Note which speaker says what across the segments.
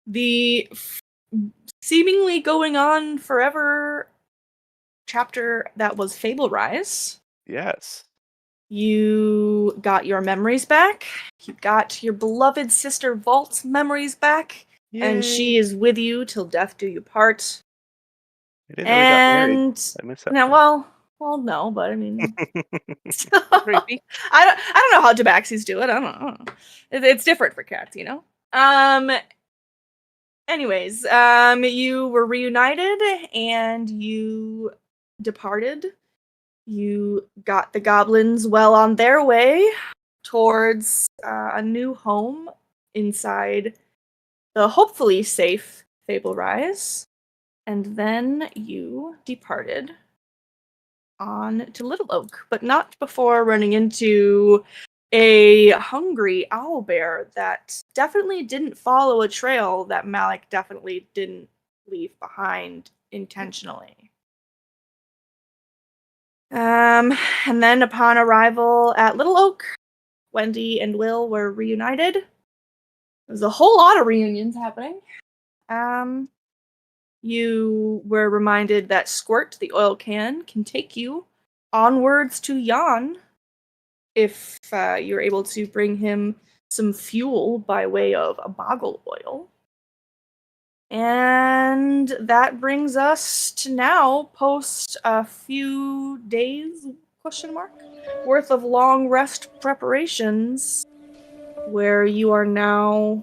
Speaker 1: the seemingly going on forever chapter that was Fable Rise.
Speaker 2: Yes.
Speaker 1: You got your memories back. You got your beloved sister Vault's memories back.
Speaker 2: Yay.
Speaker 1: And she is with you till death do you part.
Speaker 2: I didn't know we got married. I missed that.
Speaker 1: Now, well, no, but I mean, creepy. I don't know how tabaxis do it. I don't know. It's different for cats, you know. Anyways, you were reunited and you departed. You got the goblins well on their way towards a new home inside the hopefully safe Fable Rise. And then you departed on to Little Oak, but not before running into a hungry owlbear that definitely didn't follow a trail that Malik definitely didn't leave behind intentionally. And then upon arrival at Little Oak, Wendy and Will were reunited. There's a whole lot of reunions happening. You were reminded that Squirt, the oil can take you onwards to Jan if you're able to bring him some fuel by way of a boggle oil. And that brings us to now, post a few days, worth of long rest preparations, where you are now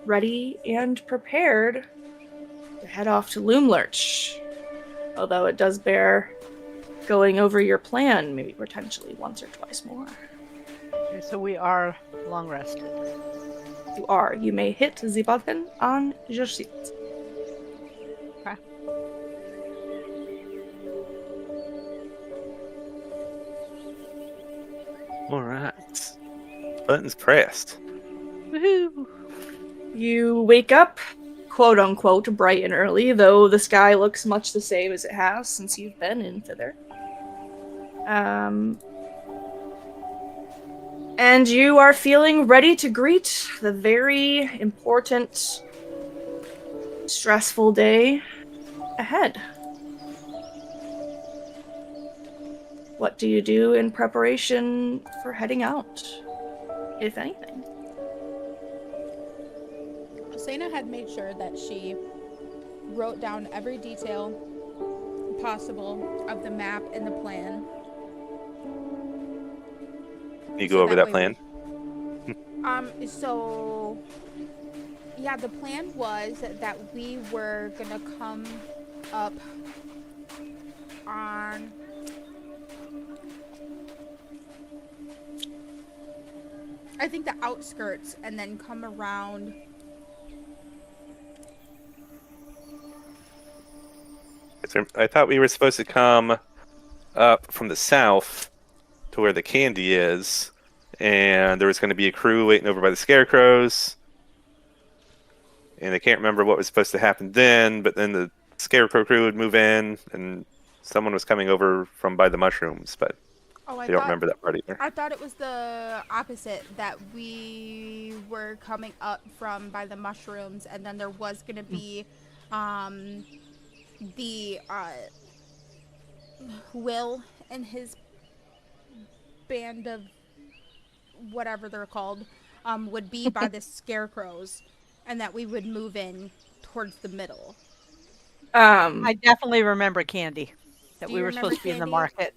Speaker 1: ready and prepared to head off to Loomlurch. Although it does bear going over your plan, maybe potentially once or twice more.
Speaker 3: Okay, so we are long rested.
Speaker 1: You are. You may hit the button on your sheet.
Speaker 3: Okay.
Speaker 2: All right. Button's pressed.
Speaker 3: Woohoo!
Speaker 1: You wake up, quote unquote, bright and early, though the sky looks much the same as it has since you've been in thither. And you are feeling ready to greet the very important, stressful day ahead. What do you do in preparation for heading out, if anything?
Speaker 4: Sena had made sure that she wrote down every detail possible of the map and the plan.
Speaker 2: You go over that plan?
Speaker 4: Yeah, the plan was that we were gonna come up on I think the outskirts and then come around
Speaker 2: I thought we were supposed to come up from the south to where the candy is, and there was going to be a crew waiting over by the scarecrows, and I can't remember what was supposed to happen then, but then the scarecrow crew would move in, and someone was coming over from by the mushrooms, but I don't remember that part either.
Speaker 4: I thought it was the opposite, that we were coming up from by the mushrooms, and then there was going to be the Will and his band of whatever they're called would be by the scarecrows, and that we would move in towards the middle.
Speaker 3: I definitely remember Candy, that we were supposed to be in the market.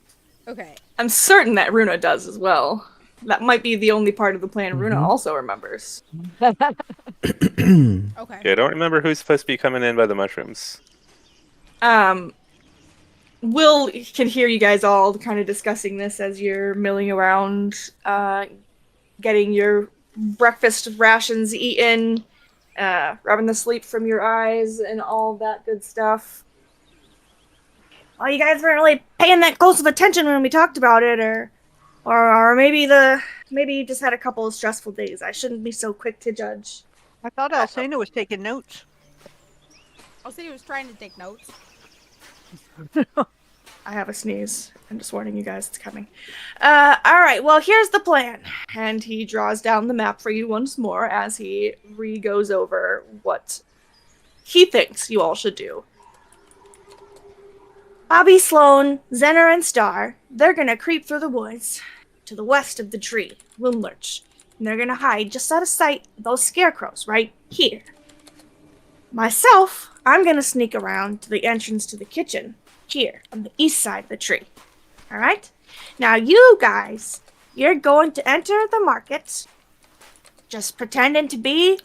Speaker 4: Okay.
Speaker 1: I'm certain that Runa does as well. That might be the only part of the plan Runa also remembers.
Speaker 4: Okay.
Speaker 2: Yeah, I don't remember who's supposed to be coming in by the mushrooms.
Speaker 1: Will can hear you guys all kind of discussing this as you're milling around, getting your breakfast rations eaten, rubbing the sleep from your eyes, and all that good stuff. Well, you guys weren't really paying that close of attention when we talked about it, or maybe you just had a couple of stressful days. I shouldn't be so quick to judge.
Speaker 3: I thought Alcena was taking notes.
Speaker 4: Alcena was trying to take notes.
Speaker 1: I have a sneeze. I'm just warning you guys, it's coming. Alright, well, here's the plan. And he draws down the map for you once more as he re-goes over what he thinks you all should do. Bobby, Sloan, Zener, and Star, they're gonna creep through the woods to the west of the tree, Loomlurch. And they're gonna hide just out of sight of those scarecrows right here. Myself, I'm gonna sneak around to the entrance to the kitchen, here, on the east side of the tree. Alright? Now you guys, you're going to enter the market, just pretending to be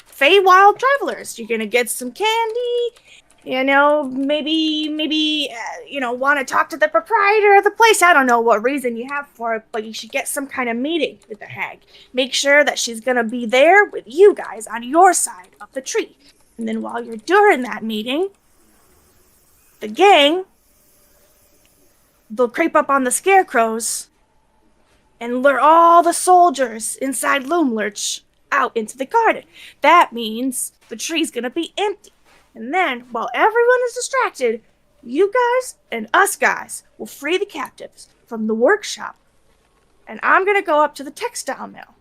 Speaker 1: Feywild travelers. You're gonna get some candy, maybe, want to talk to the proprietor of the place. I don't know what reason you have for it, but you should get some kind of meeting with the hag. Make sure that she's gonna be there with you guys on your side of the tree. And then while you're during that meeting, the gang, they'll creep up on the scarecrows and lure all the soldiers inside Loomlurch out into the garden. That means the tree's gonna be empty. And then, while everyone is distracted, you guys and us guys will free the captives from the workshop. And I'm gonna go up to the textile mill.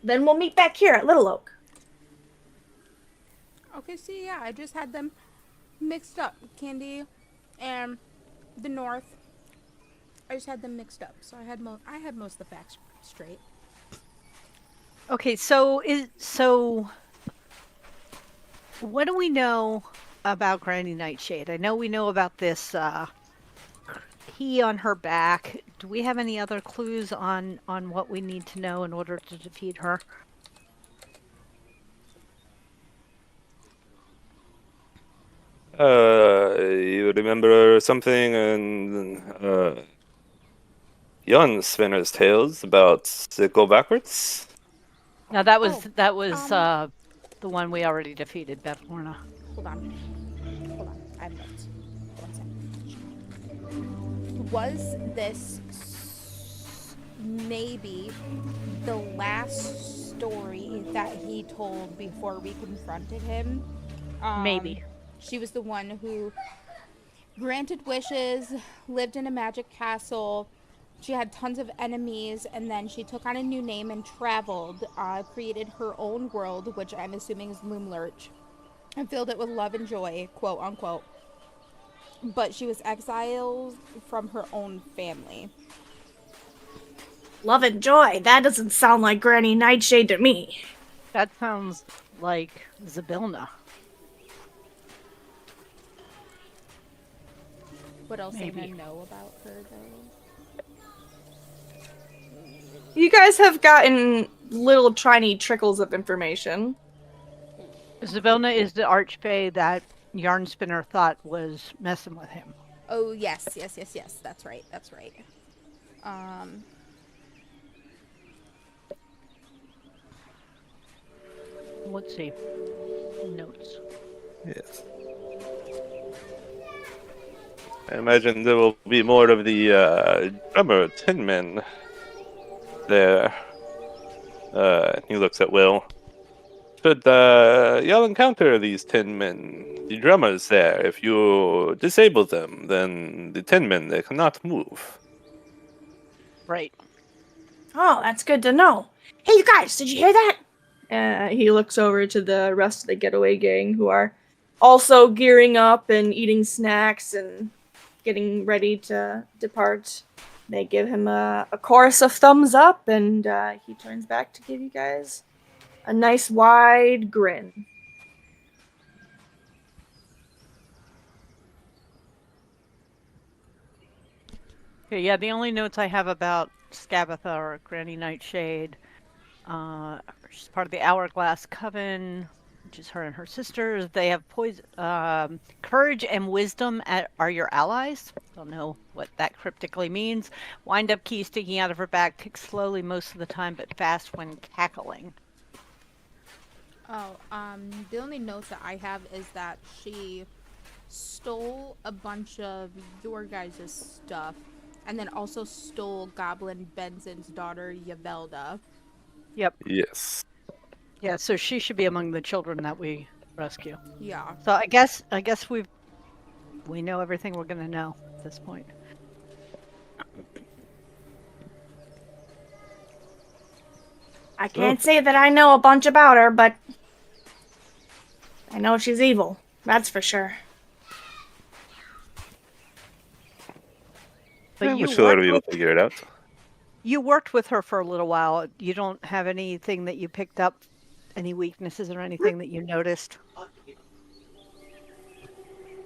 Speaker 1: Then we'll meet back here at Little Oak.
Speaker 4: Okay, see, yeah, I just had them mixed up. Candy and the North. I just had them mixed up, so I had most of the facts straight.
Speaker 3: Okay, so what do we know about Granny Nightshade? I know we know about this key on her back. Do we have any other clues on what we need to know in order to defeat her?
Speaker 2: You remember something in Jan Svenner's tales about go backwards?
Speaker 3: Now that was the one we already defeated, Beth Lorna.
Speaker 4: Hold on. I have notes. 1 second. Was this maybe the last story that he told before we confronted him?
Speaker 3: Maybe.
Speaker 4: She was the one who granted wishes, lived in a magic castle. She had tons of enemies, and then she took on a new name and traveled, created her own world, which I'm assuming is Loomlurch, and filled it with love and joy, quote unquote. But she was exiled from her own family.
Speaker 1: Love and joy. That doesn't sound like Granny Nightshade to me.
Speaker 3: That sounds like Zybilna.
Speaker 4: What else
Speaker 3: Maybe.
Speaker 4: do I know about her, though?
Speaker 1: You guys have gotten little tiny trickles of information.
Speaker 3: Zybilna is the archfey that Yarnspinner thought was messing with him.
Speaker 4: Oh, yes. That's right.
Speaker 3: Let's see. Notes.
Speaker 2: Yes. I imagine there will be more of the drummer Tin Men there. He looks at Will. Should y'all encounter these Tin Men, the drummers there, if you disable them, then the Tin Men, they cannot move.
Speaker 3: Right.
Speaker 1: Oh, that's good to know. Hey, you guys, did you hear that? He looks over to the rest of the getaway gang who are also gearing up and eating snacks and getting ready to depart. They give him a chorus of thumbs up, and he turns back to give you guys a nice wide grin.
Speaker 3: Okay, yeah, the only notes I have about Scabatha or Granny Nightshade, she's part of the Hourglass Coven, which is her and her sisters. They have poison, courage and wisdom are your allies. Don't know what that cryptically means. Wind-up key sticking out of her back, ticks slowly most of the time, but fast when cackling.
Speaker 4: Oh, the only note that I have is that she stole a bunch of your guys' stuff, and then also stole Goblin Benson's daughter, Yavelda.
Speaker 3: Yep.
Speaker 2: Yes.
Speaker 3: Yeah, so she should be among the children that we rescue.
Speaker 4: Yeah.
Speaker 3: So I guess we've we know everything we're going to know at this point.
Speaker 1: I can't say that I know a bunch about her, but I know she's evil. That's for sure.
Speaker 3: But
Speaker 2: I'm sure we'll figure it out.
Speaker 3: you worked with her for a little while. You don't have anything that you picked up, any weaknesses or anything that you noticed?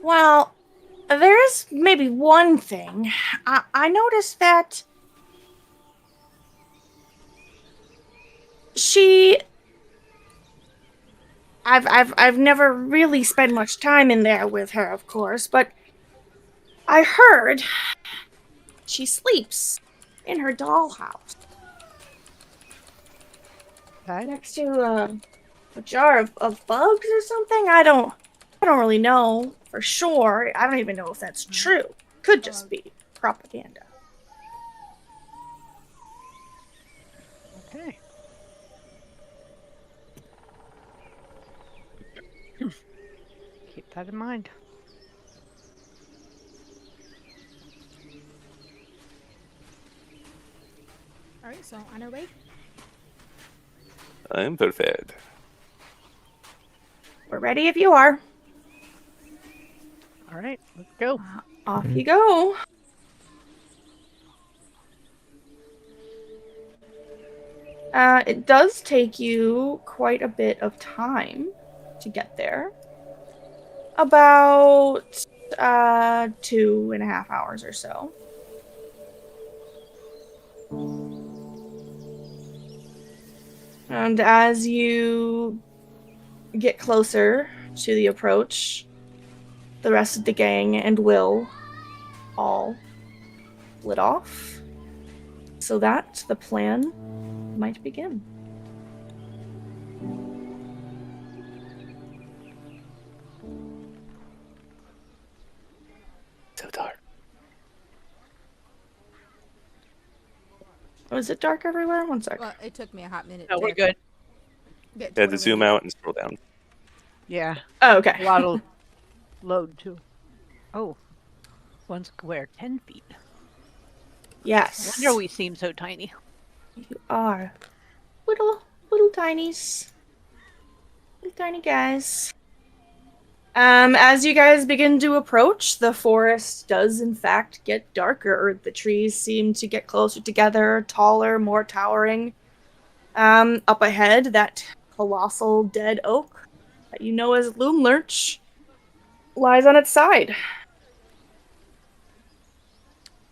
Speaker 1: Well, there is maybe one thing. I noticed that she. I've never really spent much time in there with her, of course, but I heard she sleeps in her dollhouse
Speaker 3: Okay.
Speaker 1: next to a jar of bugs or something. I don't really know for sure. I don't even know if that's true. Could just be propaganda.
Speaker 3: Okay. Keep that in mind.
Speaker 4: All right, so on our way.
Speaker 2: I'm perfect.
Speaker 1: We're ready if you are.
Speaker 3: All right, let's go.
Speaker 1: Off you go. It does take you quite a bit of time to get there. About 2.5 hours or so. And as you get closer to the approach, the rest of the gang and Will all lit off so that the plan might begin.
Speaker 2: So dark.
Speaker 1: Oh, is it dark everywhere? One sec.
Speaker 4: Well, it took me a hot minute.
Speaker 3: No,
Speaker 4: to
Speaker 3: we're good.
Speaker 4: Get
Speaker 2: You had to
Speaker 4: where
Speaker 2: zoom
Speaker 4: we-
Speaker 2: out and scroll down.
Speaker 3: Yeah,
Speaker 1: Oh, okay.
Speaker 3: a lot of load too. Oh, one square, 10 feet. No
Speaker 1: Yes.
Speaker 3: wonder we seem so tiny.
Speaker 1: You are little tinies. Little tiny guys. As you guys begin to approach, the forest does in fact get darker. The trees seem to get closer together, taller, more towering. Up ahead, that colossal dead oak that you know as Loom Lurch lies on its side.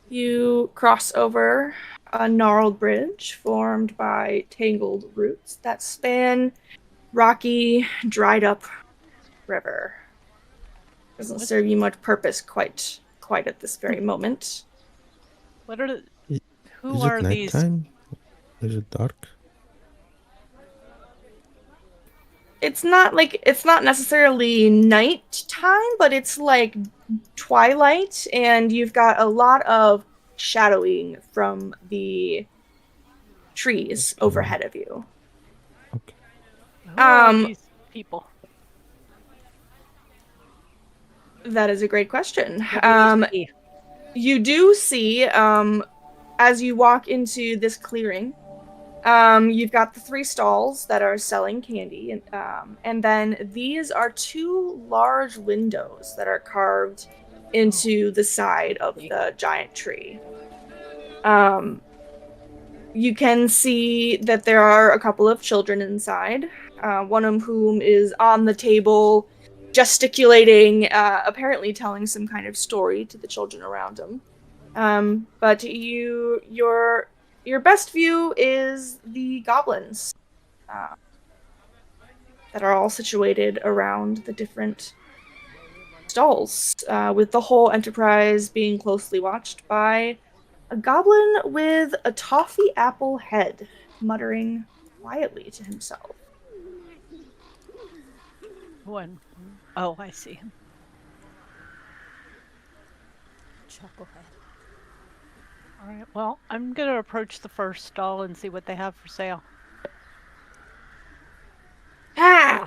Speaker 1: You cross over a gnarled bridge formed by tangled roots that span rocky, dried up river. Doesn't serve you much purpose quite at this very moment.
Speaker 3: What are the, who
Speaker 5: Is
Speaker 3: are
Speaker 5: it
Speaker 3: these?
Speaker 5: nighttime? Is it dark?
Speaker 1: It's not necessarily nighttime, but it's like twilight, and you've got a lot of shadowing from the trees overhead of you.
Speaker 5: Okay.
Speaker 3: Who are
Speaker 1: Um,
Speaker 3: these people?
Speaker 1: That is a great question.
Speaker 3: What do we see?
Speaker 1: You do see, as you walk into this clearing, you've got the 3 stalls that are selling candy, and then these are 2 large windows that are carved into the side of the giant tree. You can see that there are a couple of children inside, one of whom is on the table gesticulating, apparently telling some kind of story to the children around him. But your best view is the goblins that are all situated around the different stalls, with the whole enterprise being closely watched by a goblin with a toffee apple head, muttering quietly to himself.
Speaker 3: One. Oh, I see him.
Speaker 4: Chucklehead.
Speaker 3: All right. Well, I'm gonna approach the first stall and see what they have for sale.
Speaker 1: Ah!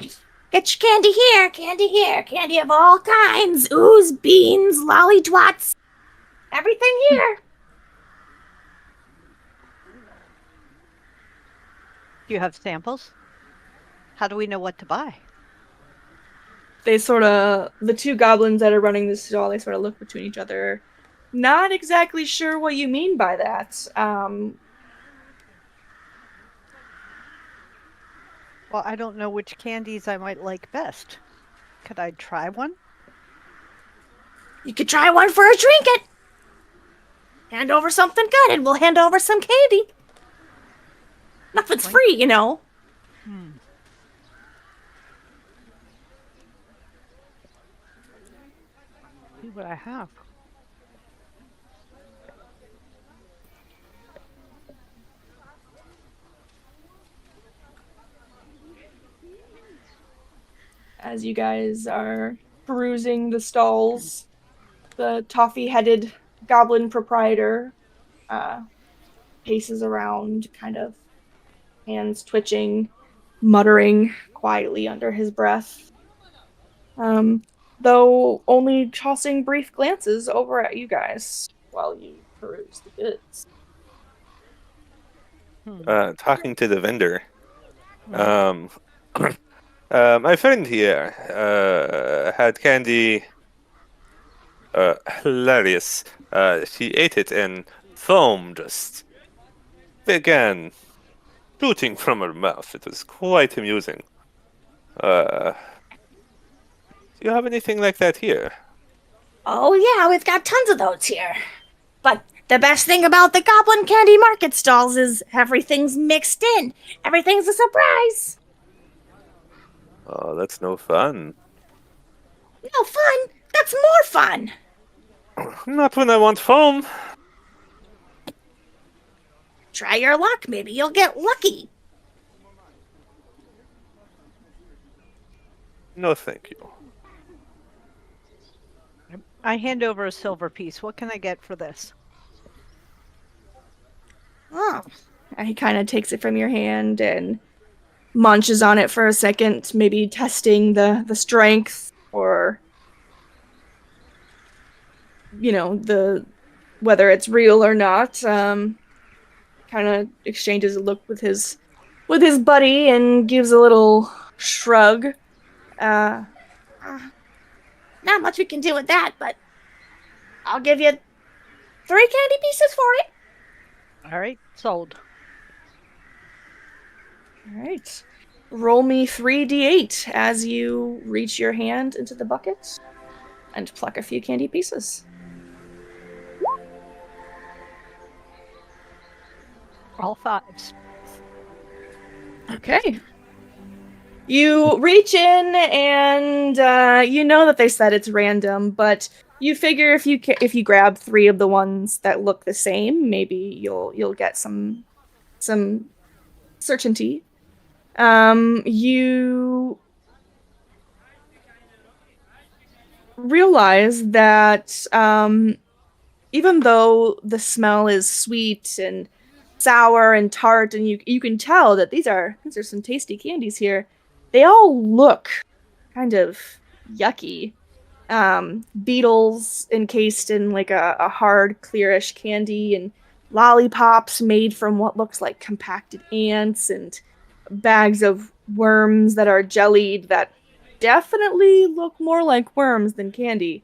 Speaker 6: Get your candy here, candy of all kinds. Ooze, beans, lollywats, everything here.
Speaker 3: Do you have samples? How do we know what to buy?
Speaker 1: The two goblins that are running this stall, they sort of look between each other. Not exactly sure what you mean by that.
Speaker 3: Well, I don't know which candies I might like best. Could I try one?
Speaker 6: You could try one for a trinket. Hand over something good, and we'll hand over some candy. Nothing's free, you know.
Speaker 3: See what I have.
Speaker 1: As you guys are perusing the stalls, the toffee-headed goblin proprietor paces around, kind of hands twitching, muttering quietly under his breath. Though only tossing brief glances over at you guys while you peruse the goods.
Speaker 2: Talking to the vendor. My friend here had candy. Hilarious. She ate it and foam just began shooting from her mouth. It was quite amusing. Do you have anything like that here?
Speaker 6: Oh yeah, we've got tons of those here. But the best thing about the Goblin Candy Market stalls is everything's mixed in. Everything's a surprise.
Speaker 2: Oh, that's no fun.
Speaker 6: No fun. That's more fun.
Speaker 2: Not when I want foam.
Speaker 6: Try your luck. Maybe you'll get lucky.
Speaker 2: No, thank you.
Speaker 3: I hand over a silver piece. What can I get for this?
Speaker 6: Oh,
Speaker 1: And he kind of takes it from your hand and munches on it for a second, maybe testing the strength or the whether it's real or not. Kind of exchanges a look with his buddy and gives a little shrug.
Speaker 6: not much we can do with that, but I'll give you 3 candy pieces for it.
Speaker 3: All right, sold.
Speaker 1: All right. Roll me 3d8 as you reach your hand into the bucket and pluck a few candy pieces.
Speaker 3: All 5s.
Speaker 1: Okay. You reach in and you know that they said it's random, but you figure if you grab 3 of the ones that look the same, maybe you'll get some certainty. You realize that even though the smell is sweet and sour and tart, and you can tell that these are some tasty candies here, they all look kind of yucky. Beetles encased in like a hard, clearish candy, and lollipops made from what looks like compacted ants, and bags of worms that are jellied that definitely look more like worms than candy.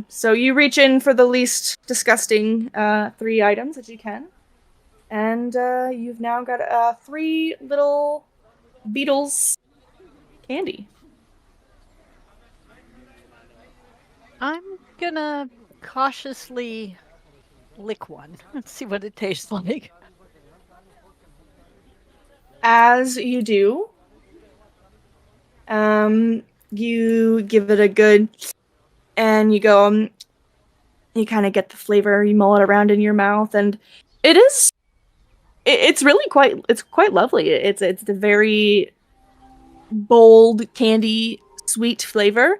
Speaker 1: So you reach in for the least disgusting 3 items that you can. And you've now got 3 little beetles candy.
Speaker 3: I'm gonna cautiously lick one. Let's see what it tastes like.
Speaker 1: As you do, you give it a good, and you go, you kind of get the flavor, you mull it around in your mouth, and it's really quite lovely. It's a very bold candy sweet flavor.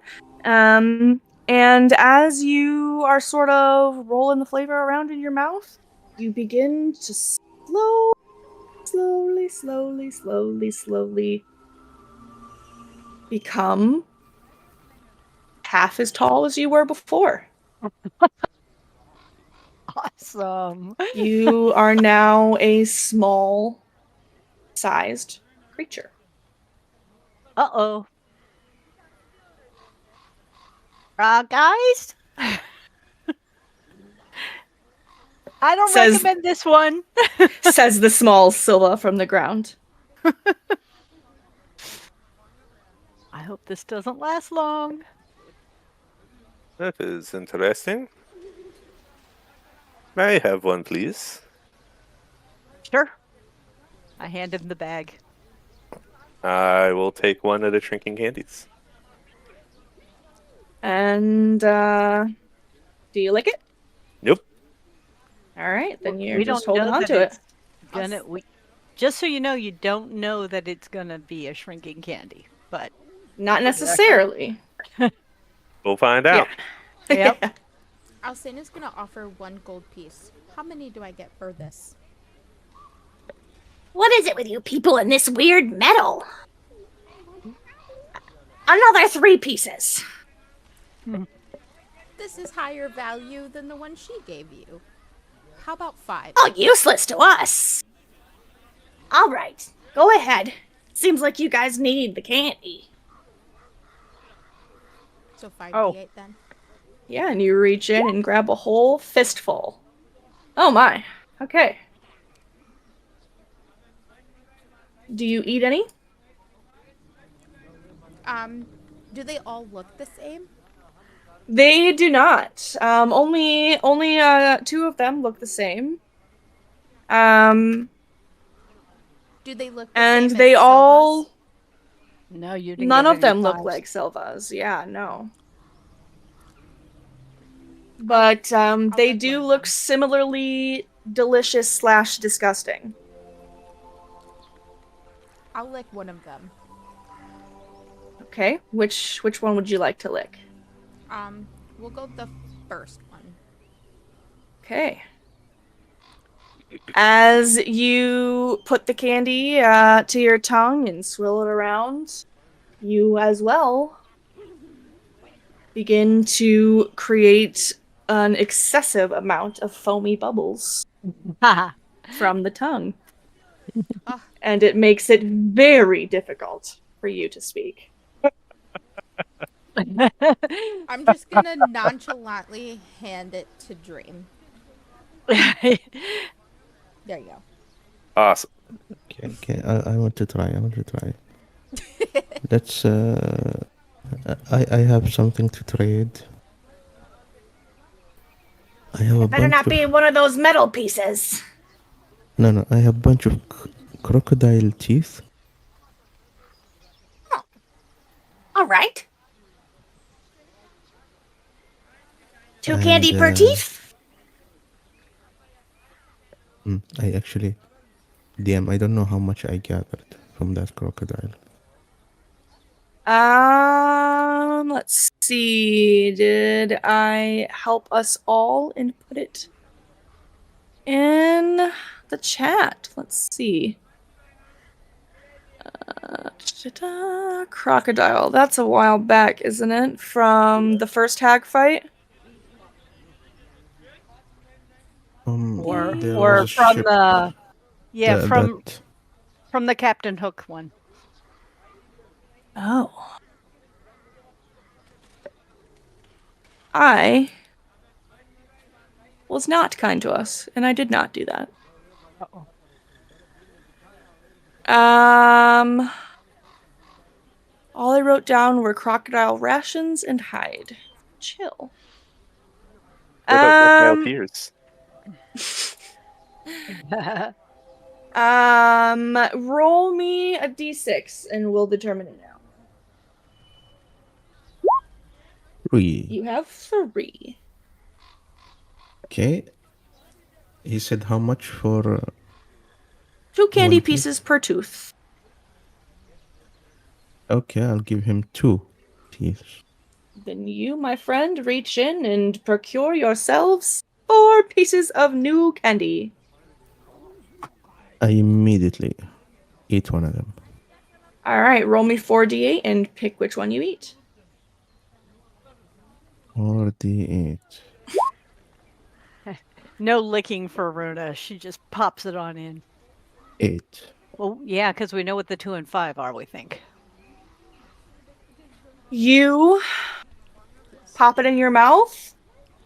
Speaker 1: And as you are sort of rolling the flavor around in your mouth, you begin to slowly become half as tall as you were before.
Speaker 3: Awesome.
Speaker 1: You are now a small sized creature.
Speaker 3: Uh-oh. Guys? I don't
Speaker 1: Says-
Speaker 3: recommend this one.
Speaker 1: Says the small Scylla from the ground.
Speaker 3: I hope this doesn't last long.
Speaker 2: That is interesting. May I have one, please?
Speaker 3: Sure. I hand him the bag.
Speaker 2: I will take one of the shrinking candies.
Speaker 1: And do you lick it?
Speaker 2: Nope.
Speaker 1: All right, then you're
Speaker 3: We
Speaker 1: just
Speaker 3: don't
Speaker 1: holding
Speaker 3: know
Speaker 1: on
Speaker 3: that
Speaker 1: to it.
Speaker 3: it's just so you know, you don't know that it's gonna be a shrinking candy, but
Speaker 1: Not necessarily.
Speaker 2: We'll find out.
Speaker 3: Yep.
Speaker 4: Alcena's gonna offer 1 gold piece. How many do I get for this?
Speaker 6: What is it with you people and this weird metal? Another 3 pieces.
Speaker 4: This is higher value than the one she gave you. How about 5?
Speaker 6: Oh, useless to us. All right, go ahead. Seems like you guys need the candy.
Speaker 4: So 5d8
Speaker 3: Oh.
Speaker 4: then.
Speaker 1: Yeah, and you reach in and grab a whole fistful. Oh my. Okay. Do you eat any?
Speaker 4: Do they all look the same?
Speaker 1: They do not. Only 2 of them look the same.
Speaker 4: Do they look the
Speaker 1: And
Speaker 4: same
Speaker 1: they
Speaker 4: as
Speaker 1: all
Speaker 4: Silva's?
Speaker 3: No, you didn't.
Speaker 1: none
Speaker 3: get
Speaker 1: of
Speaker 3: any
Speaker 1: them look
Speaker 3: fives.
Speaker 1: like Silva's. Yeah, no. But they
Speaker 4: lick
Speaker 1: do
Speaker 4: one of
Speaker 1: look
Speaker 4: them.
Speaker 1: similarly delicious / disgusting.
Speaker 4: I'll lick one of them.
Speaker 1: Okay, which one would you like to lick?
Speaker 4: We'll go with the first one.
Speaker 1: Okay. As you put the candy to your tongue and swirl it around, you as well begin to create an excessive amount of foamy bubbles from the tongue.
Speaker 4: Ah.
Speaker 1: And it makes it very difficult for you to speak.
Speaker 4: I'm just gonna nonchalantly hand it to Dream. There you go.
Speaker 2: Awesome.
Speaker 5: Okay, I want to try. Let's. I have something to trade. I have a
Speaker 6: Better
Speaker 5: bunch
Speaker 6: not
Speaker 5: of.
Speaker 6: be one of those metal pieces.
Speaker 5: No, I have a bunch of crocodile teeth.
Speaker 6: All right. 2
Speaker 5: And,
Speaker 6: candy per teeth?
Speaker 5: I actually, DM, I don't know how much I gathered from that crocodile.
Speaker 1: Let's see. Did I help us all and put it in the chat? Let's see. Crocodile. That's a while back, isn't it? From the first hag fight?
Speaker 3: or
Speaker 5: There
Speaker 3: or
Speaker 5: was a
Speaker 3: from
Speaker 5: ship
Speaker 3: the from
Speaker 5: that
Speaker 3: the Captain Hook one.
Speaker 1: Oh. I was not kind to us, and I did not do that.
Speaker 3: Uh-oh.
Speaker 1: All I wrote down were crocodile rations and hide. Chill.
Speaker 2: What about crocodile tears?
Speaker 1: Roll me a d6 and we'll determine it now.
Speaker 5: 3.
Speaker 1: You have 3.
Speaker 5: Okay. He said how much for
Speaker 1: 2 candy
Speaker 5: One tooth?
Speaker 1: pieces per tooth.
Speaker 5: Okay, I'll give him 2 teeth.
Speaker 1: Then you, my friend, reach in and procure yourselves 4 pieces of new candy.
Speaker 5: I immediately eat one of them.
Speaker 1: All right, roll me 4d8 and pick which one you eat.
Speaker 5: 4d8.
Speaker 3: No licking for Runa. She just pops it on in.
Speaker 5: 8.
Speaker 3: Well, yeah, because we know what the 2 and 5 are, we think.
Speaker 1: You pop it in your mouth.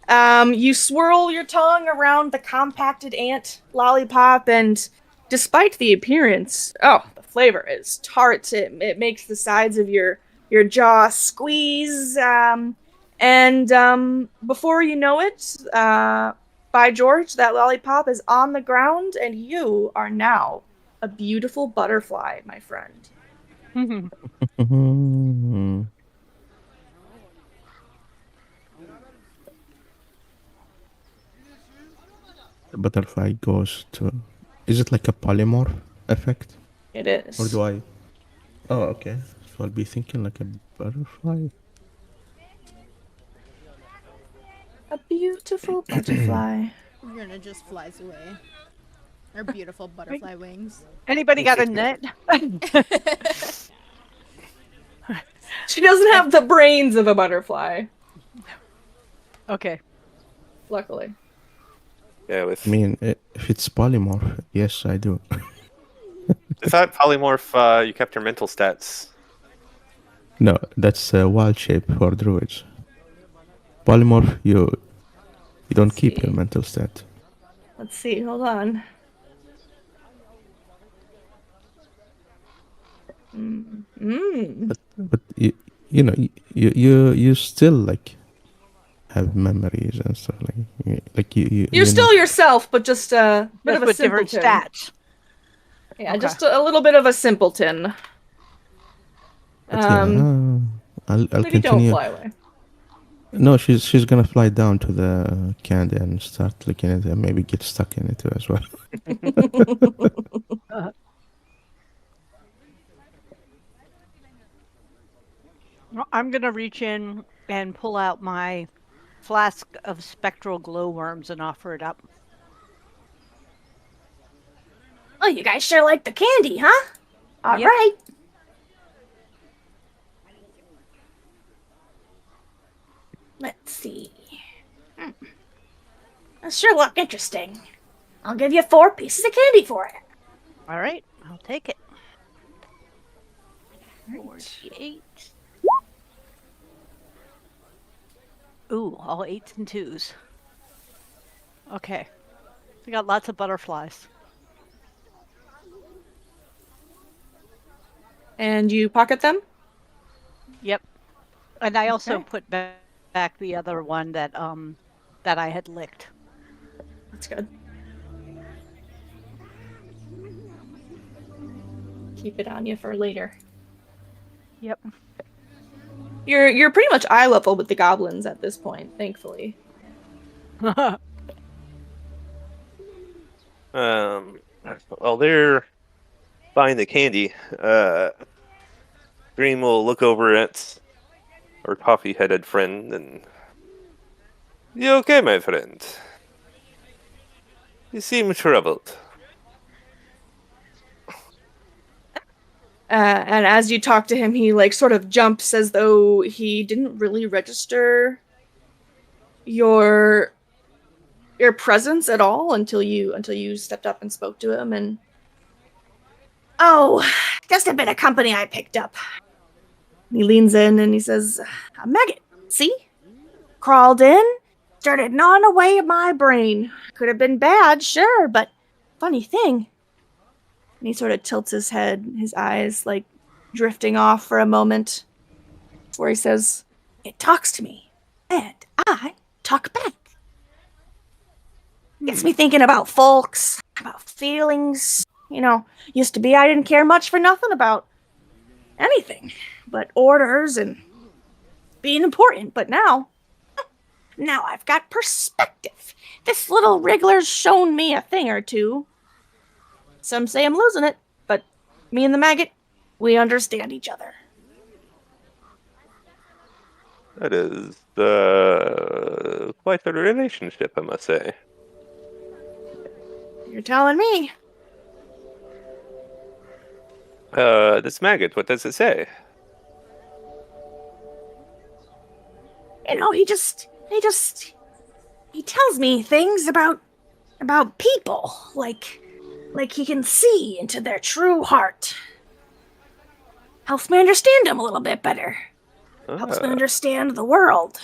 Speaker 1: You swirl your tongue around the compacted ant lollipop, and despite the appearance, the flavor is tart. It makes the sides of your jaw squeeze. And before you know it, by George, that lollipop is on the ground, and you are now a beautiful butterfly, my friend.
Speaker 5: Mhm. The butterfly goes to... Is it like a polymorph effect?
Speaker 1: It is.
Speaker 5: Or do I... Oh, okay. So I'll be thinking like a butterfly.
Speaker 1: A beautiful butterfly.
Speaker 4: Runa just flies away. Her beautiful butterfly wings.
Speaker 3: Anybody got a net?
Speaker 1: She doesn't have the brains of a butterfly,
Speaker 3: Okay.
Speaker 1: luckily.
Speaker 2: Yeah, with
Speaker 5: I mean, if it's polymorph, yes, I do.
Speaker 2: I thought polymorph, you kept your mental stats.
Speaker 5: No, that's a wild shape for druids. Polymorph, you don't
Speaker 1: Let's
Speaker 5: keep your
Speaker 1: see.
Speaker 5: mental stat.
Speaker 1: Let's see, hold on.
Speaker 5: But you know, you still like have memories and stuff like
Speaker 1: You're
Speaker 5: you
Speaker 1: still
Speaker 5: know.
Speaker 1: yourself, but just a bit
Speaker 3: Just
Speaker 1: of a
Speaker 3: with different
Speaker 1: simpleton.
Speaker 3: stats.
Speaker 1: Yeah,
Speaker 3: Okay.
Speaker 1: just a little bit of a simpleton.
Speaker 5: But yeah, I'll
Speaker 1: Maybe don't
Speaker 5: continue.
Speaker 1: fly away.
Speaker 5: No, she's gonna fly down to the candy and start looking at it and maybe get stuck in it as well.
Speaker 3: Well, I'm going to reach in and pull out my flask of spectral glowworms and offer it up.
Speaker 6: Oh, you guys sure like the candy, huh? All
Speaker 3: Yep.
Speaker 6: right. Let's see. That sure look interesting. I'll give you 4 pieces of candy for it.
Speaker 3: All right, I'll take it. 48. Ooh, all 8s and 2s. Okay. We got lots of butterflies.
Speaker 1: And you pocket them?
Speaker 3: Yep. And I also
Speaker 1: Okay.
Speaker 3: put back the other one that that I had licked.
Speaker 1: That's good. Keep it on you for later.
Speaker 3: Yep.
Speaker 1: You're pretty much eye level with the goblins at this point, thankfully.
Speaker 2: While they're buying the candy, Dream will look over at our coffee-headed friend and... You okay, my friend? You seem troubled.
Speaker 1: And as you talk to him, he like sort of jumps as though he didn't really register your presence at all until you stepped up and spoke to him. And
Speaker 6: Oh, just a bit of company I picked up.
Speaker 1: he leans in and he says,
Speaker 6: A maggot, see? Crawled in, started gnawing away at my brain. Could have been bad, sure, but funny thing.
Speaker 1: and he sort of tilts his head, his eyes like drifting off for a moment, before he says,
Speaker 6: It talks to me, and I talk back. Gets me thinking about folks, about feelings. You know, used to be I didn't care much for nothing about anything but orders and being important, but now I've got perspective. This little wriggler's shown me a thing or two. Some say I'm losing it, but me and the maggot, we understand each other.
Speaker 2: That is quite a relationship, I must say.
Speaker 6: You're telling me.
Speaker 2: This maggot, what does it say?
Speaker 6: You know, he tells me things about people, like he can see into their true heart. Helps me understand him a little bit better. Helps me understand the world.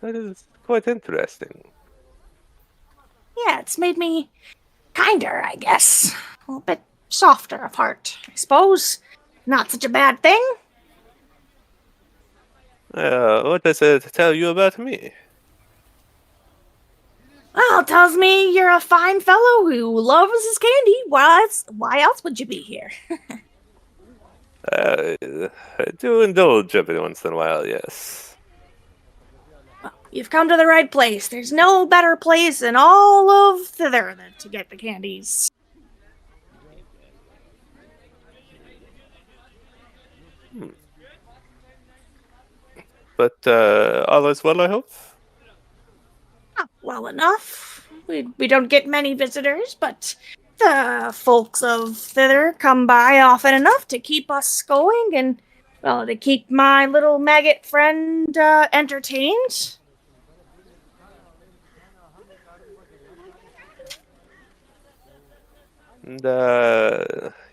Speaker 2: That is quite interesting.
Speaker 6: Yeah, it's made me kinder, I guess. A little bit softer of heart, I suppose. Not such a bad thing.
Speaker 2: What does it tell you about me?
Speaker 6: Well, it tells me you're a fine fellow who loves his candy. Why else would you be here?
Speaker 2: I do indulge every once in a while, yes.
Speaker 6: You've come to the right place. There's no better place in all of thither than to get the candies.
Speaker 2: But all is well, I hope?
Speaker 6: Well enough. We don't get many visitors, but the folks of thither come by often enough to keep us going and, well, to keep my little maggot friend entertained.
Speaker 2: And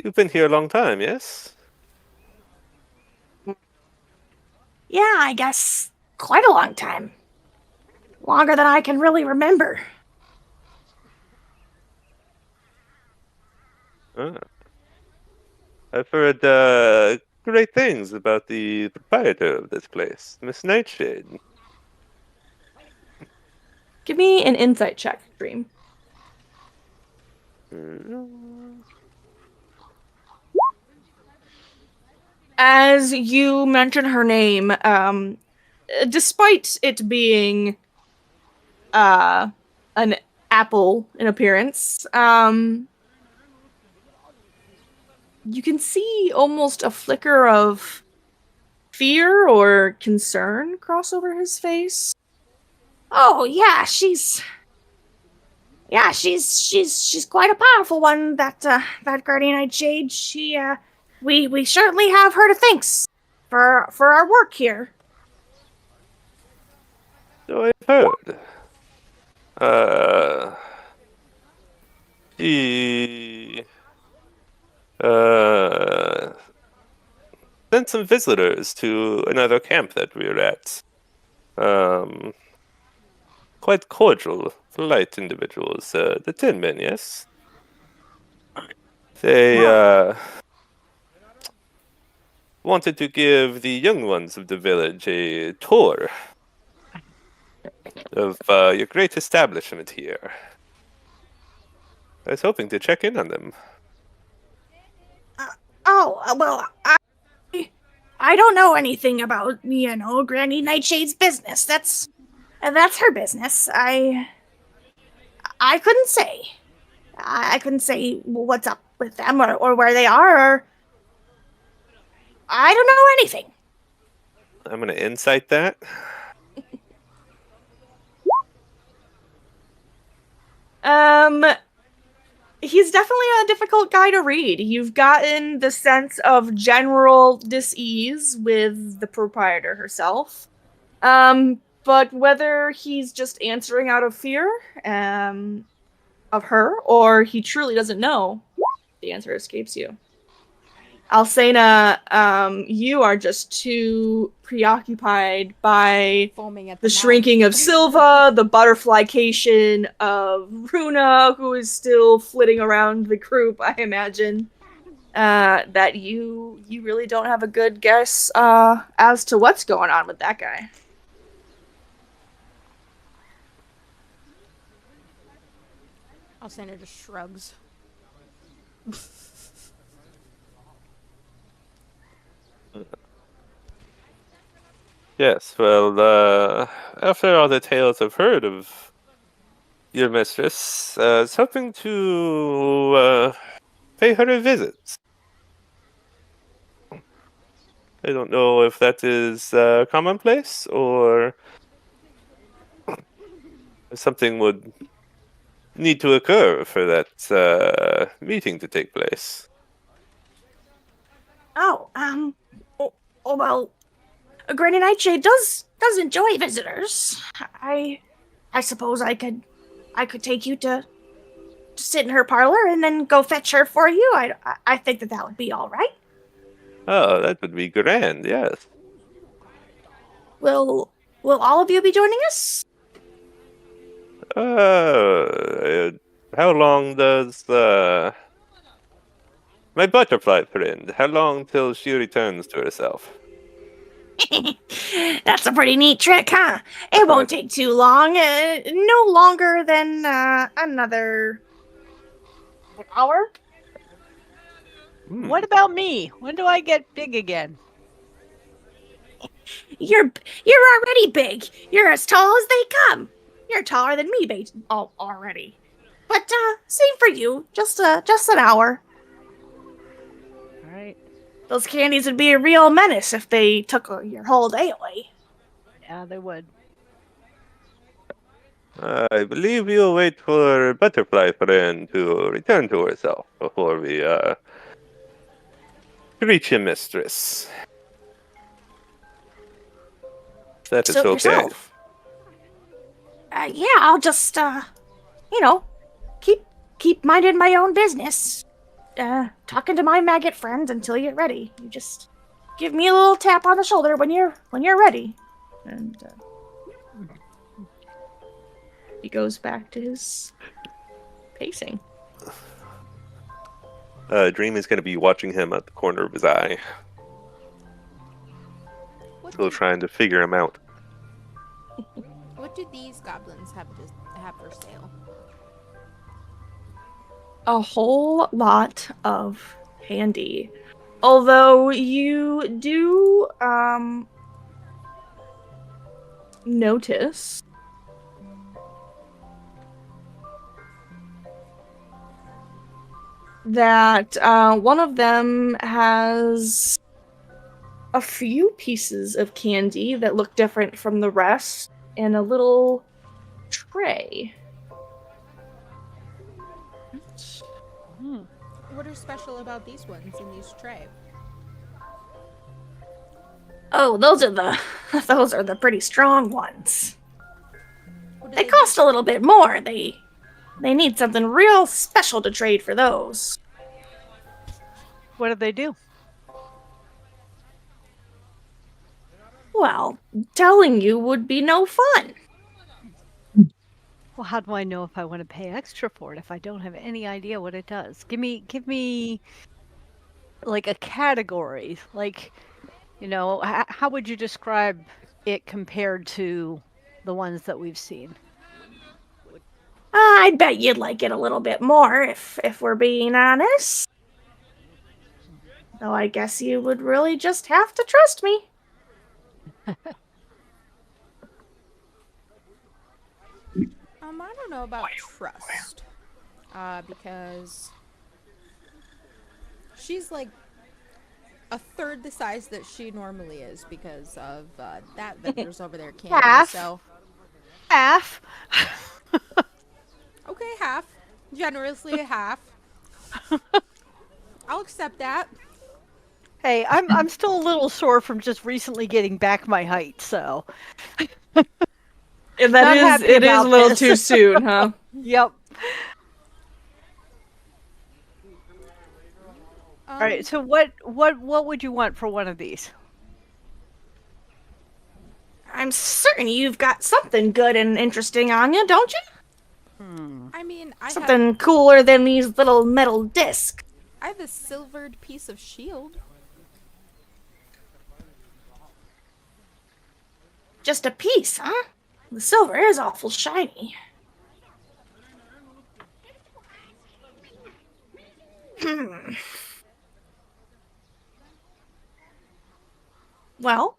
Speaker 2: you've been here a long time, yes?
Speaker 6: Yeah, I guess quite a long time. Longer than I can really remember.
Speaker 2: I've heard great things about the proprietor of this place, Miss Nightshade.
Speaker 1: Give me an insight check, Dream. As you mention her name, despite it being an apple in appearance, you can see almost a flicker of fear or concern cross over his face.
Speaker 6: Oh yeah, she's quite a powerful one. That Guardian Nightshade. We certainly have her to thanks for our work here.
Speaker 2: So I've heard. He sent some visitors to another camp that we were at. Quite cordial, polite individuals. The Tin Men, yes? They wanted to give the young ones of the village a tour of your great establishment here. I was hoping to check in on them.
Speaker 6: Well, I don't know anything about, Granny Nightshade's business. That's her business. I couldn't say. I couldn't say what's up with them or where they are. Or I don't know anything.
Speaker 2: I'm going to insight that.
Speaker 1: He's definitely a difficult guy to read. You've gotten the sense of general dis-ease with the proprietor herself. But whether he's just answering out of fear of her, or he truly doesn't know, the answer escapes you. Alcena, you are just too preoccupied by
Speaker 4: Foaming at
Speaker 1: the
Speaker 4: the mouth.
Speaker 1: shrinking of Silva, the butterflycation of Runa, who is still flitting around the group, I imagine, that you really don't have a good guess as to what's going on with that guy.
Speaker 4: Alcina just shrugs.
Speaker 2: Yes, well, after all the tales I've heard of your mistress, I was hoping to pay her a visit. I don't know if that is commonplace or if something would need to occur for that meeting to take place?
Speaker 6: Oh, well, Granny Nightshade does enjoy visitors. I suppose I could take you to sit in her parlor and then go fetch her for you. I think that would be all right.
Speaker 2: Oh, that would be grand, yes.
Speaker 6: Will all of you be joining us?
Speaker 2: How long does my butterfly friend, how long till she returns to herself?
Speaker 6: That's a pretty neat trick, huh? It won't take too long. No longer than another hour.
Speaker 3: What about me? When do I get big again?
Speaker 6: You're already big. You're as tall as they come. You're taller than me, already. But same for you. Just an hour.
Speaker 3: All right.
Speaker 6: Those candies would be a real menace if they took your whole day away.
Speaker 3: Yeah, they would.
Speaker 2: I believe we'll wait for butterfly friend to return to herself before we reach you, mistress. If that is
Speaker 6: Suit
Speaker 2: okay.
Speaker 6: yourself. Yeah, I'll just keep minding my own business. Talking to my maggot friends until you're ready. You just give me a little tap on the shoulder when you're ready. And he goes back to his pacing.
Speaker 2: Dream is going to be watching him at the corner of his eye, still trying to figure him out.
Speaker 4: What do these goblins have for sale?
Speaker 1: A whole lot of candy. Although you do notice that one of them has a few pieces of candy that look different from the rest in a little tray.
Speaker 4: What are special about these ones in these tray?
Speaker 6: Oh, those are the pretty strong ones.
Speaker 4: What do
Speaker 6: They
Speaker 4: do?
Speaker 6: cost a little bit more. They need something real special to trade for those.
Speaker 3: What do they do?
Speaker 6: Well, telling you would be no fun.
Speaker 3: Well, how do I know if I want to pay extra for it if I don't have any idea what it does? Give me like a category. Like, how would you describe it compared to the ones that we've seen?
Speaker 6: I'd bet you'd like it a little bit more if we're being honest. Though I guess you would really just have to trust me.
Speaker 4: I don't know about trust. Because she's like a third the size that she normally is because of that vendor's over there candy.
Speaker 6: Half.
Speaker 4: So
Speaker 3: Half.
Speaker 4: okay, half. Generously a half. I'll accept that.
Speaker 3: Hey, I'm still a little sore from just recently getting back my height, so.
Speaker 1: And
Speaker 3: Not
Speaker 1: that is
Speaker 3: happy
Speaker 1: it is a
Speaker 3: about
Speaker 1: little
Speaker 3: this.
Speaker 1: too soon, huh?
Speaker 3: Yep. All right. So what would you want for one of these?
Speaker 6: I'm certain you've got something good and interesting on you, don't you?
Speaker 4: I mean,
Speaker 6: Something cooler than these little metal discs.
Speaker 4: I have a silvered piece of shield.
Speaker 6: Just a piece, huh? The silver is awful shiny. Well,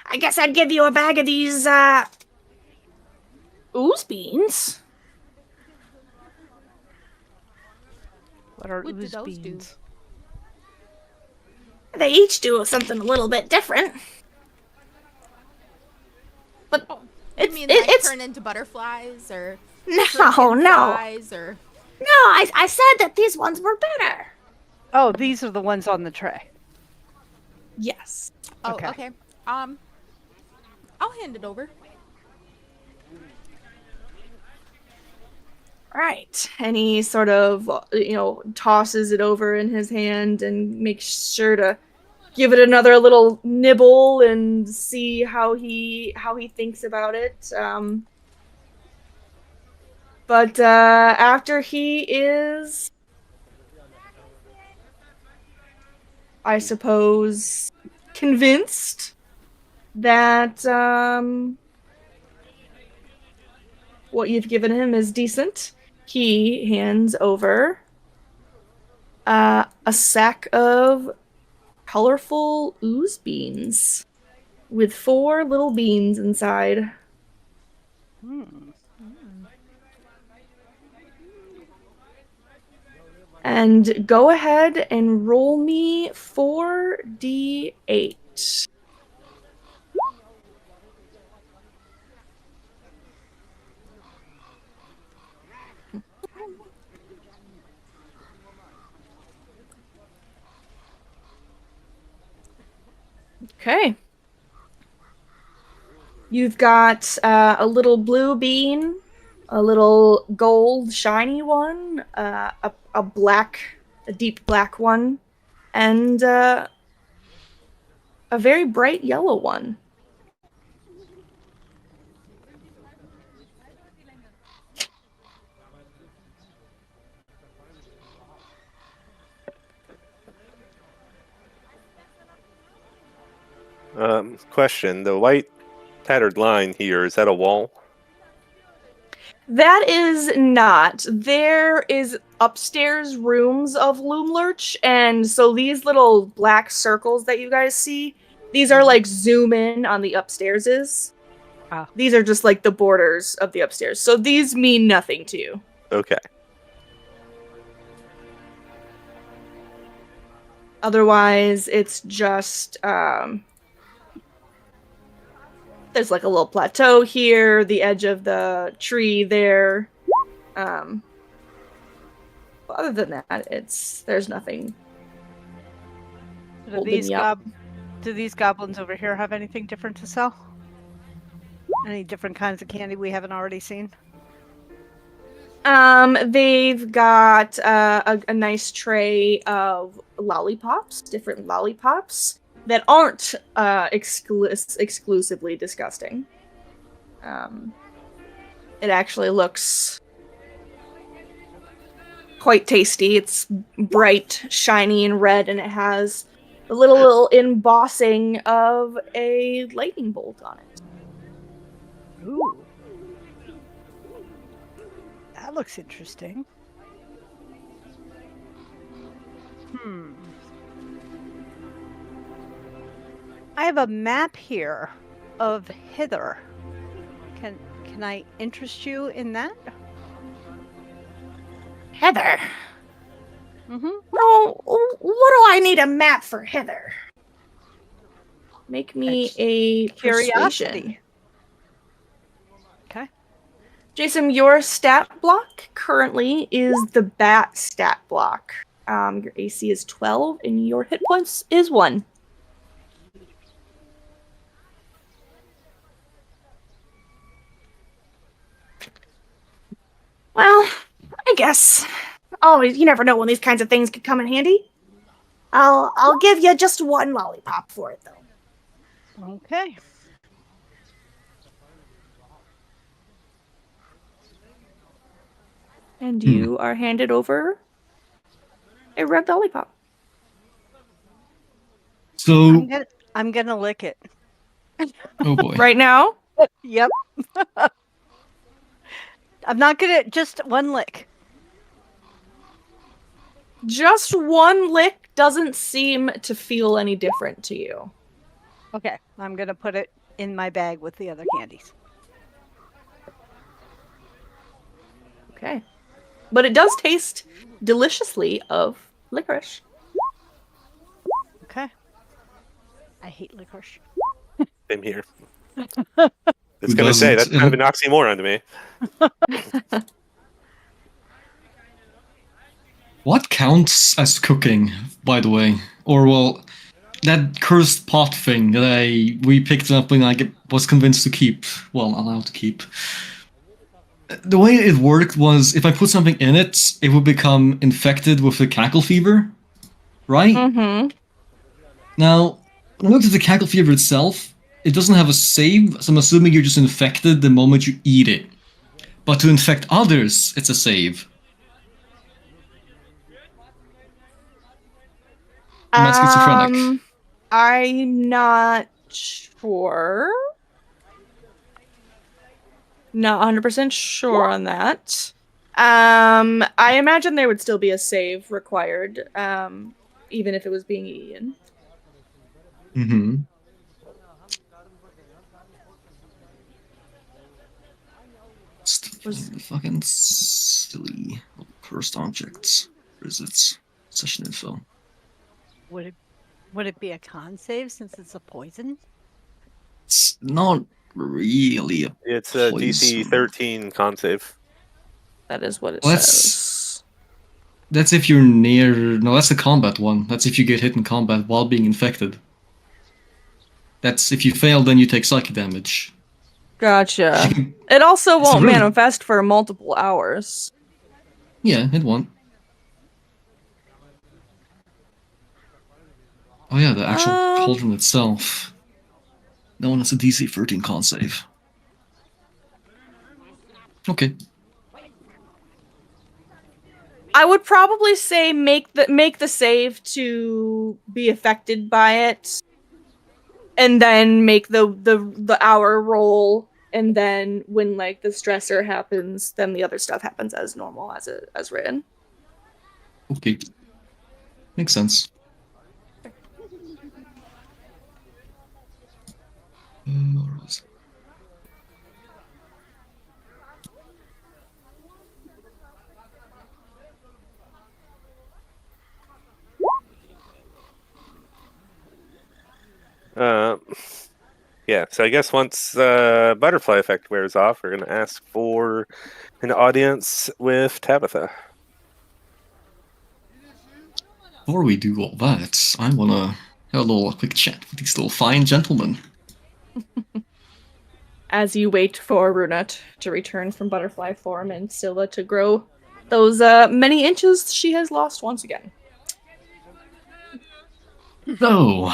Speaker 6: I guess I'd give you a bag of these, ooze beans.
Speaker 3: What are
Speaker 4: What do
Speaker 3: ooze
Speaker 4: those do?
Speaker 3: beans?
Speaker 6: They each do something a little bit different. But
Speaker 4: You mean like
Speaker 6: it's
Speaker 4: turn into butterflies or
Speaker 6: no,
Speaker 4: shrinking
Speaker 6: no,
Speaker 4: fries or?
Speaker 6: no. I said that these ones were better.
Speaker 3: Oh, these are the ones on the tray.
Speaker 1: Yes.
Speaker 4: Oh,
Speaker 3: Okay.
Speaker 4: okay. I'll hand it over.
Speaker 1: Right. And he sort of, tosses it over in his hand and makes sure to give it another little nibble and see how he thinks about it. But after he is, I suppose, convinced that what you've given him is decent, he hands over a sack of colorful ooze beans with 4 little beans inside. And go ahead and roll me 4d8. Okay. You've got a little blue bean, a little gold shiny one, a deep black one, and a very bright yellow one.
Speaker 2: Question: the white tattered line here, is that a wall?
Speaker 1: That is not. There is upstairs rooms of Loom Lurch, and so these little black circles that you guys see, these are like zoom in on the upstairses.
Speaker 3: Ah.
Speaker 1: These are just like the borders of the upstairs. So these mean nothing to you.
Speaker 2: Okay.
Speaker 1: Otherwise, it's just there's like a little plateau here, the edge of the tree there. Other than that, there's nothing.
Speaker 3: Do
Speaker 1: holding
Speaker 3: these,
Speaker 1: me up.
Speaker 3: do these goblins over here have anything different to sell? Any different kinds of candy we haven't already seen?
Speaker 1: They've got a nice tray of lollipops, different lollipops that aren't exclusively disgusting. It actually looks quite tasty. It's bright, shiny, and red, and it has a little embossing of a lightning bolt on it.
Speaker 3: Ooh. That looks interesting. I have a map here of Hither. Can I interest you in that?
Speaker 6: Heather.
Speaker 3: Mm-hmm.
Speaker 6: No, what do I need a map for Heather?
Speaker 1: Make me
Speaker 3: It's
Speaker 1: a
Speaker 3: curiosity.
Speaker 1: persuasion.
Speaker 3: Okay.
Speaker 1: Jason, your stat block currently is the bat stat block. Your AC is 12, and your hit points is 1.
Speaker 6: Well, I guess. Always, you never know when these kinds of things could come in handy. I'll give you just 1 lollipop for it, though.
Speaker 3: Okay.
Speaker 1: And you are handed over a red lollipop.
Speaker 7: So,
Speaker 3: I'm gonna lick it.
Speaker 7: oh boy.
Speaker 1: Right now?
Speaker 3: Yep. I'm not gonna just 1 lick.
Speaker 1: Just 1 lick doesn't seem to feel any different to you.
Speaker 3: Okay. I'm gonna put it in my bag with the other candies.
Speaker 1: Okay. But it does taste deliciously of licorice.
Speaker 3: Okay. I hate licorice.
Speaker 2: Same here. was
Speaker 7: Who
Speaker 2: going to say, that's
Speaker 7: doesn't?
Speaker 2: kind of an oxymoron to me.
Speaker 7: What counts as cooking, by the way? Or, well, that cursed pot thing that we picked up and was convinced to keep. Well, allowed to keep. The way it worked was if I put something in it, it would become infected with the cackle fever, right?
Speaker 1: Mm-hmm.
Speaker 7: Now, when I looked at the cackle fever itself, it doesn't have a save, so I'm assuming you're just infected the moment you eat it. But to infect others, it's a save. Am I schizophrenic?
Speaker 1: I'm not sure. Not 100% sure on that. I imagine there would still be a save required, even if it was being eaten.
Speaker 7: Mm-hmm. Fucking silly cursed objects. Where is it? Session info.
Speaker 3: Would it be a con save since it's a poison?
Speaker 7: It's not really a
Speaker 2: It's a
Speaker 7: poison.
Speaker 2: DC 13 con save.
Speaker 1: That is what it
Speaker 7: Well,
Speaker 1: says.
Speaker 7: That's if you're near. No, that's the combat one. That's if you get hit in combat while being infected. That's if you fail, then you take psychic damage.
Speaker 1: Gotcha. It also
Speaker 7: It's
Speaker 1: won't
Speaker 7: really-
Speaker 1: manifest for multiple hours.
Speaker 7: Yeah, it won't. Oh yeah, the actual cauldron itself. No one has a DC 13 con save. Okay.
Speaker 1: I would probably say make the save to be affected by it, and then make the hour roll, and then when like the stressor happens, then the other stuff happens as normal as written.
Speaker 7: Okay. Makes sense. Where was it?
Speaker 2: Yeah, so I guess once the butterfly effect wears off, we're going to ask for an audience with Tabitha.
Speaker 7: Before we do all that, I wanna have a little quick chat with these little fine gentlemen.
Speaker 1: As you wait for Runut to return from butterfly form and Scylla to grow those many inches she has lost once again.
Speaker 7: So,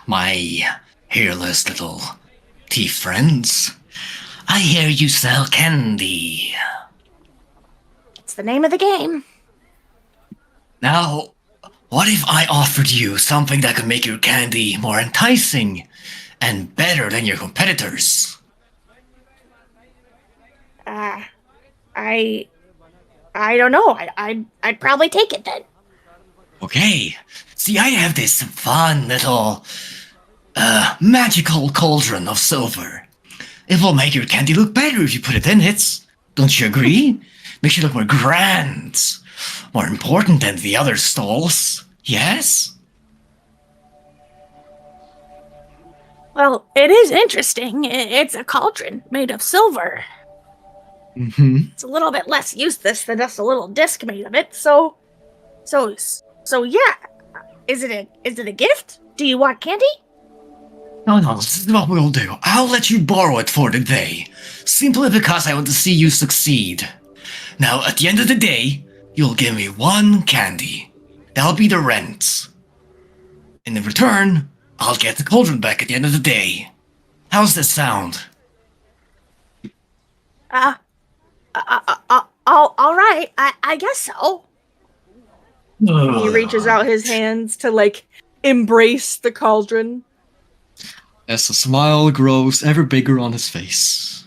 Speaker 7: my hairless little tea friends, I hear you sell candy.
Speaker 6: It's the name of the game.
Speaker 7: Now, what if I offered you something that could make your candy more enticing and better than your competitors?
Speaker 6: I don't know. I'd probably take it then.
Speaker 7: Okay, see, I have this fun little, magical cauldron of silver. It will make your candy look better if you put it in it. Don't you agree? Makes you look more grand, more important than the other stalls. Yes?
Speaker 6: Well, it is interesting. It's a cauldron made of silver.
Speaker 7: Mm-hmm.
Speaker 6: It's a little bit less useless than just a little disc made of it. So yeah. Is it a gift? Do you want candy?
Speaker 7: No, this is what we'll do. I'll let you borrow it for the day, simply because I want to see you succeed. Now, at the end of the day, you'll give me one candy. That'll be the rent. And in return, I'll get the cauldron back at the end of the day. How's this sound?
Speaker 6: All right. I guess so.
Speaker 1: He reaches out his hands to like embrace the cauldron.
Speaker 7: As the smile grows ever bigger on his face.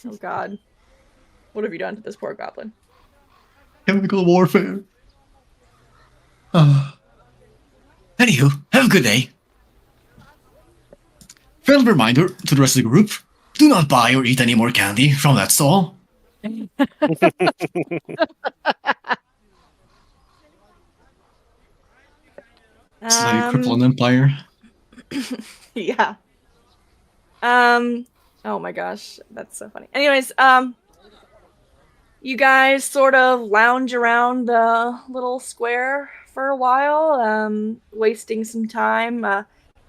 Speaker 1: Oh god. What have you done to this poor goblin?
Speaker 7: Chemical warfare. Anywho, have a good day. Friendly reminder to the rest of the group, do not buy or eat any more candy from that stall. This is how you cripple an empire.
Speaker 1: Yeah. Oh my gosh, that's so funny. Anyways, you guys sort of lounge around the little square for a while, wasting some time,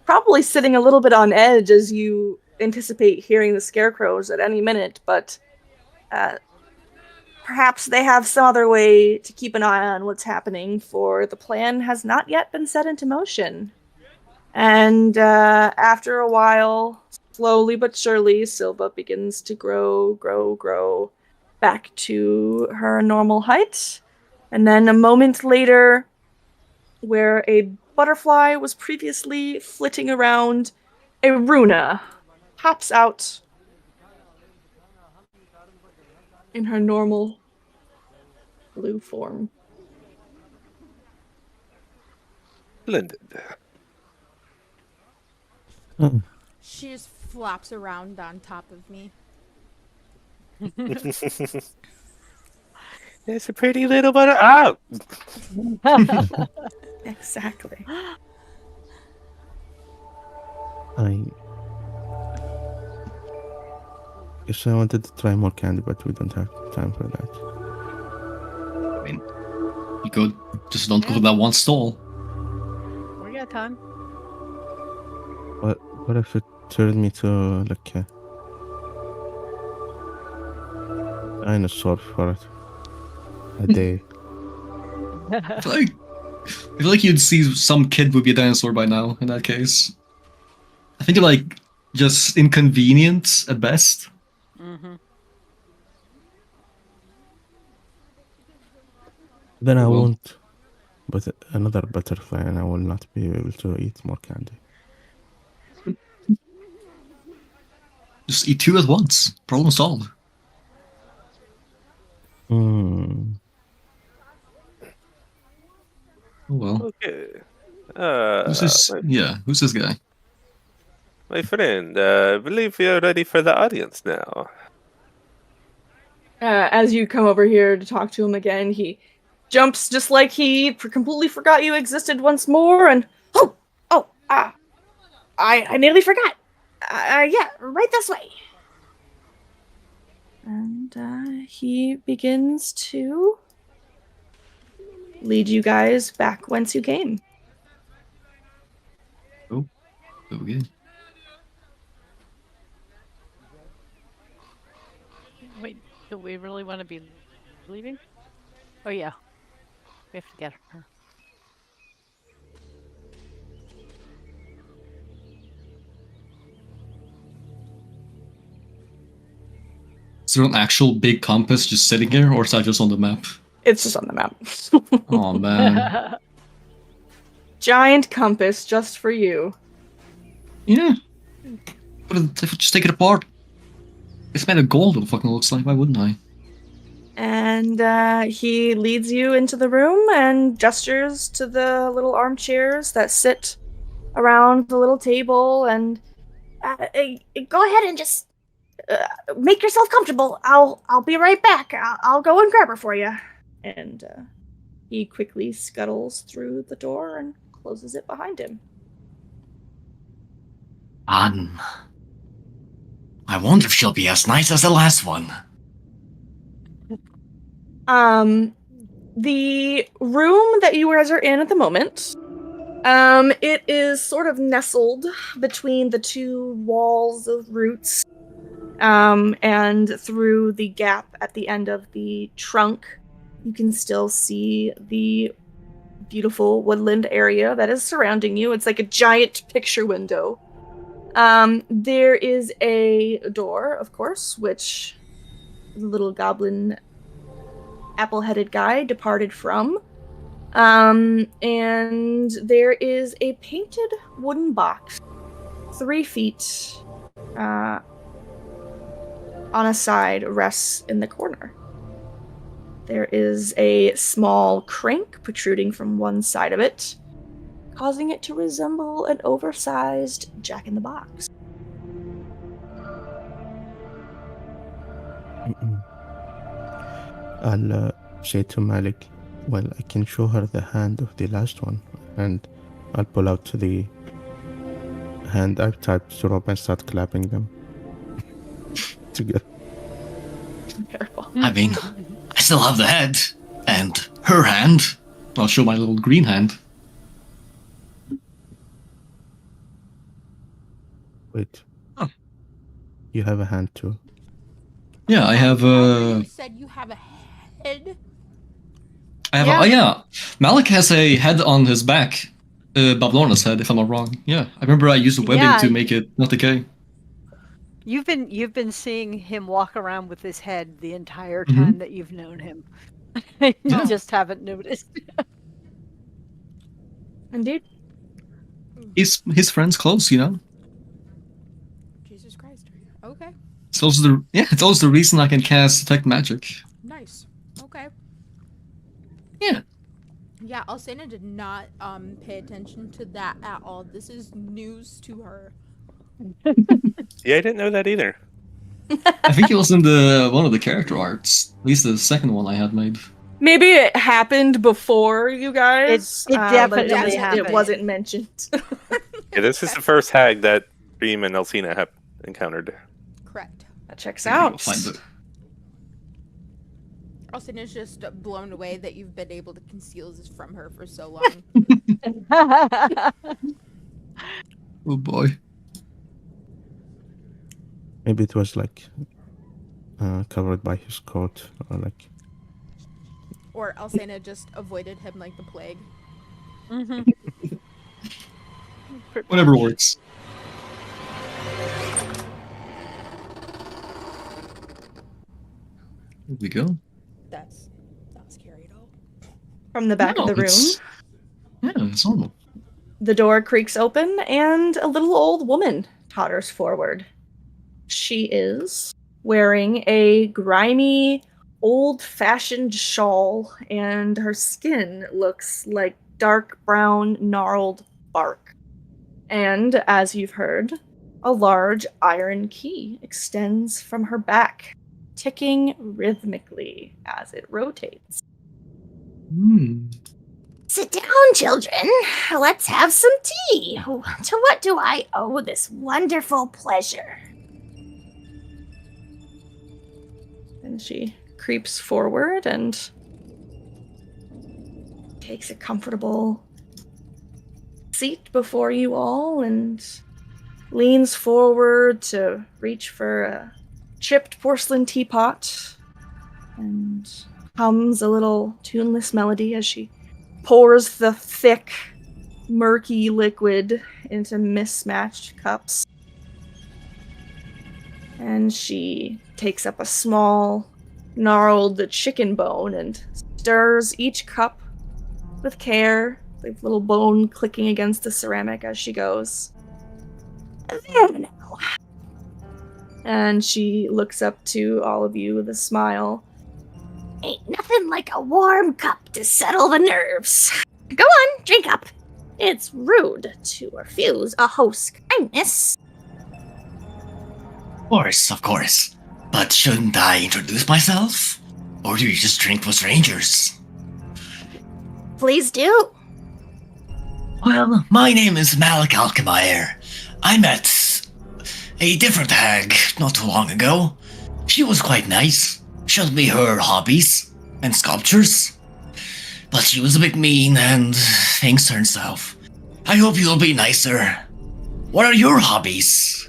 Speaker 1: probably sitting a little bit on edge as you anticipate hearing the scarecrows at any minute, but perhaps they have some other way to keep an eye on what's happening, for the plan has not yet been set into motion. And after a while, slowly but surely, Silva begins to grow back to her normal height. And then a moment later, where a butterfly was previously flitting around, a Runa pops out in her normal blue form.
Speaker 2: Splendid.
Speaker 5: Oh,
Speaker 4: She just flops around on top of me.
Speaker 2: It's a pretty little butter. Oh!
Speaker 1: Exactly.
Speaker 5: I guess I wanted to try more candy, but we don't have time for that.
Speaker 7: I mean, you could just don't go to that one stall.
Speaker 3: We got time.
Speaker 5: What if it turned me to like a dinosaur for a day?
Speaker 7: I feel like you'd see some kid would be a dinosaur by now in that case. I think you're like just inconvenient at best.
Speaker 3: Mm-hmm.
Speaker 5: Then I
Speaker 7: Well-
Speaker 5: won't. But another butterfly, and I will not be able to eat more candy.
Speaker 7: Just eat two at once. Problem solved.
Speaker 5: Hmm.
Speaker 7: Oh well.
Speaker 2: Okay.
Speaker 7: Who's this? Yeah, who's this guy?
Speaker 2: My friend, I believe we are ready for the audience now.
Speaker 1: As you come over here to talk to him again, he jumps just like he completely forgot you existed once more, and I nearly forgot. Yeah, right this way. And he begins to lead you guys back whence you came.
Speaker 7: Okay.
Speaker 3: Wait, do we really want to be leaving? Oh yeah, we have to get her.
Speaker 7: Is there an actual big compass just sitting here, or is that just on the map?
Speaker 1: It's just on the map.
Speaker 7: Oh man.
Speaker 1: Giant compass just for you.
Speaker 7: Yeah. But just take it apart. It's made of gold, it fucking looks like. Why wouldn't I?
Speaker 1: And he leads you into the room and gestures to the little armchairs that sit around the little table, and go ahead and just make yourself comfortable. I'll be right back. I'll go and grab her for you. And he quickly scuttles through the door and closes it behind him.
Speaker 8: I wonder if she'll be as nice as the last one.
Speaker 1: The room that you guys are in at the moment, it is sort of nestled between the two walls of roots, and through the gap at the end of the trunk, you can still see the beautiful woodland area that is surrounding you. It's like a giant picture window. There is a door, of course, which the little goblin apple-headed guy departed from. And there is a painted wooden box, 3 feet on a side, rests in the corner. There is a small crank protruding from one side of it, causing it to resemble an oversized Jack-in-the-Box.
Speaker 5: I'll say to Malik, well, I can show her the hand of the last one, and I'll pull out the hand I've typed to rope and start clapping them. together.
Speaker 1: Careful.
Speaker 8: I mean, I still have the head and her hand.
Speaker 7: I'll show my little green hand.
Speaker 5: Wait.
Speaker 7: Oh.
Speaker 5: You have a hand too.
Speaker 7: Yeah, I have
Speaker 4: You said you have a head.
Speaker 3: Yeah.
Speaker 7: Oh yeah, Malik has a head on his back. Bablona's head, if I'm not wrong. Yeah, I remember I used the webbing
Speaker 3: Yeah.
Speaker 7: to make it not decay.
Speaker 3: You've been seeing him walk around with his head the entire
Speaker 7: Mhm.
Speaker 3: time that you've known him. You
Speaker 7: Yeah.
Speaker 3: just haven't noticed.
Speaker 1: Indeed.
Speaker 7: His friend's close, you know.
Speaker 4: Jesus Christ. Okay.
Speaker 7: It's also the reason I can cast detect magic.
Speaker 4: Nice. Okay.
Speaker 7: Yeah.
Speaker 4: Yeah, Alcena did not pay attention to that at all. This is news to her.
Speaker 2: Yeah, I didn't know that either.
Speaker 7: I think it was in the one of the character arts, at least the second one I had made.
Speaker 1: Maybe it happened before you guys.
Speaker 3: It
Speaker 1: but
Speaker 3: definitely
Speaker 1: it
Speaker 3: happened.
Speaker 1: wasn't mentioned.
Speaker 2: Yeah, this is the first hag that Dream and Elsina have encountered.
Speaker 4: Correct.
Speaker 1: That checks
Speaker 7: Maybe we'll
Speaker 1: out.
Speaker 7: find it.
Speaker 4: Alcena's just blown away that you've been able to conceal this from her for so long.
Speaker 7: Oh boy.
Speaker 5: Maybe it was like covered by his coat, or like.
Speaker 4: Or Alcena just avoided him like the plague.
Speaker 3: Mhm.
Speaker 7: Whatever works. Here we go.
Speaker 4: That's not scary at all.
Speaker 1: From the back of the room,
Speaker 7: Yeah, it's normal.
Speaker 1: the door creaks open and a little old woman totters forward. She is wearing a grimy, old-fashioned shawl, and her skin looks like dark brown, gnarled bark. And, as you've heard, a large iron key extends from her back, ticking rhythmically as it rotates.
Speaker 6: Sit down, children. Let's have some tea. To what do I owe this wonderful pleasure?
Speaker 1: And she creeps forward and takes a comfortable seat before you all and leans forward to reach for a chipped porcelain teapot and hums a little tuneless melody as she pours the thick, murky liquid into mismatched cups. And she takes up a small, gnarled chicken bone and stirs each cup with care, the little bone clicking against the ceramic as she goes.
Speaker 6: There now.
Speaker 1: And she looks up to all of you with a smile.
Speaker 6: Ain't nothing like a warm cup to settle the nerves. Go on, drink up. It's rude to refuse a host's kindness.
Speaker 8: Of course. But shouldn't I introduce myself? Or do you just drink with strangers?
Speaker 6: Please do.
Speaker 8: Well, my name is Malik Alchemire. I met a different hag not too long ago. She was quite nice. Showed me her hobbies and sculptures. But she was a bit mean and things turned south. I hope you'll be nicer. What are your hobbies?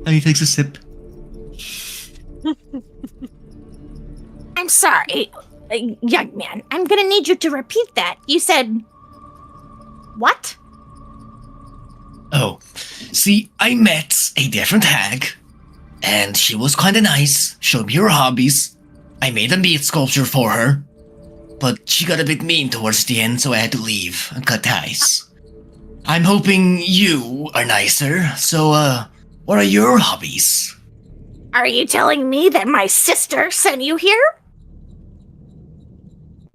Speaker 7: And he takes a sip.
Speaker 6: I'm sorry, young man. I'm gonna need you to repeat that. You said... What?
Speaker 8: Oh, see, I met a different hag, and she was kinda nice, showed me her hobbies. I made a meat sculpture for her, but she got a bit mean towards the end, so I had to leave and cut ties. I'm hoping you are nicer, so, what are your hobbies?
Speaker 6: Are you telling me that my sister sent you here?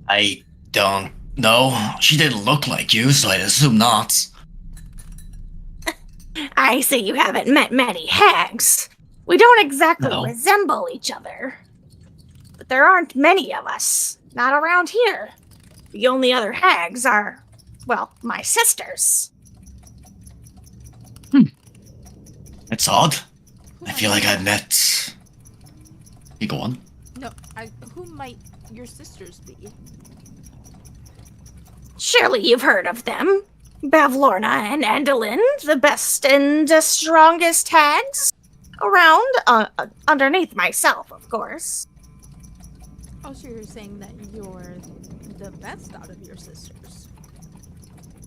Speaker 8: I don't know. She didn't look like you, so I'd assume not.
Speaker 6: I see you haven't met many hags. We don't exactly
Speaker 8: No.
Speaker 6: resemble each other. But there aren't many of us. Not around here. The only other hags are, well, my sisters.
Speaker 8: That's odd. I feel like I've met You go on.
Speaker 4: No, who might your sisters be?
Speaker 6: Surely you've heard of them. Bavlorna and Andalin, the best and strongest hags around, underneath myself, of course.
Speaker 4: Oh, so you're saying that you're the best out of your sisters?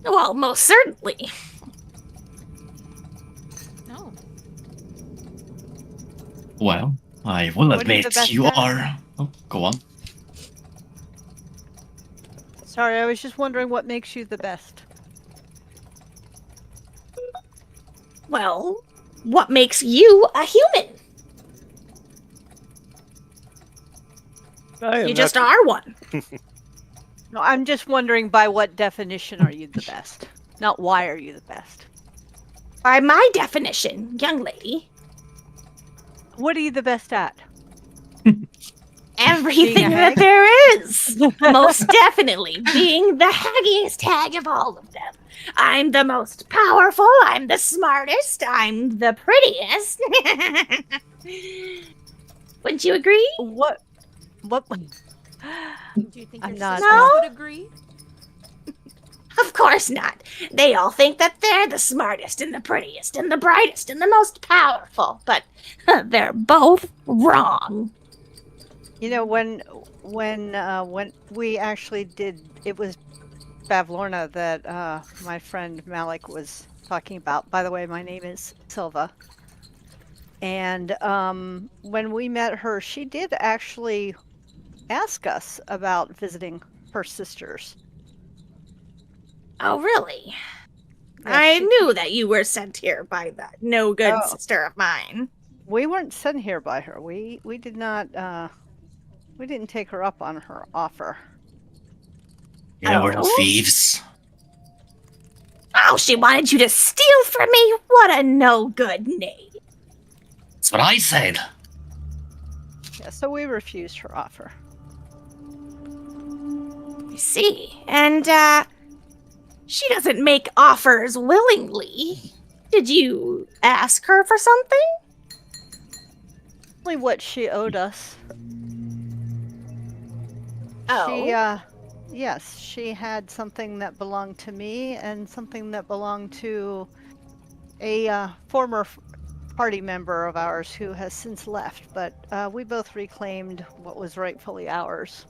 Speaker 6: Well, most certainly.
Speaker 4: No.
Speaker 8: Well, I will
Speaker 3: What are you
Speaker 8: admit
Speaker 3: the best
Speaker 8: you
Speaker 3: at?
Speaker 8: are. Oh, go on.
Speaker 3: Sorry, I was just wondering what makes you the best.
Speaker 6: Well, what makes you a human?
Speaker 2: I am
Speaker 6: You just
Speaker 2: not-
Speaker 6: are one.
Speaker 3: No, I'm just wondering by what definition are you the best? Not why are you the best?
Speaker 6: By my definition, young lady,
Speaker 3: What are you the best at?
Speaker 6: everything that
Speaker 3: hag?
Speaker 6: there is. Most definitely being the haggiest hag of all of them. I'm the most powerful, I'm the smartest, I'm the prettiest. Wouldn't you agree?
Speaker 3: What?
Speaker 4: Do you think
Speaker 3: I'm
Speaker 4: your
Speaker 3: not-
Speaker 4: sisters
Speaker 6: No?
Speaker 4: would agree?
Speaker 6: Of course not. They all think that they're the smartest and the prettiest and the brightest and the most powerful, but they're both wrong.
Speaker 3: You know, when we actually did, it was Bavlorna that my friend Malik was talking about. By the way, my name is Silva. And when we met her, she did actually ask us about visiting her sisters.
Speaker 6: Oh, really?
Speaker 3: Yes,
Speaker 6: I
Speaker 3: she-
Speaker 6: knew that you were sent here by that no good
Speaker 3: Oh.
Speaker 6: sister of mine.
Speaker 3: We weren't sent here by her. We did not. We didn't take her up on her offer.
Speaker 8: You know, we're
Speaker 6: Oh?
Speaker 8: thieves.
Speaker 6: Oh, she wanted you to steal from me? What a no good name.
Speaker 8: That's what I said.
Speaker 3: Yeah, so we refused her offer.
Speaker 6: I see. And, she doesn't make offers willingly. Did you ask her for something?
Speaker 3: Only what she owed us.
Speaker 6: Oh.
Speaker 3: Yes, she had something that belonged to me and something that belonged to a former party member of ours who has since left, but we both reclaimed what was rightfully ours.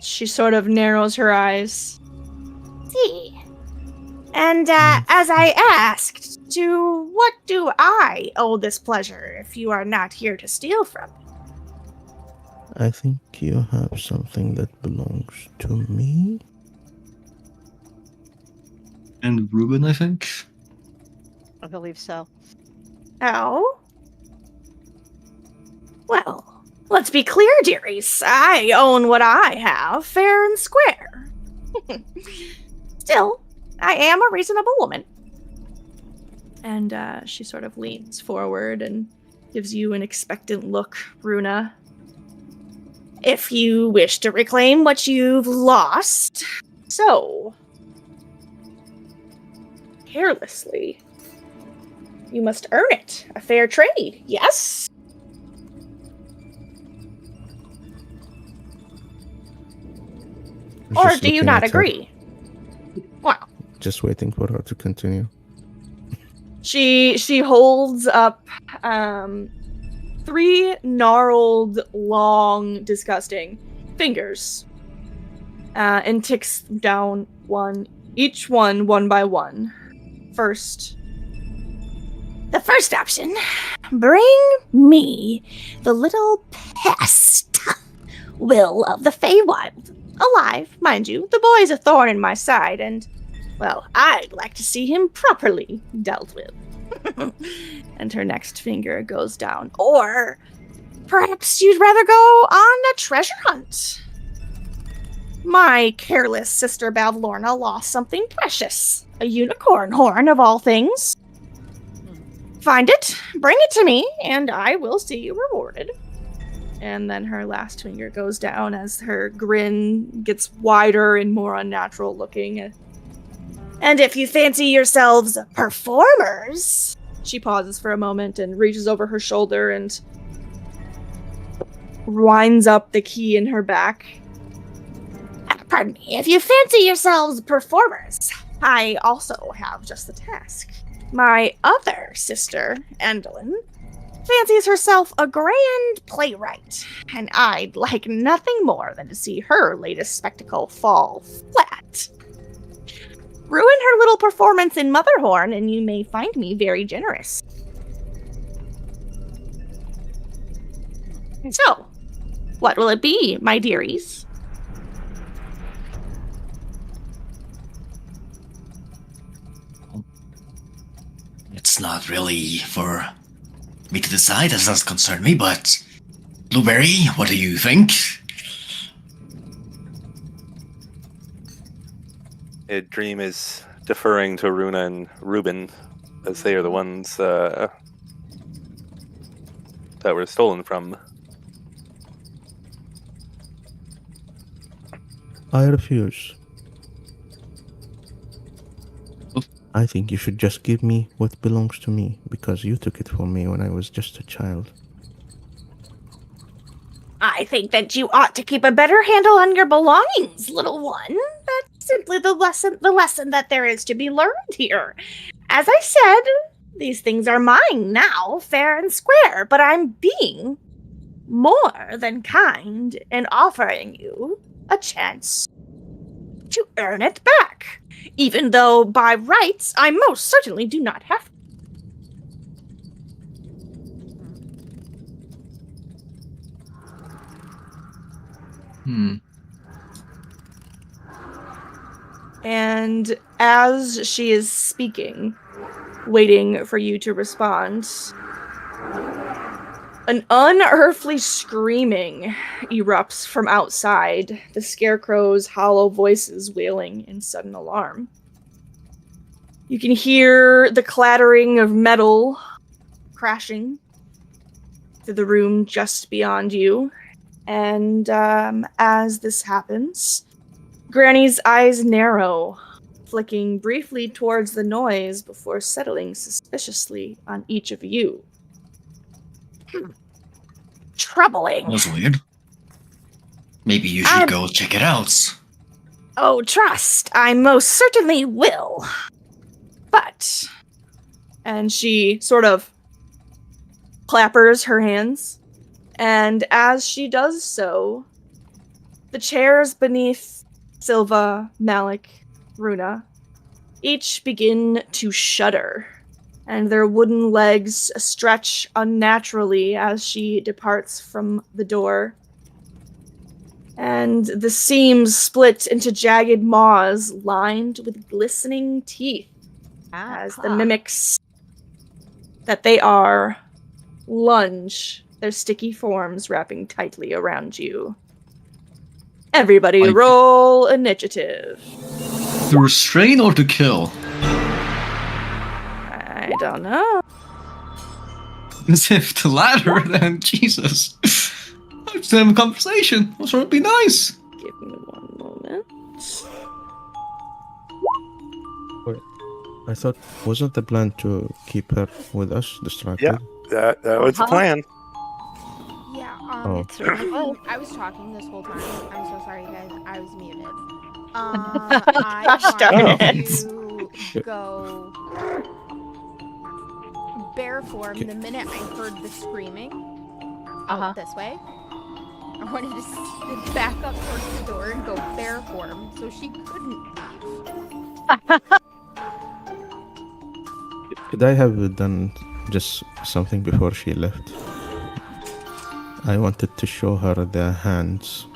Speaker 1: She sort of narrows her eyes.
Speaker 6: See. And, as I asked, to what do I owe this pleasure if you are not here to steal from me?
Speaker 5: I think you have something that belongs to me.
Speaker 7: And Ruben, I think.
Speaker 3: I believe so.
Speaker 6: Oh? Well, let's be clear, dearies. I own what I have, fair and square. Still, I am a reasonable woman.
Speaker 1: And she sort of leans forward and gives you an expectant look, Runa.
Speaker 6: If you wish to reclaim what you've lost, so. Carelessly. You must earn it. A fair trade, yes? Or
Speaker 5: Just
Speaker 6: do you
Speaker 5: looking
Speaker 6: not
Speaker 5: at her,
Speaker 6: agree? Well,
Speaker 5: just waiting for her to continue.
Speaker 1: She holds up 3 gnarled, long, disgusting fingers and ticks down each one by one. First,
Speaker 6: the first option. Bring me the little pest, Will of the Feywild. Alive, mind you. The boy's a thorn in my side, and, well, I'd like to see him properly dealt with.
Speaker 1: and her next finger goes down.
Speaker 6: Or perhaps you'd rather go on a treasure hunt. My careless sister Bavlorna lost something precious. A unicorn horn, of all things. Find it, bring it to me, and I will see you rewarded.
Speaker 1: And then her last finger goes down as her grin gets wider and more unnatural looking.
Speaker 6: And if you fancy yourselves performers,
Speaker 1: She pauses for a moment and reaches over her shoulder and winds up the key in her back.
Speaker 6: Pardon me, if you fancy yourselves performers, I also have just the task. My other sister, Endlin, fancies herself a grand playwright, and I'd like nothing more than to see her latest spectacle fall flat. Ruin her little performance in Motherhorn, and you may find me very generous. So, what will it be, my dearies?
Speaker 8: It's not really for me to decide, as does concern me, but Blueberry, what do you think?
Speaker 2: Dream is deferring to Runa and Ruben, as they are the ones that were stolen from.
Speaker 5: I refuse. I think you should just give me what belongs to me, because you took it from me when I was just a child.
Speaker 6: I think that you ought to keep a better handle on your belongings, little one. That's simply the lesson that there is to be learned here. As I said, these things are mine now, fair and square, but I'm being more than kind in offering you a chance to earn it back, even though by rights I most certainly do not have to.
Speaker 1: And as she is speaking, waiting for you to respond, an unearthly screaming erupts from outside, the scarecrow's hollow voices wailing in sudden alarm. You can hear the clattering of metal crashing through the room just beyond you. And as this happens, Granny's eyes narrow, flicking briefly towards the noise before settling suspiciously on each of you.
Speaker 6: Troubling.
Speaker 8: That was weird. Maybe you should go check it out.
Speaker 6: Oh, trust, I most certainly will. But...
Speaker 1: And she sort of clappers her hands. And as she does so, the chairs beneath Silva, Malik, Runa each begin to shudder, and their wooden legs stretch unnaturally as she departs from the door. And the seams split into jagged maws lined with glistening teeth as the mimics that they are lunge, their sticky forms wrapping tightly around you. Everybody roll initiative.
Speaker 7: To restrain or to kill?
Speaker 1: I don't know.
Speaker 7: As if the latter, then Jesus. Let's have a conversation. I was trying to be nice.
Speaker 1: Give me one moment.
Speaker 5: Wait, I thought, wasn't the plan to keep her with us distracted?
Speaker 2: Yeah, that was the plan.
Speaker 4: Yeah,
Speaker 5: Oh.
Speaker 4: I was talking this whole time. I'm so sorry, guys. I was muted. I wanted to go bear form the minute I heard the screaming out this way. I wanted to back up towards the door and go bear form so she couldn't leave.
Speaker 5: Could I have done just something before she left? I wanted to show her the hands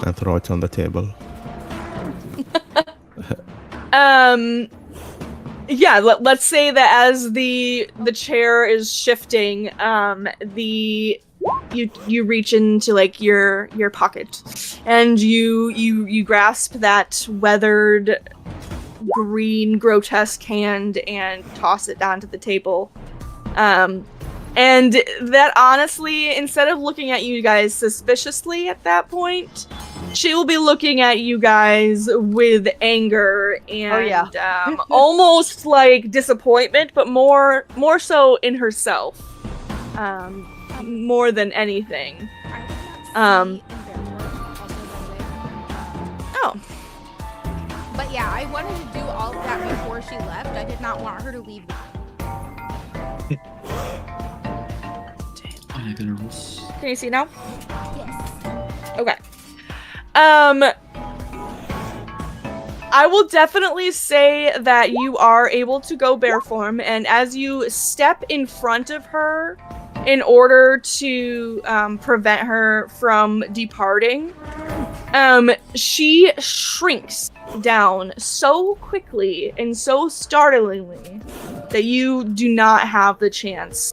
Speaker 5: and throw it on the table.
Speaker 1: Yeah, let's say that as the chair is shifting, you reach into like your pocket and you grasp that weathered green grotesque hand and toss it down to the table. And that honestly, instead of looking at you guys suspiciously at that point, she will be looking at you guys with anger and almost like disappointment, but more so in herself, more than anything. Um,
Speaker 4: See in Bearport, also by the way.
Speaker 1: Oh,
Speaker 4: But yeah, I wanted to do all of that before she left. I did not want her to leave.
Speaker 1: can you see now?
Speaker 4: Yes.
Speaker 1: Okay. I will definitely say that you are able to go bear form, and as you step in front of her in order to prevent her from departing, she shrinks down so quickly and so startlingly that you do not have the chance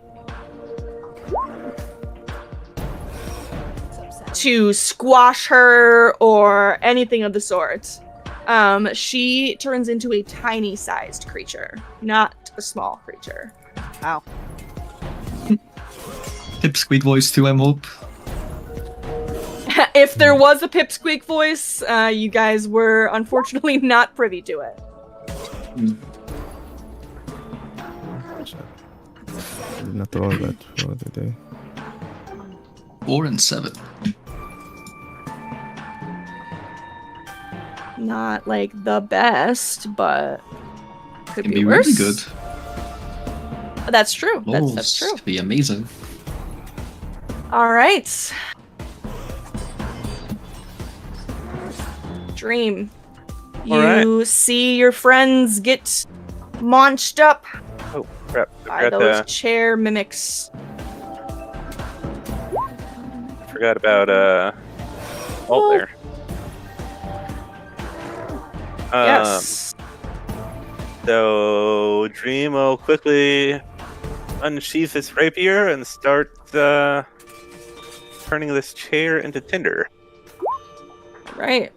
Speaker 1: to squash her or anything of the sort. She turns into a tiny-sized creature, not a small creature.
Speaker 3: Wow.
Speaker 7: Pipsqueak voice too, I hope.
Speaker 1: If there was a pipsqueak voice, you guys were unfortunately not privy to it.
Speaker 5: I did not roll that for the day.
Speaker 7: 4 and 7.
Speaker 1: Not like the best, but could
Speaker 7: Can
Speaker 1: be
Speaker 7: be
Speaker 1: worse.
Speaker 7: really good.
Speaker 1: That's true. That's
Speaker 7: Rolls
Speaker 1: true.
Speaker 7: could be amazing.
Speaker 1: All right. Dream.
Speaker 2: All
Speaker 1: You see your friends get launched up
Speaker 2: Oh, crap.
Speaker 1: by those chair mimics.
Speaker 2: Forgot about Alt there.
Speaker 1: Yes.
Speaker 2: So Dream will quickly unsheath his rapier and start turning this chair into tinder.
Speaker 1: Right.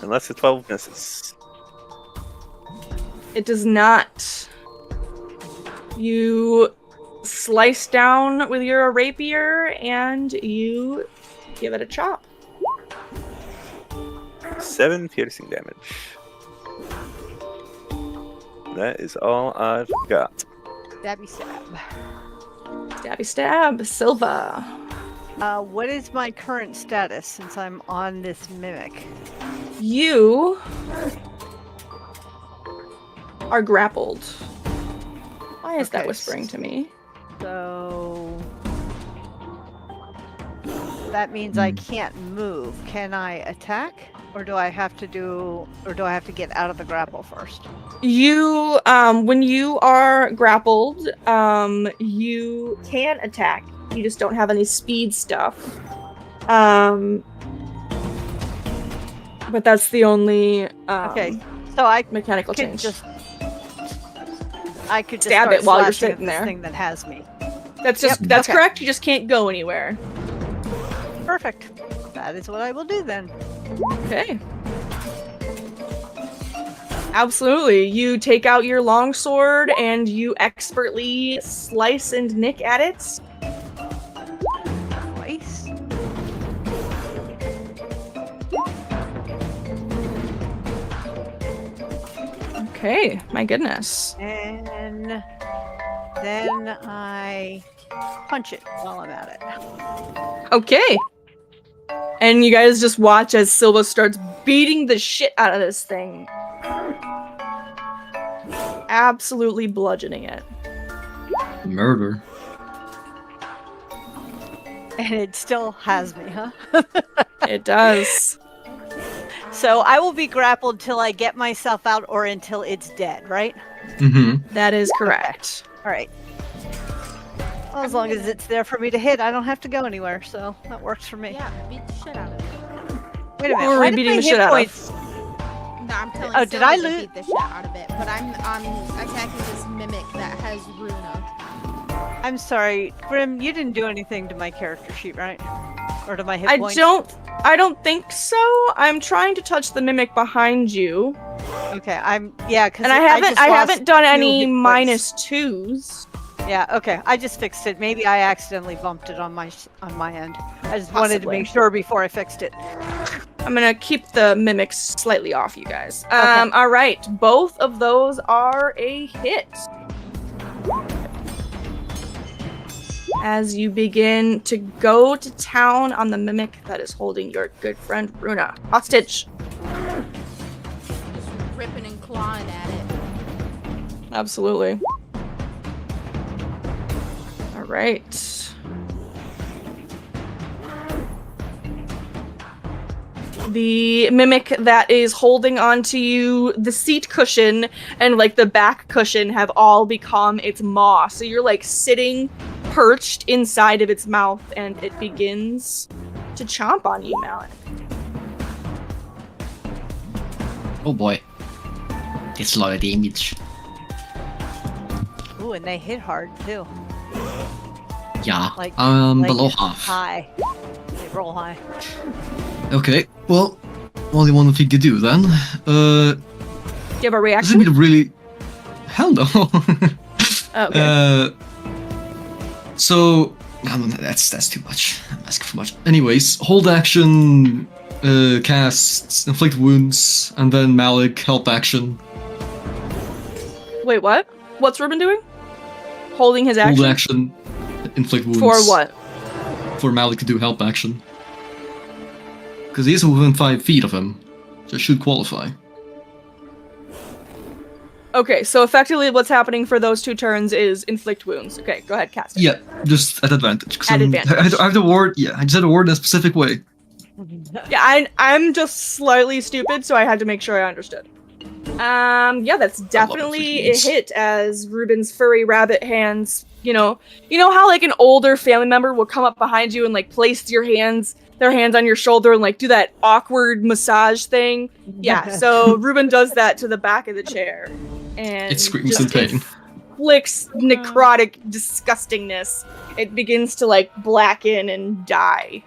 Speaker 2: Unless the 12 misses.
Speaker 1: It does not. You slice down with your rapier and you give it a chop.
Speaker 2: 7 piercing damage. That is all I've got.
Speaker 3: Stabby stab.
Speaker 1: Stabby stab, Silva.
Speaker 3: What is my current status since I'm on this mimic?
Speaker 1: You are grappled. Why is that
Speaker 3: Okay,
Speaker 1: whispering to me?
Speaker 3: So that means I can't move. Can I attack? Or do I have to get out of the grapple first?
Speaker 1: You, when you are grappled, you can attack. You just don't have any speed stuff. But that's the only,
Speaker 3: Okay, so I
Speaker 1: mechanical
Speaker 3: could
Speaker 1: change.
Speaker 3: I could just
Speaker 1: Stab
Speaker 3: start
Speaker 1: it while you're
Speaker 3: slashing at
Speaker 1: sitting
Speaker 3: this
Speaker 1: there.
Speaker 3: thing that has me.
Speaker 1: That's
Speaker 3: Yep,
Speaker 1: that's
Speaker 3: okay.
Speaker 1: correct. You just can't go anywhere.
Speaker 3: Perfect. That is what I will do then.
Speaker 1: Okay. Absolutely. You take out your longsword and you expertly slice and nick at it.
Speaker 3: Twice.
Speaker 1: Okay, my goodness.
Speaker 3: And then I punch it while I'm at it.
Speaker 1: Okay. And you guys just watch as Silva starts beating the shit out of this thing. Absolutely bludgeoning it.
Speaker 7: Murder.
Speaker 3: And it still has me, huh?
Speaker 1: It does.
Speaker 3: So I will be grappled till I get myself out or until it's dead, right?
Speaker 7: Mm-hmm.
Speaker 1: That is correct.
Speaker 3: All right. Well, as long as it's there for me to hit, I don't have to go anywhere, so that works for me.
Speaker 4: Yeah, beat the shit out of it.
Speaker 3: Wait a minute.
Speaker 1: Who are
Speaker 3: why
Speaker 1: we
Speaker 3: did
Speaker 1: beating
Speaker 3: my
Speaker 1: the
Speaker 3: hit
Speaker 1: shit out of?
Speaker 3: points-
Speaker 4: No, I'm telling
Speaker 3: Oh, did
Speaker 4: Silva
Speaker 3: I
Speaker 4: to
Speaker 3: lose-
Speaker 4: beat the shit out of it, but I'm attacking this mimic that has Runa.
Speaker 3: I'm sorry, Grim, you didn't do anything to my character sheet, right? Or to my hit
Speaker 1: I
Speaker 3: points?
Speaker 1: don't think so. I'm trying to touch the mimic behind you.
Speaker 3: Okay, because
Speaker 1: And I haven't done any -2s.
Speaker 3: Yeah, okay. I just fixed it. Maybe I accidentally bumped it on my end. I just wanted to
Speaker 1: Possibly.
Speaker 3: make sure before I fixed it.
Speaker 1: I'm gonna keep the mimics slightly off you guys.
Speaker 3: Okay.
Speaker 1: All right, both of those are a hit. as you begin to go to town on the mimic that is holding your good friend Runa hostage.
Speaker 4: Just ripping and clawing at it.
Speaker 1: Absolutely. All right. The mimic that is holding onto you, the seat cushion and like the back cushion have all become its maw. So you're like sitting perched inside of its mouth and it begins to chomp on you, Malik.
Speaker 8: Oh boy. It's a lot of damage.
Speaker 3: Ooh, and they hit hard too.
Speaker 8: Yeah.
Speaker 3: Like
Speaker 8: below half.
Speaker 3: High. They roll high.
Speaker 8: Okay, well, what do you want to do then?
Speaker 1: Do you have a
Speaker 8: This
Speaker 1: reaction?
Speaker 8: is really... Hell no.
Speaker 1: Okay.
Speaker 8: So... No, that's too much. I'm asking for much. Anyways, hold action, cast, inflict wounds, and then Malik, help action.
Speaker 1: Wait, what? What's Ruben doing? Holding his action?
Speaker 8: Hold action, inflict wounds.
Speaker 1: For what?
Speaker 8: For Malik to do help action. Because he is within 5 feet of him, so it should qualify.
Speaker 1: Okay, so effectively what's happening for those 2 turns is inflict wounds. Okay, go ahead, cast it.
Speaker 8: Yeah, just at advantage. 'Cause
Speaker 1: At
Speaker 8: I
Speaker 1: advantage.
Speaker 8: have the word, yeah, I just had the word in a specific way.
Speaker 1: Yeah, I'm just slightly stupid, so I had to make sure I understood. Yeah, that's definitely a hit as Ruben's furry rabbit hands, you know how like an older family member will come up behind you and like place their hands on your shoulder and like do that awkward massage thing? Yeah, so Ruben does that to the back of the chair. And
Speaker 8: It screams in pain.
Speaker 1: inflicts necrotic disgustingness. It begins to like blacken and die.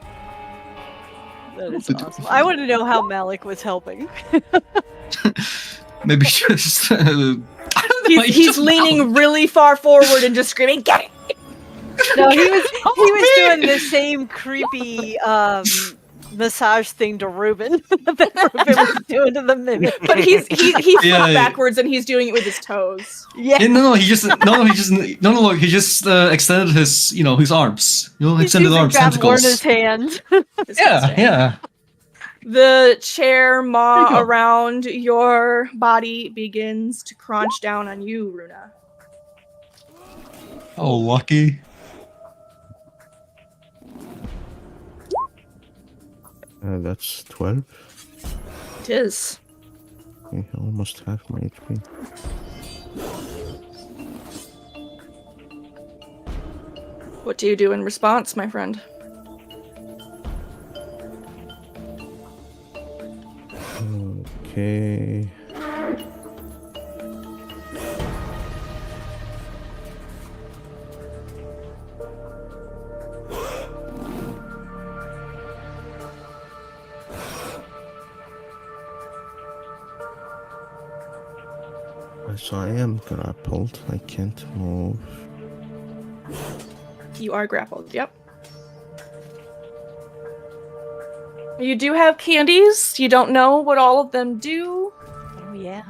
Speaker 3: That is awesome. I want to know how Malik was helping.
Speaker 8: Maybe just... I don't know,
Speaker 1: He's leaning really far forward and just screaming, "Get it!"
Speaker 3: No, he was doing the same creepy massage thing to Ruben that Ruben was doing to the mimic.
Speaker 1: But he flipped
Speaker 8: Yeah.
Speaker 1: backwards and he's doing it with his toes.
Speaker 3: Yeah,
Speaker 8: he just extended his, his arms.
Speaker 3: he's
Speaker 8: Extended
Speaker 3: using
Speaker 8: arms,
Speaker 3: Lorna's
Speaker 8: tentacles.
Speaker 3: hand.
Speaker 8: Yeah.
Speaker 1: The chair maw
Speaker 8: There you go.
Speaker 1: around your body begins to crunch down on you, Runa.
Speaker 8: Oh, lucky.
Speaker 5: That's 12.
Speaker 1: It is.
Speaker 5: Okay, almost half my HP.
Speaker 1: What do you do in response, my friend?
Speaker 5: Okay. So I am grappled. I can't move.
Speaker 1: You are grappled, yep. You do have candies. You don't know what all of them do.
Speaker 3: Oh yeah.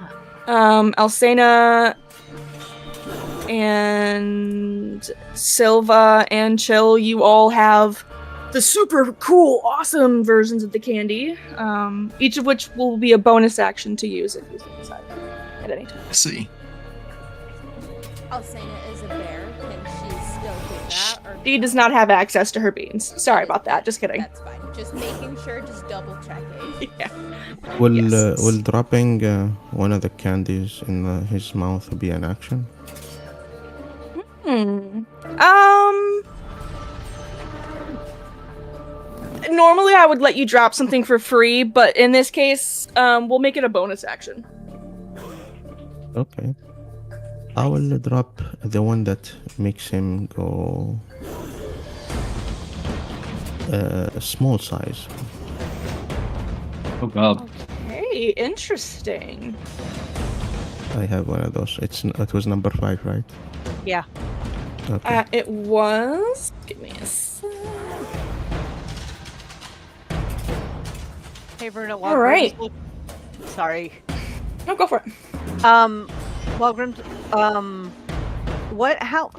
Speaker 1: Alcena and Silva and Chill, you all have the super cool, awesome versions of the candy, each of which will be a bonus action to use if you decide at any time.
Speaker 8: I see.
Speaker 4: Alcena is a bear. Can she still do that? Or
Speaker 1: She does not have access to her beans. Sorry about that. Just kidding.
Speaker 4: that's fine. Just making sure, just double checking.
Speaker 1: Yeah.
Speaker 5: Will dropping one of the candies in his mouth be an action?
Speaker 1: Normally I would let you drop something for free, but in this case, we'll make it a bonus action.
Speaker 5: Okay. I will drop the one that makes him go small size.
Speaker 8: Oh god.
Speaker 1: Hey, interesting.
Speaker 5: I have one of those. It was number 5, right?
Speaker 3: Yeah.
Speaker 5: Okay.
Speaker 1: It was. Give me a sec.
Speaker 3: Hey, Bruno.
Speaker 1: All right.
Speaker 3: Sorry.
Speaker 1: No, go for it.
Speaker 3: Walgrim, how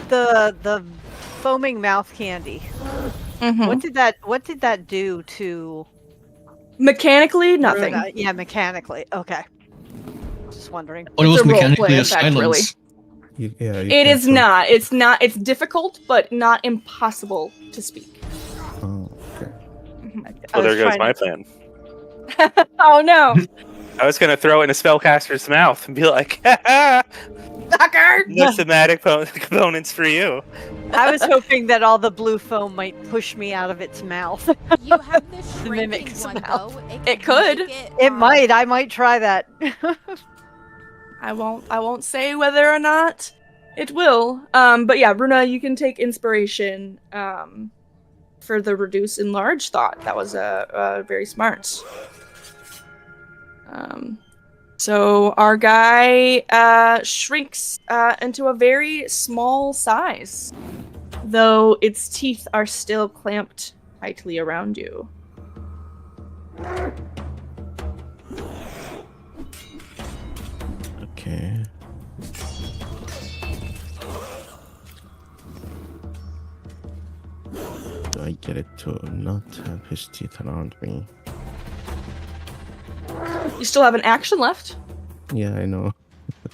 Speaker 3: the foaming mouth candy.
Speaker 1: Mhm.
Speaker 3: What did that do to
Speaker 1: Mechanically, nothing.
Speaker 3: Runa? Yeah, mechanically. Okay. Just wondering.
Speaker 7: Or it
Speaker 1: It's
Speaker 7: was
Speaker 1: a role
Speaker 7: mechanically
Speaker 1: play
Speaker 7: a
Speaker 1: effect, really.
Speaker 7: silence.
Speaker 5: You
Speaker 1: It
Speaker 5: can't
Speaker 1: is
Speaker 5: talk.
Speaker 1: not. It's not. It's difficult, but not impossible to speak.
Speaker 5: Oh, okay.
Speaker 2: Well, there
Speaker 3: was
Speaker 2: goes
Speaker 3: trying
Speaker 2: my
Speaker 3: to-
Speaker 2: plan.
Speaker 1: Oh no,
Speaker 2: I was gonna throw it in a spellcaster's mouth and be like,
Speaker 1: sucker!
Speaker 2: no somatic components for you.
Speaker 3: I was hoping that all the blue foam might push me out of its mouth.
Speaker 4: You have the
Speaker 3: The
Speaker 4: shrinking
Speaker 3: mimic's
Speaker 4: one
Speaker 3: mouth.
Speaker 4: though.
Speaker 1: It could.
Speaker 4: make
Speaker 3: It might. I might try that.
Speaker 1: I won't say whether or not it will. But yeah, Runa, you can take inspiration. For the reduce enlarge thought. That was very smart. So our guy shrinks into a very small size, though its teeth are still clamped tightly around you.
Speaker 5: Okay. Do I get it to not have his teeth around me?
Speaker 1: You still have an action left.
Speaker 5: Yeah, I know.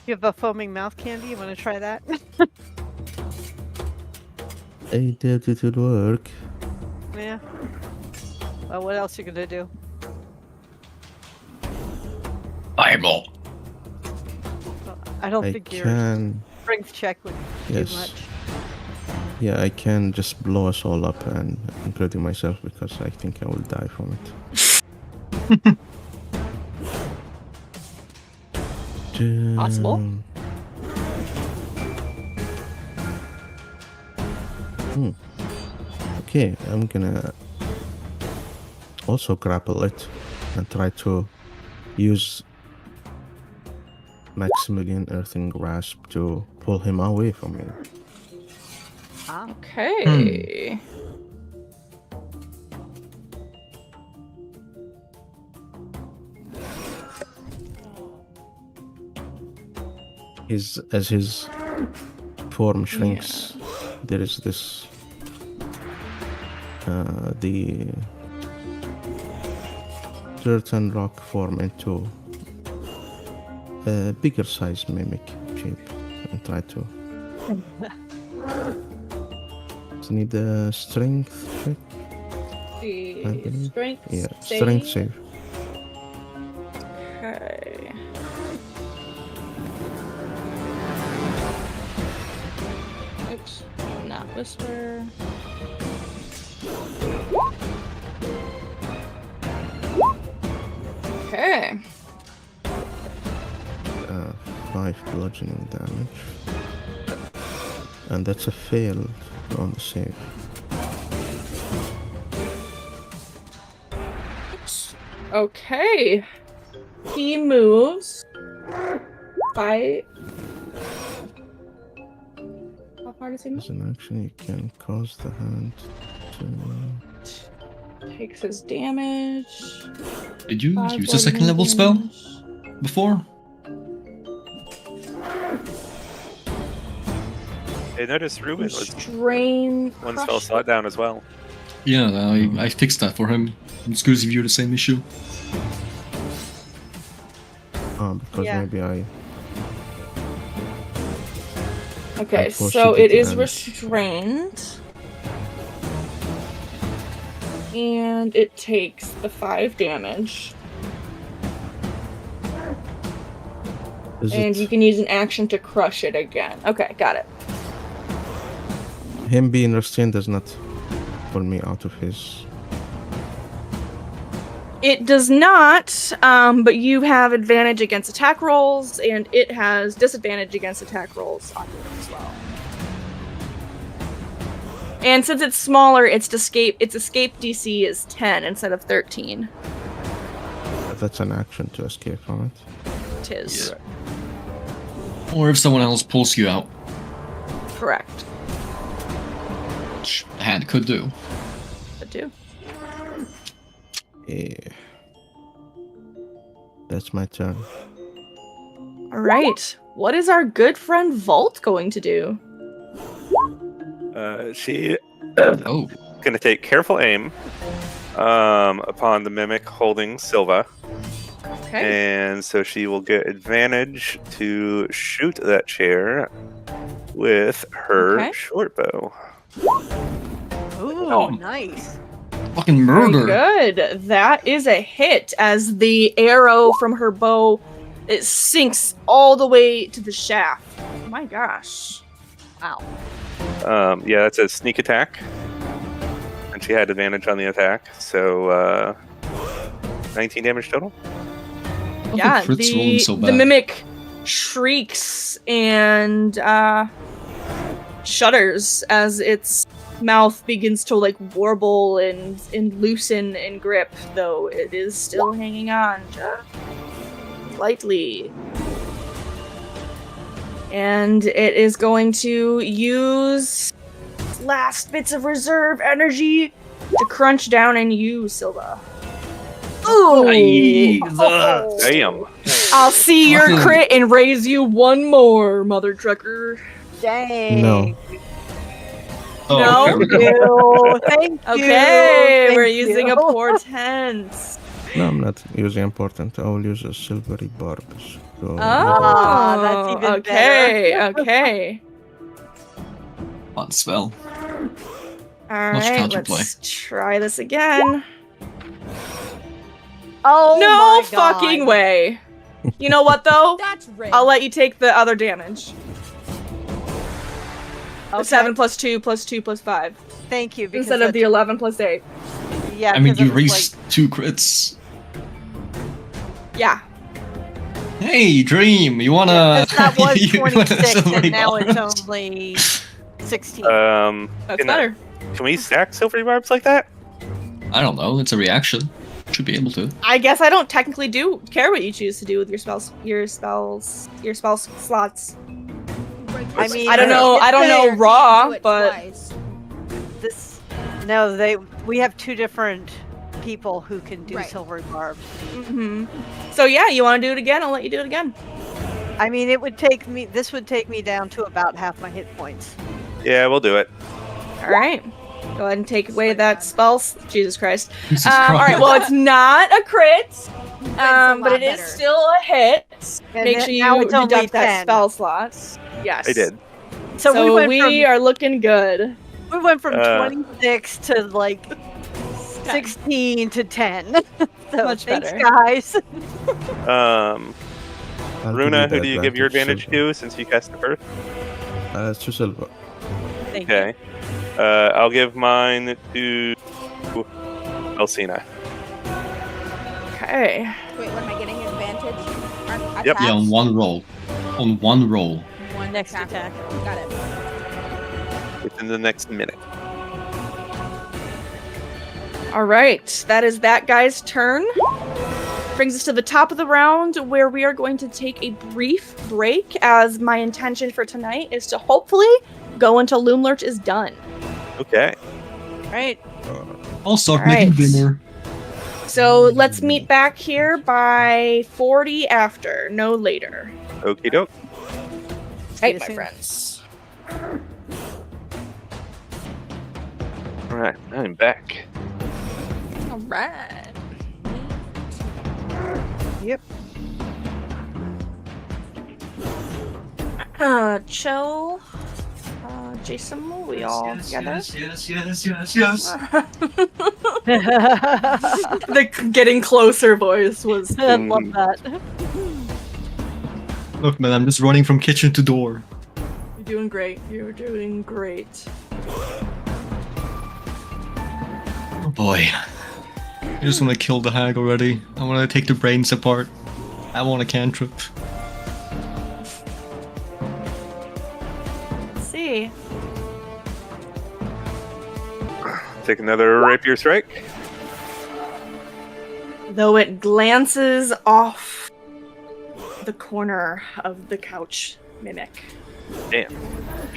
Speaker 3: You have a foaming mouth candy? You want to try that?
Speaker 5: I did it would work.
Speaker 3: Yeah. Well, what else you gonna do?
Speaker 8: Fireball.
Speaker 3: Well, I don't
Speaker 5: I
Speaker 3: think your
Speaker 5: can.
Speaker 3: strength check would do
Speaker 5: Yes.
Speaker 3: much.
Speaker 5: Yeah, I can just blow us all up, and including myself, because I think I will die from it.
Speaker 1: Possible.
Speaker 5: Okay, I'm gonna also grapple it and try to use Maximilian Earthing Grasp to pull him away from me.
Speaker 3: Ah.
Speaker 1: Okay.
Speaker 5: As his form shrinks, there is this the dirt and rock form into a bigger size mimic shape and try to. Does it need a strength check? I believe.
Speaker 1: Strength.
Speaker 5: Yeah, strength save.
Speaker 1: Okay. Oops, not whisper. Okay.
Speaker 5: 5 bludgeoning damage. And that's a fail on the save.
Speaker 1: Okay. He moves by. How far does he move?
Speaker 5: As an action, you can cause the hand to.
Speaker 1: Takes his damage.
Speaker 7: Did you
Speaker 1: 5
Speaker 7: use a second level spell
Speaker 1: damage.
Speaker 7: before?
Speaker 2: I noticed Ruben was
Speaker 1: Strain.
Speaker 2: one spell
Speaker 1: crush.
Speaker 2: slot down as well.
Speaker 7: Yeah, I fixed that for him. I'm just curious if you had the same issue.
Speaker 5: Because
Speaker 3: Yeah.
Speaker 5: maybe I.
Speaker 1: Okay,
Speaker 5: I forced
Speaker 1: so
Speaker 5: you
Speaker 1: it
Speaker 5: to
Speaker 1: is
Speaker 5: end.
Speaker 1: restrained. And it takes the 5 damage.
Speaker 5: Is
Speaker 1: And
Speaker 5: it
Speaker 1: you can use an action to crush it again. Okay, got it.
Speaker 5: him being restrained does not pull me out of his.
Speaker 1: It does not, but you have advantage against attack rolls, and it has disadvantage against attack rolls on you as well. And since it's smaller, its escape DC is 10 instead of 13.
Speaker 5: That's an action to escape from it.
Speaker 1: It is.
Speaker 7: Or if someone else pulls you out,
Speaker 1: Correct.
Speaker 7: which a hand could do.
Speaker 1: I do.
Speaker 5: Yeah. That's my turn.
Speaker 1: All right. What is our good friend Volt going to do?
Speaker 2: She
Speaker 7: Oh,
Speaker 2: gonna take careful aim upon the mimic holding Silva,
Speaker 1: Okay.
Speaker 2: and so she will get advantage to shoot that chair with her
Speaker 1: Okay.
Speaker 2: short bow.
Speaker 3: Ooh,
Speaker 7: Oh.
Speaker 3: nice.
Speaker 7: fucking
Speaker 1: Very
Speaker 7: murder!
Speaker 1: good. That is a hit as the arrow from her bow it sinks all the way to the shaft. Oh my gosh.
Speaker 3: Wow.
Speaker 2: Yeah, that's a sneak attack, and she had advantage on the attack, so 19 damage total.
Speaker 7: Oh,
Speaker 1: Yeah,
Speaker 7: the crit's rolling so
Speaker 1: the
Speaker 7: bad.
Speaker 1: mimic shrieks and shudders as its mouth begins to like warble and loosen and grip, though it is still hanging on just slightly. And it is going to use its last bits of reserve energy to crunch down on you, Silva. Ooh!
Speaker 2: Damn.
Speaker 1: I'll see your
Speaker 7: Fucking-
Speaker 1: crit and raise you one more, mother trucker.
Speaker 3: Dang.
Speaker 5: No.
Speaker 7: Oh,
Speaker 1: No?
Speaker 7: there we go.
Speaker 3: You. Thank you.
Speaker 1: Okay, we're
Speaker 3: Thank
Speaker 1: using
Speaker 3: you.
Speaker 1: a portent.
Speaker 5: No, I'm not using important. I will use a silvery barbs. So
Speaker 3: Ah, that's even
Speaker 1: okay, okay.
Speaker 7: Fun spell.
Speaker 1: All
Speaker 7: Much
Speaker 1: right,
Speaker 7: counterplay.
Speaker 1: let's try this again.
Speaker 3: Oh
Speaker 1: No
Speaker 3: my God.
Speaker 1: fucking way. You know what though?
Speaker 4: That's rigged.
Speaker 1: I'll let you take the other damage. The
Speaker 3: Okay.
Speaker 1: 7 plus 2 plus 2 plus 5
Speaker 3: Thank you. Because
Speaker 1: instead of the 11 plus 8.
Speaker 3: Yeah.
Speaker 7: I mean,
Speaker 3: 'cause it
Speaker 7: you
Speaker 3: was
Speaker 7: raised 2 crits.
Speaker 1: Yeah.
Speaker 7: Hey, Dream, you wanna?
Speaker 3: Like, 'cause that was
Speaker 7: you wanna
Speaker 3: 26,
Speaker 7: silvery
Speaker 3: and now it's
Speaker 7: barbs?
Speaker 3: only 16.
Speaker 1: That's
Speaker 2: Can
Speaker 1: better.
Speaker 2: Can we stack silvery barbs like that?
Speaker 7: I don't know. It's a reaction. Should be able to.
Speaker 1: I guess I don't technically care what you choose to do with your spell slots.
Speaker 3: I mean,
Speaker 1: I don't know.
Speaker 3: it's
Speaker 1: I don't know
Speaker 3: fair.
Speaker 1: raw,
Speaker 4: Do it
Speaker 1: but
Speaker 4: twice.
Speaker 3: This. No, we have 2 different people who can do
Speaker 4: Right.
Speaker 3: silver barbs.
Speaker 1: mhm. So yeah, you want to do it again? I'll let you do it again.
Speaker 3: I mean, this would take me down to about half my hit points.
Speaker 2: Yeah, we'll do it.
Speaker 1: All right. Go ahead and take away that spell. Jesus Christ.
Speaker 7: Jesus
Speaker 1: All right.
Speaker 7: Christ.
Speaker 1: Well, it's not a crit,
Speaker 4: a
Speaker 1: but
Speaker 4: lot
Speaker 1: it is
Speaker 4: better.
Speaker 1: still a hit.
Speaker 3: And
Speaker 1: Make
Speaker 3: then-
Speaker 1: sure
Speaker 3: now
Speaker 1: you
Speaker 3: it's only
Speaker 1: deduct that
Speaker 3: 10.
Speaker 1: spell slot. Yes.
Speaker 2: I did.
Speaker 3: So, we
Speaker 1: are looking good.
Speaker 3: went from
Speaker 2: Uh,
Speaker 3: 26 to like 16 to 10. So
Speaker 1: Much
Speaker 3: thanks,
Speaker 1: better.
Speaker 3: guys.
Speaker 2: Um,
Speaker 5: I'll give
Speaker 2: Runa,
Speaker 5: the
Speaker 2: who do you give your advantage
Speaker 5: Silva.
Speaker 2: to since you cast the first?
Speaker 5: To Silva.
Speaker 3: Thank you.
Speaker 2: Okay. I'll give mine to Elsina.
Speaker 1: Okay.
Speaker 4: Wait, what am I getting advantage? On
Speaker 2: Yep.
Speaker 4: attacks?
Speaker 7: Yeah, on one roll. On one roll.
Speaker 4: One
Speaker 3: Next attack.
Speaker 4: Got it.
Speaker 2: Within the next minute.
Speaker 1: All right. That is that guy's turn. Brings us to the top of the round where we are going to take a brief break, as my intention for tonight is to hopefully go until Loom Lurch is done.
Speaker 2: Okay.
Speaker 3: Right.
Speaker 7: I'll start
Speaker 1: Alright.
Speaker 7: making dinner.
Speaker 1: So let's meet back here by 40 after, no later.
Speaker 2: Okie doke.
Speaker 1: Right,
Speaker 3: you
Speaker 1: my
Speaker 3: soon.
Speaker 1: friends.
Speaker 2: All right, I'm back.
Speaker 1: All right.
Speaker 3: Yep.
Speaker 1: Chill. Jason, we all together.
Speaker 7: Yes.
Speaker 1: The getting closer voice was.
Speaker 3: I love that.
Speaker 7: Look, man, I'm just running from kitchen to door.
Speaker 1: You're doing great. You're doing great.
Speaker 7: Oh boy. I just want to kill the hag already. I want to take the brains apart. I want a cantrip.
Speaker 1: Let's see.
Speaker 2: Take another rapier strike.
Speaker 1: Though it glances off the corner of the couch mimic.
Speaker 2: Damn.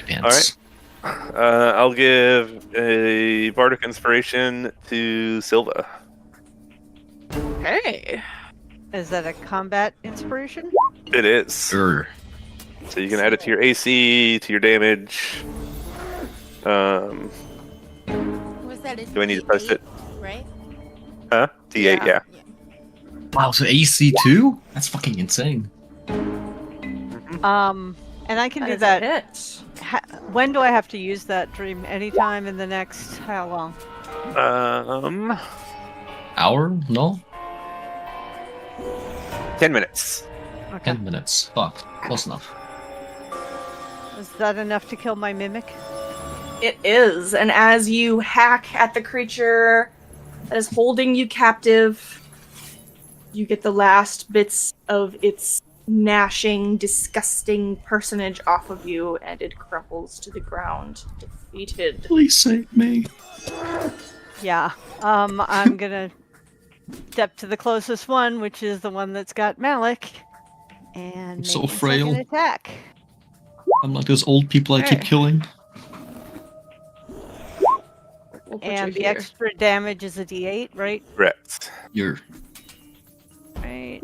Speaker 7: Pants.
Speaker 2: I'll give a bardic inspiration to Silva.
Speaker 1: Hey.
Speaker 3: Is that a combat inspiration?
Speaker 2: It is.
Speaker 7: Sure.
Speaker 2: So you can add it to your AC, to your damage.
Speaker 4: Was that a
Speaker 2: Do I need to post it?
Speaker 4: Right?
Speaker 2: Huh? D8, yeah.
Speaker 7: Wow, so AC 2? That's fucking insane.
Speaker 3: And I can
Speaker 1: That
Speaker 3: do
Speaker 1: is a
Speaker 3: that.
Speaker 1: hit.
Speaker 3: When do I have to use that dream? Anytime in the next how long?
Speaker 7: Hour? No?
Speaker 2: 10 minutes.
Speaker 3: Okay.
Speaker 7: 10 minutes. Fuck. Close enough.
Speaker 3: Is that enough to kill my mimic?
Speaker 1: It is, and as you hack at the creature that is holding you captive, you get the last bits of its gnashing, disgusting personage off of you, and it crumples to the ground, defeated.
Speaker 7: Please save me.
Speaker 3: Yeah. I'm gonna step to the closest one, which is the one that's got Malik, and make
Speaker 7: so
Speaker 3: my
Speaker 7: frail.
Speaker 3: second attack.
Speaker 7: I'm like those old people I keep
Speaker 1: Okay.
Speaker 7: killing.
Speaker 1: We'll put
Speaker 3: And
Speaker 1: you
Speaker 3: the
Speaker 1: here.
Speaker 3: extra damage is a D8, right?
Speaker 2: Correct.
Speaker 7: You're
Speaker 3: Right.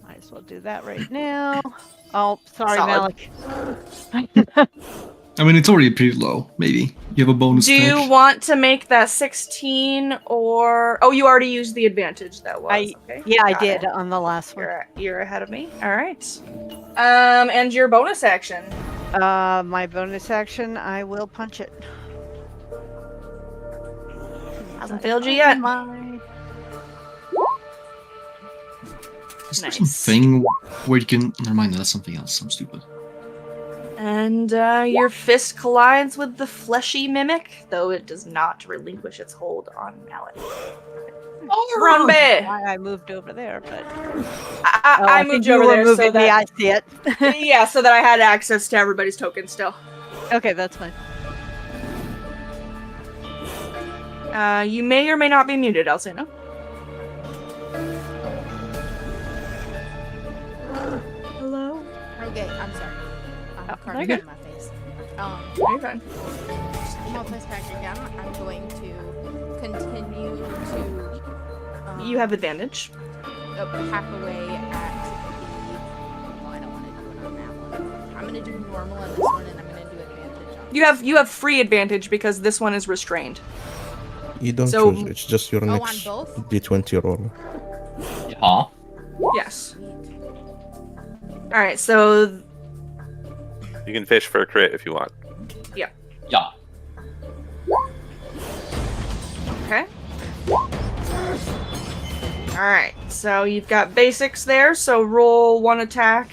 Speaker 3: Might as well do that right now. Oh, sorry,
Speaker 1: Solid.
Speaker 3: Malik.
Speaker 7: I mean, it's already pretty low. Maybe you have a bonus.
Speaker 1: Do you
Speaker 7: attack.
Speaker 1: want to make that 16 or... Oh, you already used the advantage that was. Okay.
Speaker 3: Yeah, I
Speaker 1: got
Speaker 3: did
Speaker 1: it.
Speaker 3: on the last one.
Speaker 1: You're ahead of me. All right. And your bonus action.
Speaker 3: My bonus action, I will punch it.
Speaker 1: Hasn't failed you yet.
Speaker 7: Is there
Speaker 1: Nice.
Speaker 7: something where you can? Never mind. That's something else. I'm stupid.
Speaker 1: And your fist collides with the fleshy mimic, though it does not relinquish its hold on Malik. Run, babe!
Speaker 3: Why I moved over there, but
Speaker 1: I
Speaker 3: think
Speaker 1: moved you over
Speaker 3: were
Speaker 1: there so
Speaker 3: moving me. I
Speaker 1: that
Speaker 3: see it.
Speaker 1: yeah, so that I had access to everybody's tokens still.
Speaker 3: Okay, that's fine.
Speaker 1: You may or may not be muted, Elsina. Hello?
Speaker 4: Okay, I'm sorry.
Speaker 1: Oh,
Speaker 4: Carving
Speaker 1: okay.
Speaker 4: on my face.
Speaker 1: You're fine.
Speaker 4: Multi-stack again. I'm going to continue to.
Speaker 1: You have advantage.
Speaker 4: Hack away at the. Oh, I don't want to do it on that one. I'm gonna do normal on this one, and I'm gonna do advantage on.
Speaker 1: You have free advantage because this one is restrained.
Speaker 5: You don't
Speaker 1: So-
Speaker 5: choose. It's just your
Speaker 4: Oh, on
Speaker 5: next
Speaker 4: both?
Speaker 5: D20 roll.
Speaker 7: Yeah.
Speaker 1: Yes. All right, so
Speaker 2: You can fish for a crit if you want.
Speaker 7: Yeah.
Speaker 1: okay. All right, so you've got basics there. So roll one attack,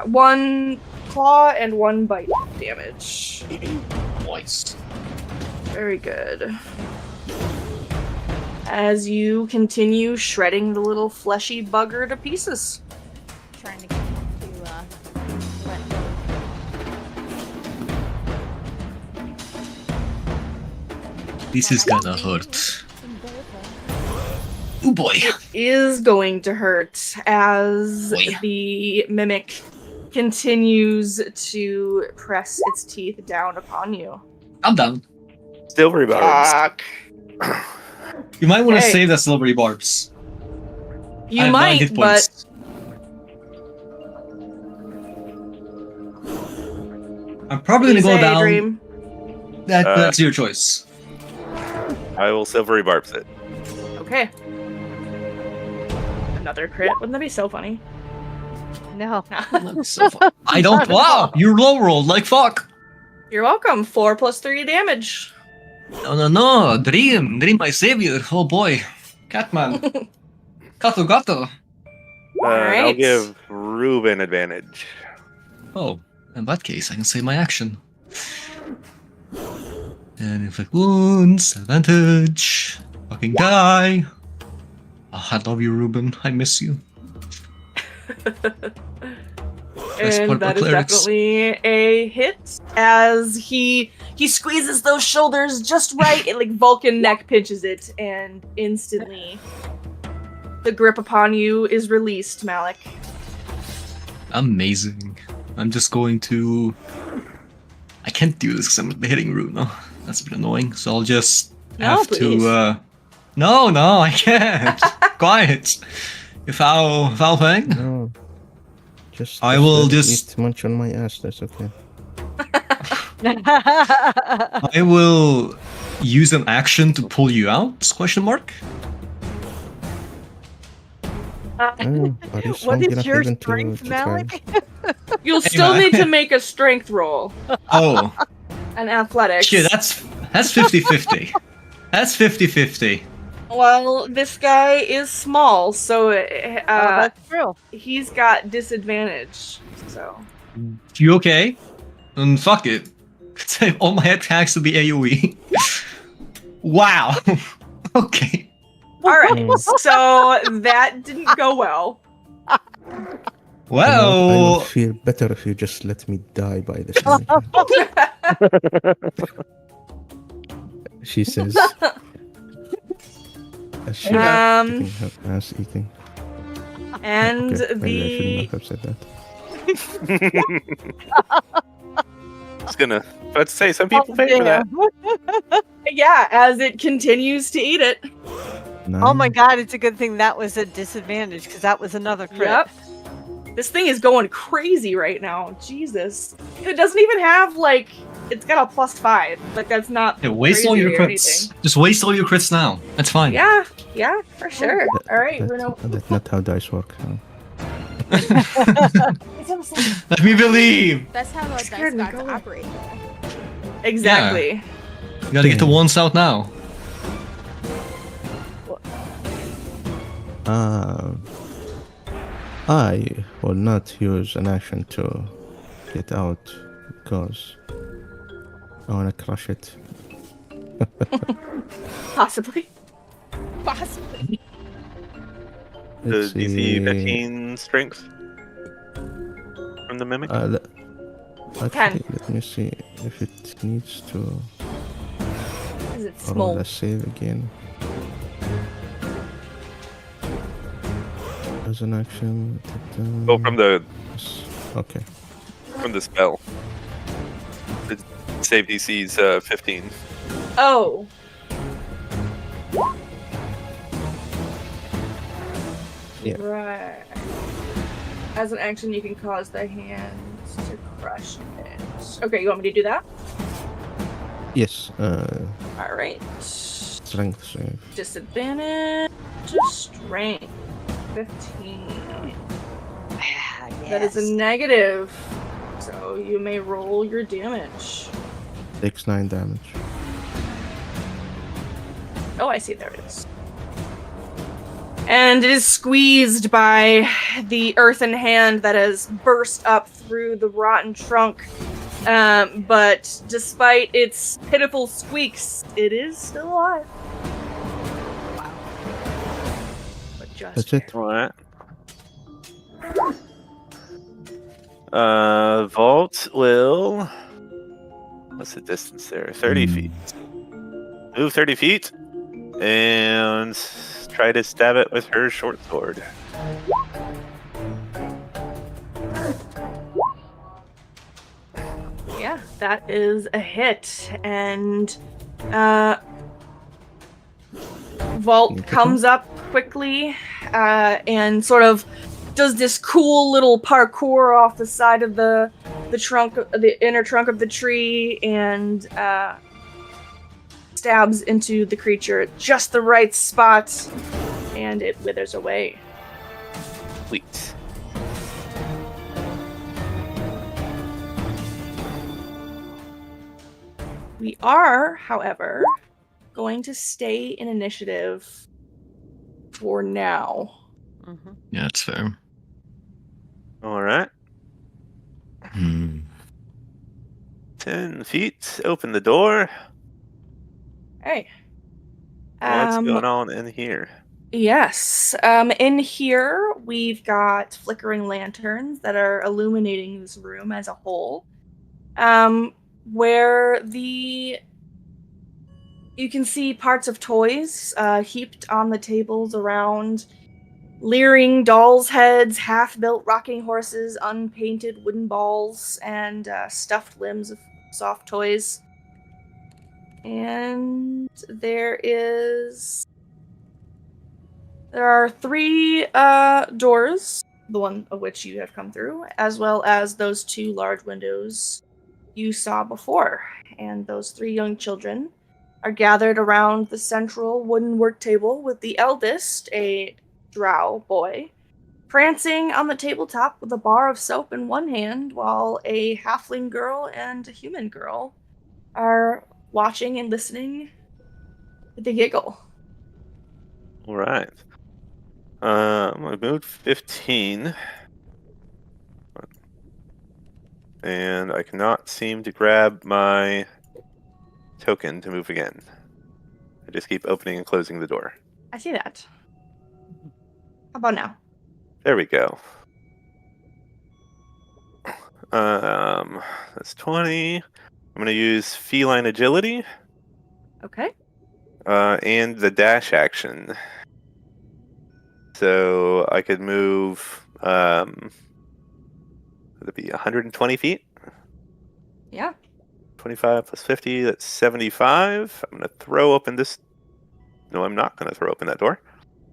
Speaker 1: one claw and one bite damage.
Speaker 7: Nice.
Speaker 1: Very good. As you continue shredding the little fleshy bugger to pieces.
Speaker 4: Trying to get him to let go.
Speaker 7: This is gonna hurt. Oh boy.
Speaker 1: Is going to hurt as
Speaker 7: Boy.
Speaker 1: the mimic continues to press its teeth down upon you.
Speaker 7: I'm down.
Speaker 2: Silvery barbs.
Speaker 1: Fuck.
Speaker 7: You might want to
Speaker 1: Okay.
Speaker 7: save that silvery barbs. I
Speaker 1: You
Speaker 7: have 9
Speaker 1: might,
Speaker 7: hit
Speaker 1: but
Speaker 7: points. I'm probably gonna
Speaker 1: please
Speaker 7: go
Speaker 1: say,
Speaker 7: down.
Speaker 1: Dream.
Speaker 7: That's your choice.
Speaker 2: I will silvery barbs it.
Speaker 1: Okay. Another crit. Wouldn't that be so funny?
Speaker 3: No.
Speaker 7: That's so fun. I don't. Wow, you low rolled like fuck.
Speaker 1: You're welcome. 4 + 3 damage.
Speaker 7: No. Dream, my savior. Oh boy, Catman. Gato.
Speaker 2: I'll
Speaker 1: Alright.
Speaker 2: give Ruben advantage.
Speaker 7: Oh, in that case, I can save my action. And inflict wounds, advantage. Fucking die. Oh, I love you, Ruben. I miss you. Best
Speaker 1: And
Speaker 7: part
Speaker 1: that
Speaker 7: about
Speaker 1: is
Speaker 7: clerics.
Speaker 1: definitely a hit as he squeezes those shoulders just right. It like Vulcan neck pinches it, and instantly the grip upon you is released, Malik.
Speaker 7: Amazing. I'm just going to. I can't do this because I'm hitting Runa. That's a bit annoying. So I'll just
Speaker 1: No,
Speaker 7: have
Speaker 1: please.
Speaker 7: to. No, I can't. Quiet. You foul thing.
Speaker 5: No. Just
Speaker 7: I will
Speaker 5: let it
Speaker 7: just-
Speaker 5: eat munch on my ass. That's okay.
Speaker 7: I will use an action to pull you out? Question mark.
Speaker 5: Oh, are you
Speaker 3: What
Speaker 5: strong
Speaker 3: is
Speaker 5: enough
Speaker 3: your
Speaker 5: even
Speaker 3: strength,
Speaker 5: to try?
Speaker 3: Malik?
Speaker 1: You'll
Speaker 7: Hey,
Speaker 1: still
Speaker 7: man.
Speaker 1: need to make a strength roll
Speaker 7: Oh,
Speaker 1: and athletics.
Speaker 7: shit, that's 50-50. That's 50-50.
Speaker 1: Well, this guy is small, so
Speaker 3: That's true.
Speaker 1: he's got disadvantage. So
Speaker 7: You okay? Then fuck it. Say all my attacks will be AoE. Wow. Okay.
Speaker 1: all right, so that didn't go well.
Speaker 5: You know what? I will
Speaker 7: Well,
Speaker 5: feel better if you just let me die by this time. She says. As she's
Speaker 1: Um,
Speaker 5: kicking her ass eating.
Speaker 1: and
Speaker 5: Okay, maybe I should not have said that.
Speaker 2: I was gonna about to say some people pay for that.
Speaker 1: yeah, as it continues to eat it.
Speaker 3: Oh my
Speaker 5: 9.
Speaker 3: god, it's a good thing that was a disadvantage because that was another crit.
Speaker 1: Yep. This thing is going crazy right now. Jesus. It doesn't even have like it's got a +5. Like that's not
Speaker 7: yeah, waste all
Speaker 1: crazy
Speaker 7: your
Speaker 1: or
Speaker 7: crits.
Speaker 1: anything.
Speaker 7: Just waste all your crits now. That's fine.
Speaker 1: Yeah, for sure. All right,
Speaker 5: That-
Speaker 1: Bruno.
Speaker 5: That's not how dice work. No.
Speaker 7: Let me believe.
Speaker 4: That's how the dice
Speaker 1: Scared me,
Speaker 4: gods
Speaker 1: go away.
Speaker 4: operate.
Speaker 1: Exactly.
Speaker 7: You gotta get the ones out now.
Speaker 5: I will not use an action to get out because I want to crush it.
Speaker 1: Possibly.
Speaker 4: Possibly.
Speaker 2: The
Speaker 5: Let's
Speaker 2: DC
Speaker 5: see.
Speaker 2: 15 strength from the mimic.
Speaker 5: Actually, let me see if it needs to
Speaker 1: Is it
Speaker 5: roll
Speaker 1: small?
Speaker 5: a save again. As an action.
Speaker 2: Oh, from the
Speaker 5: Okay.
Speaker 2: spell. The save DC's 15.
Speaker 1: Oh.
Speaker 5: Yeah.
Speaker 1: Right. As an action, you can cause the hands to crush it. Okay, you want me to do that?
Speaker 5: Yes.
Speaker 1: All right.
Speaker 5: Strength save.
Speaker 1: Disadvantage. Strength. 15. That is a negative. So you may roll your damage.
Speaker 5: Takes 9 damage.
Speaker 1: Oh, I see. There it is. And it is squeezed by the earthen hand that has burst up through the rotten trunk. But despite its pitiful squeaks, it is still alive. Wow. But just
Speaker 5: That's it.
Speaker 2: Alright. Vault will. What's the distance there? 30 feet. Move 30 feet. And try to stab it with her short sword.
Speaker 1: Yeah, that is a hit. And Vault comes up quickly and sort of does this cool little parkour off the side of the trunk, the inner trunk of the tree, and stabs into the creature at just the right spot, and it withers away.
Speaker 2: Please.
Speaker 1: We are, however, going to stay in initiative for now.
Speaker 7: Yeah, that's fair.
Speaker 2: Alright. 10 feet. Open the door.
Speaker 1: Hey.
Speaker 2: What's going on in here?
Speaker 1: Yes. In here, we've got flickering lanterns that are illuminating this room as a whole. Where you can see parts of toys heaped on the tables around, leering dolls' heads, half-built rocking horses, unpainted wooden balls, and stuffed limbs of soft toys. And there are 3 doors, the one of which you have come through, as well as those 2 large windows you saw before. And those 3 young children are gathered around the central wooden work table with the eldest, a drow boy, prancing on the tabletop with a bar of soap in one hand, while a halfling girl and a human girl are watching and listening with a giggle.
Speaker 2: All right. I moved 15. And I cannot seem to grab my token to move again. I just keep opening and closing the door.
Speaker 1: I see that. How about now?
Speaker 2: There we go. That's 20. I'm going to use feline agility
Speaker 1: Okay.
Speaker 2: and the dash action. So I could move, would it be 120 feet?
Speaker 1: Yeah.
Speaker 2: 25 plus 50, that's 75. I'm going to throw open this. No, I'm not going to throw open that door.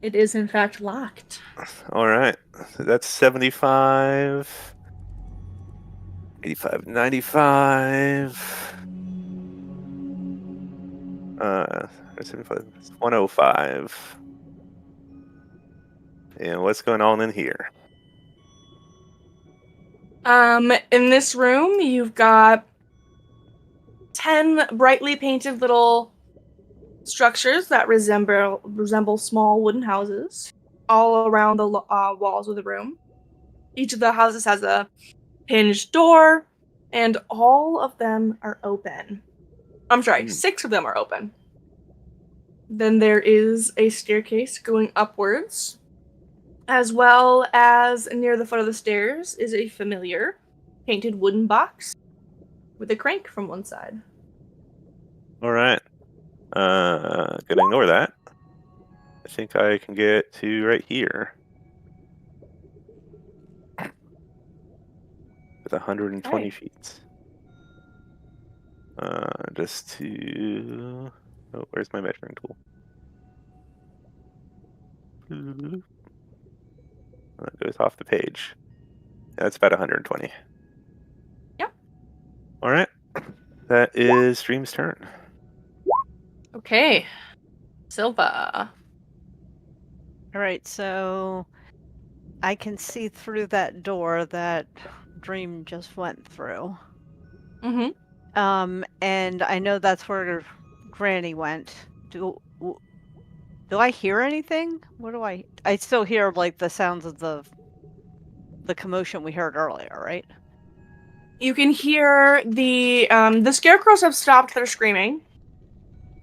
Speaker 1: It is in fact locked.
Speaker 2: All right. So that's 75. 85, 95. 75, 105. And what's going on in here?
Speaker 1: In this room, you've got 10 brightly painted little structures that resemble small wooden houses all around the walls of the room. Each of the houses has a hinged door, and all of them are open. I'm sorry, 6 of them are open. Then there is a staircase going upwards, as well as near the foot of the stairs is a familiar painted wooden box with a crank from one side.
Speaker 2: All right. Gonna ignore that. I think I can get to right here. With 120
Speaker 1: Okay.
Speaker 2: feet. Just to... Oh, where's my measuring tool? That goes off the page. That's about 120.
Speaker 1: Yep.
Speaker 2: All right. That is Dream's turn.
Speaker 1: Okay. Silva.
Speaker 3: All right, so I can see through that door that Dream just went through.
Speaker 1: Mm-hmm.
Speaker 3: And I know that's where Granny went. Do I hear anything? What do I still hear like the sounds of the commotion we heard earlier, right?
Speaker 1: You can hear the scarecrows have stopped their screaming.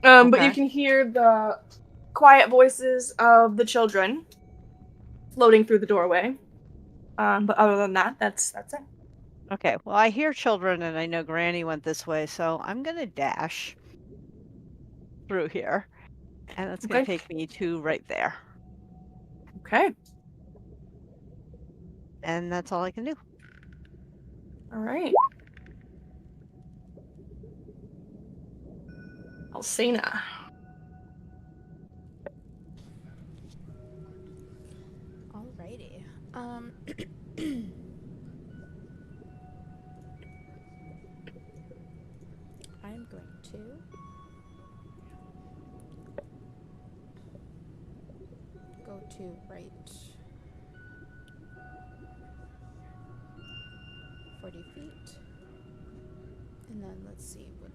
Speaker 1: But you
Speaker 3: Okay.
Speaker 1: can hear the quiet voices of the children floating through the doorway. But other than that, that's it.
Speaker 3: Okay, well, I hear children and I know Granny went this way, so I'm gonna dash through here. And that's gonna
Speaker 1: Okay.
Speaker 3: take me to right there.
Speaker 1: Okay.
Speaker 3: And that's all I can do.
Speaker 1: All right. Alcina.
Speaker 4: Alrighty. I'm going to go to right 40 feet. And then let's see, what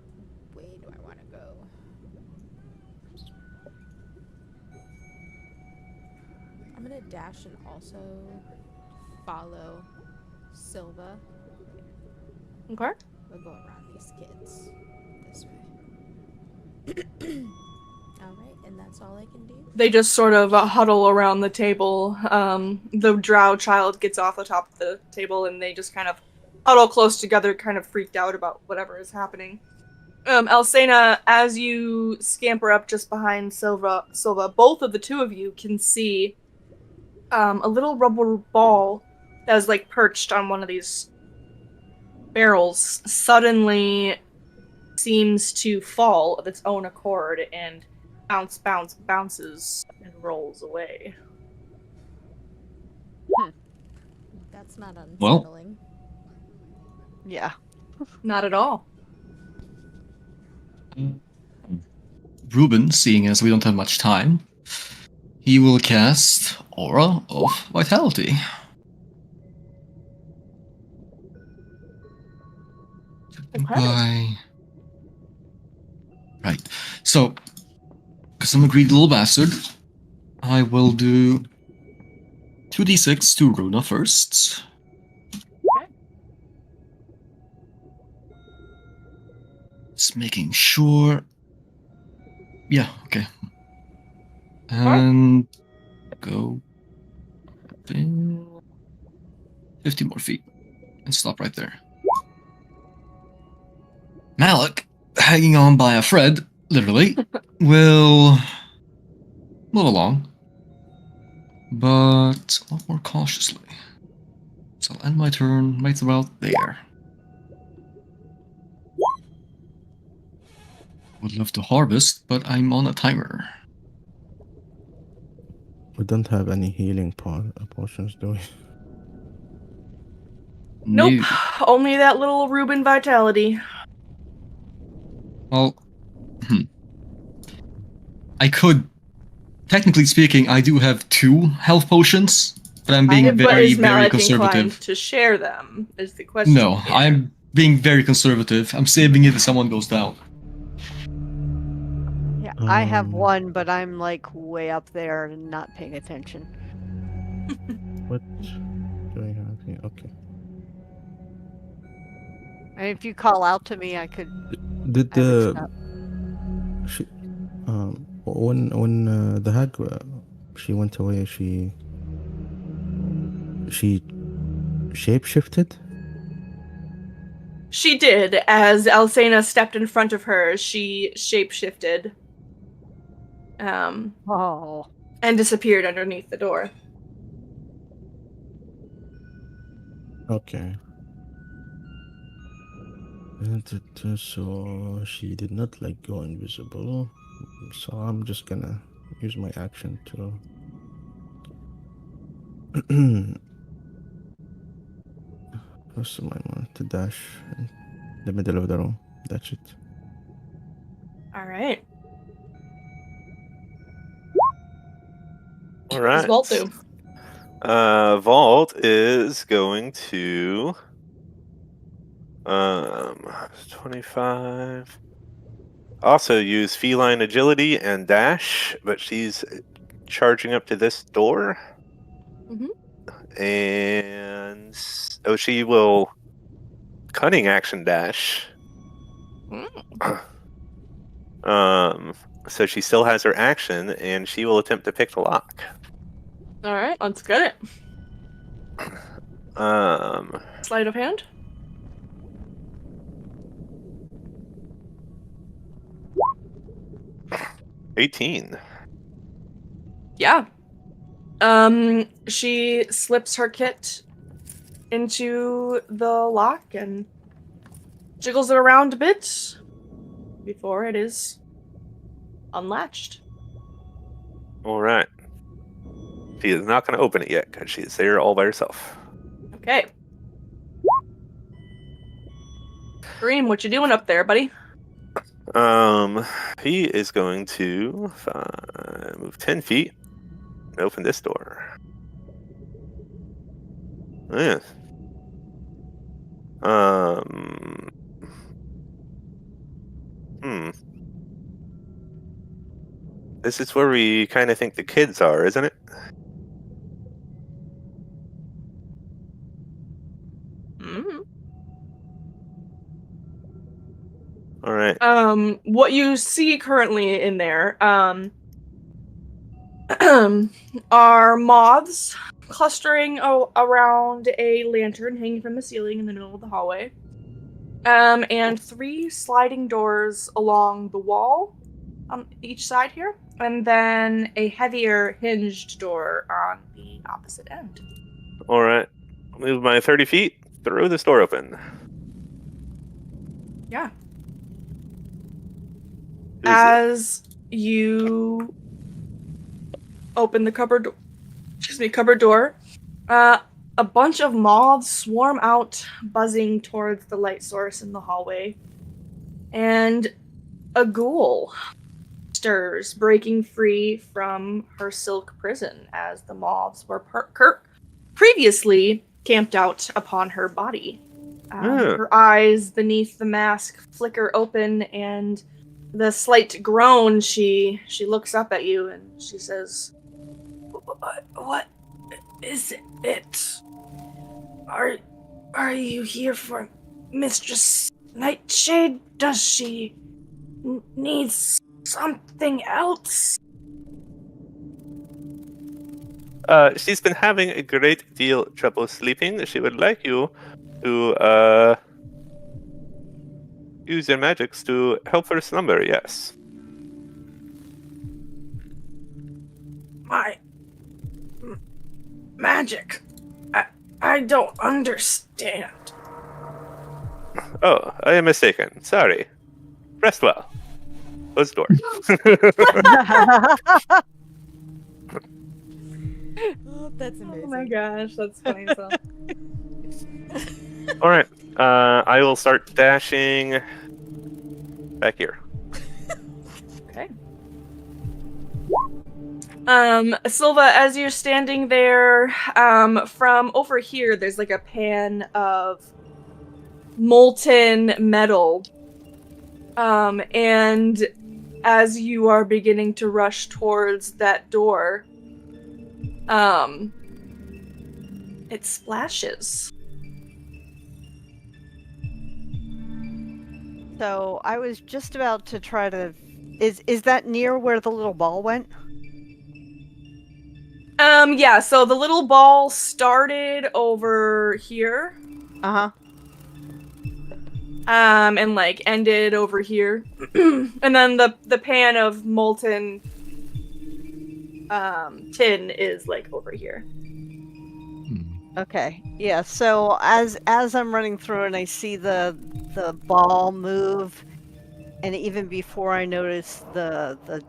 Speaker 4: way do I want to go? I'm going to dash and also follow Silva.
Speaker 1: Okay.
Speaker 4: We'll go around these kids this way. Alright, and that's all I can do.
Speaker 1: They just sort of huddle around the table. The drow child gets off the top of the table, and they just kind of huddle close together, kind of freaked out about whatever is happening. Alcina, as you scamper up just behind Silva, both of the two of you can see a little rubber ball that is like perched on one of these barrels suddenly seems to fall of its own accord and bounces and rolls away.
Speaker 4: That's not
Speaker 7: Well.
Speaker 4: unsettling.
Speaker 3: Yeah.
Speaker 1: Not at all.
Speaker 7: Ruben, seeing as we don't have much time, he will cast Aura of Vitality.
Speaker 1: Okay.
Speaker 7: Right. So, because I'm a greedy little bastard, I will do 2d6 to Runa first.
Speaker 1: Okay.
Speaker 7: Just making sure. Yeah, okay. And go 50 more feet and stop right there. Malik, hanging on by a thread, literally, will move along, but a lot more cautiously. So I'll end my turn right about there. Would love to harvest, but I'm on a timer.
Speaker 5: We don't have any healing potions, do we?
Speaker 1: Nope.
Speaker 7: No.
Speaker 1: Only that little Reuben vitality.
Speaker 7: Well, I could, technically speaking, I do have 2 health potions, but I'm being
Speaker 1: But
Speaker 7: very,
Speaker 1: is
Speaker 7: very
Speaker 1: Malik inclined
Speaker 7: conservative.
Speaker 1: to share them? Is the question.
Speaker 7: No,
Speaker 1: here.
Speaker 7: I'm being very conservative. I'm saving it if someone goes down.
Speaker 3: Yeah, I have
Speaker 5: Um,
Speaker 3: one, but I'm like way up there and not paying attention.
Speaker 5: What do I have here? Okay.
Speaker 3: And if you call out to me, I could.
Speaker 5: Did
Speaker 3: I would stop.
Speaker 5: she when the hag she went away, she shapeshifted?
Speaker 1: She did. As Alcena stepped in front of her, she shapeshifted.
Speaker 3: Oh.
Speaker 1: And disappeared underneath the door.
Speaker 5: Okay. So she did not like go invisible. So I'm just gonna use my action to what's my one to dash in the middle of the room. That's it.
Speaker 1: All right.
Speaker 2: All
Speaker 1: What does
Speaker 2: right.
Speaker 1: Vault do?
Speaker 2: Vault is going to 25. Also use feline agility and dash, but she's charging up to this door. And she will cunning action dash. So she still has her action, and she will attempt to pick the lock.
Speaker 1: All right, let's get it. Sleight of hand.
Speaker 2: $18.
Speaker 1: Yeah. She slips her kit into the lock and jiggles it around a bit before it is unlatched.
Speaker 2: All right. She is not going to open it yet because she's there all by herself.
Speaker 1: Okay. Kareem, what you doing up there, buddy?
Speaker 2: He is going to move 10 feet and open this door. Yeah. This is where we kind of think the kids are, isn't it? All right.
Speaker 1: What you see currently in there, are moths clustering around a lantern hanging from the ceiling in the middle of the hallway. And 3 sliding doors along the wall on each side here, and then a heavier hinged door on the opposite end.
Speaker 2: All right. Move my 30 feet. Throw this door open.
Speaker 1: Yeah.
Speaker 2: Who's
Speaker 1: As you open the cupboard door, a bunch of moths swarm out, buzzing towards the light source in the hallway. And a ghoul stirs, breaking free from her silk prison as the moths were previously camped out upon her body. Her eyes beneath the mask flicker open, and the slight groan, she looks up at you and she says, "What is it? Are you here for Mistress Nightshade? Does she need something else?"
Speaker 2: She's been having a great deal of trouble sleeping. She would like you to use your magics to help her slumber, yes.
Speaker 1: My magic. I don't understand.
Speaker 2: Oh, I am mistaken. Sorry. Rest well. Close the door.
Speaker 9: Oh, that's amazing.
Speaker 1: Oh my gosh, that's funny. So.
Speaker 2: All right. I will start dashing back here.
Speaker 1: Okay. Silva, as you're standing there, from over here, there's like a pan of molten metal. And as you are beginning to rush towards that door, it splashes.
Speaker 3: So I was just about to try to. Is that near where the little ball went?
Speaker 1: Yeah, so the little ball started over here.
Speaker 3: Uh-huh.
Speaker 1: And like ended over here. And then the pan of molten tin is like over here.
Speaker 3: Okay. Yeah, so as I'm running through and I see the ball move, and even before I notice the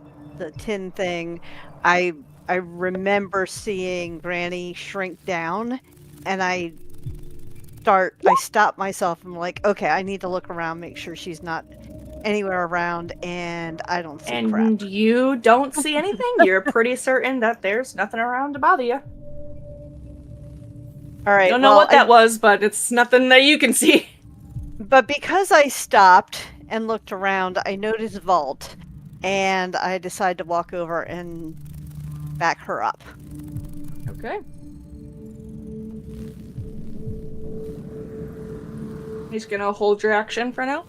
Speaker 3: tin thing, I remember seeing Granny shrink down, and I stop myself. I'm like, okay, I need to look around, make sure she's not anywhere around, and I don't see crap.
Speaker 1: And you don't see anything? You're pretty certain that there's nothing around to bother you.
Speaker 3: All right.
Speaker 1: I don't know what that was, but it's nothing that you can see.
Speaker 3: But because I stopped and looked around, I noticed Vault, and I decided to walk over and back her up.
Speaker 1: Okay. He's gonna hold your action for now?